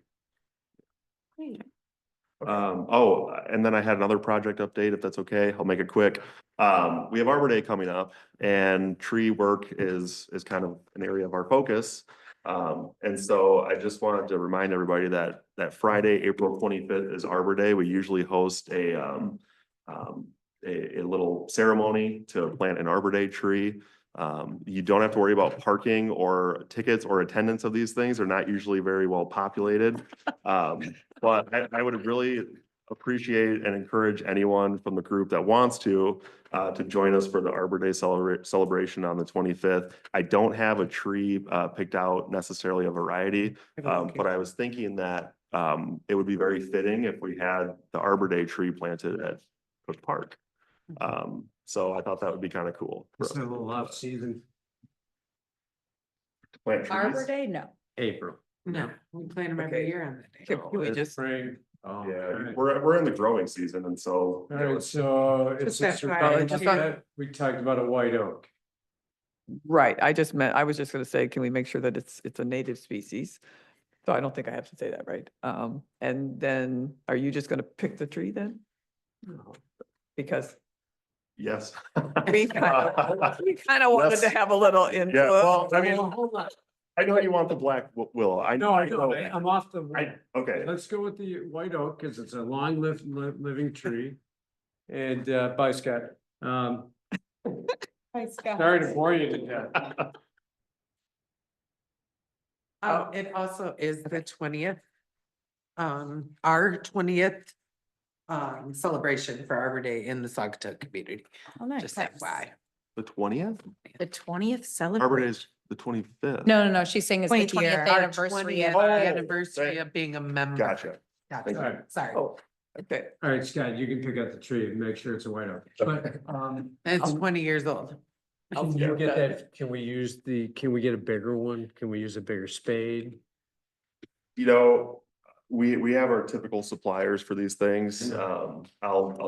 Oh, and then I had another project update, if that's okay. I'll make it quick. We have Arbor Day coming up and tree work is kind of an area of our focus. And so I just wanted to remind everybody that Friday, April 25th is Arbor Day. We usually host a little ceremony to plant an Arbor Day tree. You don't have to worry about parking or tickets or attendance of these things. They're not usually very well populated. But I would really appreciate and encourage anyone from the group that wants to join us for the Arbor Day celebration on the 25th. I don't have a tree picked out necessarily a variety, but I was thinking that it would be very fitting if we had the Arbor Day tree planted at Cook Park. So I thought that would be kind of cool. for It's us a to do. little off season, Plant trees. Arbor Day, no. April. No, we plan them every Okay. year on that day. Can we It's just, Spring. Oh, Yeah, alright. we're in the growing season and so. All right, so it's Just just, FYI, just we talked about a white oak. right, I was just gonna say, can we make sure that it's a native species? So I don't think I have to say that, right? And then, are you just gonna pick the tree then? Because Yes. we kind of wanted to Yes. have a little Yeah, input. well, I mean, Hold on. I know you want the black willow. I No, I know know, that. I'm off the. Okay, Let's go with the white oak, because it's a long living tree. And bye, Scott. Sorry to bore you to death. It also is the 20th. Our 20th celebration for Arbor Day in the Saugatuck community, Oh, nice. just FYI. the 20th? The 20th Arbor celebration. Day is the 25th. No, she's saying it's the 20th 20th year. Our anniversary 20th of. Oh, anniversary thank- of being a member. Gotcha. Gotcha. Alright. Sorry. Oh, okay. All right, Scott, you can pick out the tree and make sure it's a white oak. But It's 20 years old. can you get that, can we get a bigger one? Can we use a bigger spade? You know, we have our typical suppliers for these things. I'll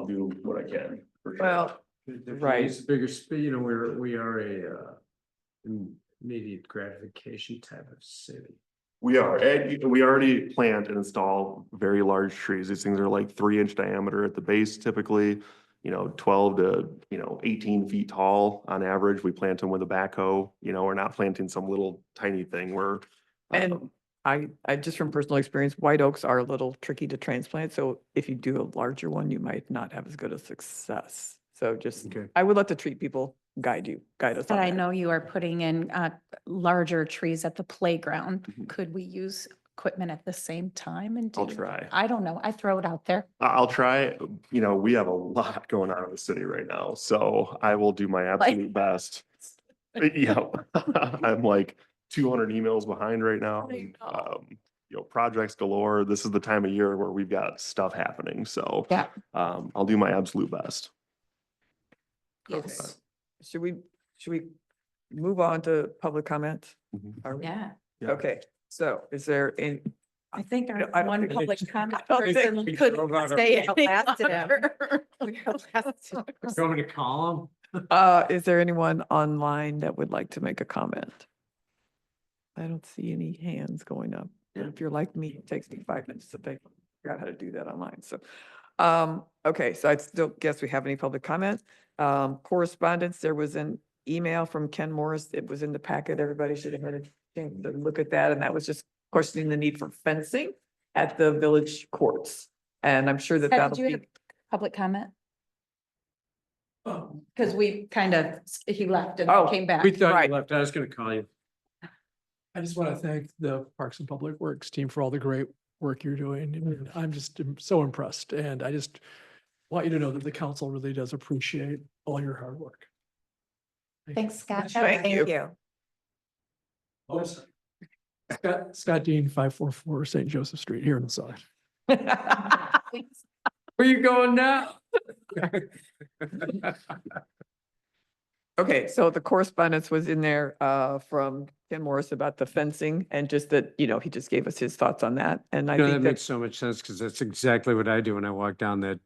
do what I can. for sure. Well, If you Right. use a bigger spade, you know, we are a immediate gratification type of city. We are, and we already plant and install very large trees. These things are like 3-inch diameter at the base typically, 12 to, 18 feet tall on average. We plant them with a backhoe, we're not planting some little tiny thing. And I just from personal experience, white oaks are a little tricky to transplant. So if you do a larger one, you might not have as good a success. So just, Okay. I would let the tree people guide us. But on I that. know you are putting in larger trees at the playground. Mhm. Could we use equipment at the same time and I'll do? try. I don't know. I throw it out there. I'll try, we have a lot going on in the city right now, so I will do my absolute best. Yeah, I'm like 200 emails behind right now. I know. Projects galore. This is the time of year where we've got stuff happening, so. Yeah. I'll do my absolute best. Yes. Should we move on to public comment? Mhm. Are we? Yeah. Yeah. Okay, so is there any? I think I don't our one think- public comment I don't think person we could drove out our- say We outlasted him. You want me to call them? Is there anyone online that would like to make a comment? I don't see any hands going up. And if you're like me, it takes me 5 minutes to figure out how to do that online, so. Okay, so I still guess we have any public comment. Correspondence, there was an email from Ken Morris. It was in the packet. Everybody should have had a chance to look at that, and that was just questioning the need for fencing at the village courts. And I'm sure that Ted, that'll did you be. have public comment? Because we kind of, he left and Oh, came back. We thought Right. you left. I was gonna call you. I just want to thank the Parks and Public Works team for all the great work you're doing. And I'm just so impressed. And I just want you to know that the council really does appreciate all your hard work. Thank you. Thanks, Scott. Thank you. Oh, Scott Dean, 544 St. Joseph Street here in the south. Where you going now? Okay, so the correspondence was in there from Ken Morris about the fencing and just that, he just gave us his thoughts on that. And I You know, that think makes that so much sense because that's exactly what I do when I walk down that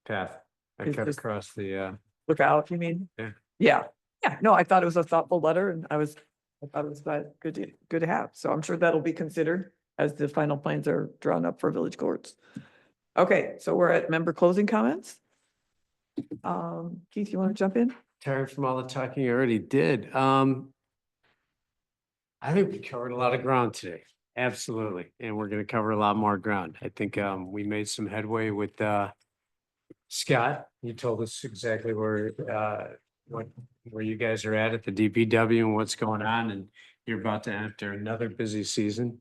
path. I It's cut just- across the, look out, you mean? Yeah. Yeah, yeah. No, I thought it was a thoughtful letter and I thought it was good to have. So I'm sure that'll be considered as the final plans are drawn up for village courts. Okay, so we're at member closing comments. Keith, you want to jump in? tired from all the talking I already did. I think we covered a lot of ground today. Absolutely. And we're gonna cover a lot more ground. I think we made some headway with Scott. You told us exactly where where you guys are at the DPW and what's going on, and you're about to enter another busy season.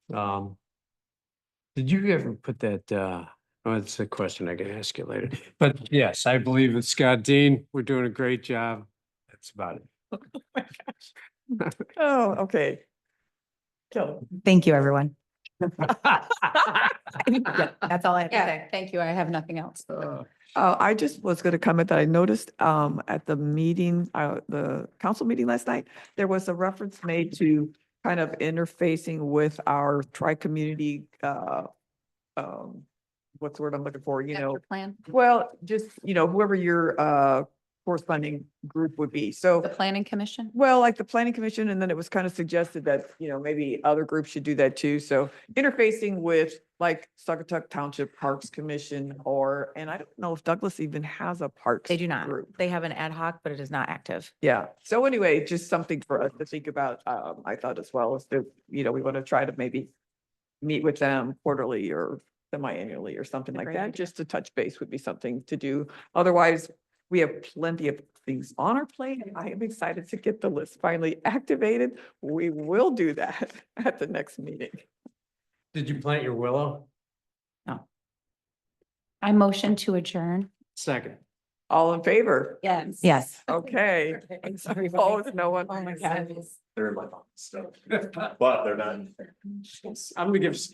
Did you ever put that oh, that's a question I can ask you later. But yes, I believe with Scott Dean, we're doing a great job. That's about it. Oh, okay. Kelly. Thank you, everyone. Yeah, That's all I have to Yeah, say. thank you. I have nothing else. I just was going to comment that I noticed at the meeting, the council meeting last night, there was a reference made to kind of interfacing with our tri-community, what's the word I'm looking for, Master Plan, well, just, whoever your corresponding group would be. So, the Planning Commission. well, like the planning commission, and then it was kind of suggested that, maybe other groups should do that too. So interfacing with like Saugatuck Township Parks Commission and I don't know if Douglas even has a parks. They do not. group. They have an ad hoc, but it is not active. Yeah. So anyway, just something for us to think about. I thought as well as that, we want to try to maybe meet with them quarterly or semi-annually or something like great that. idea. Just to touch base would be something to do. Otherwise, we have plenty of things on our plate. I am excited to get the list finally activated. We will do that at the next meeting. Did you plant your willow? I motion to adjourn. Second. All in favor? Yes. Yes. Okay. I'm sorry. Opposed? No one? Oh, my God. But they're not. I'm gonna give Scott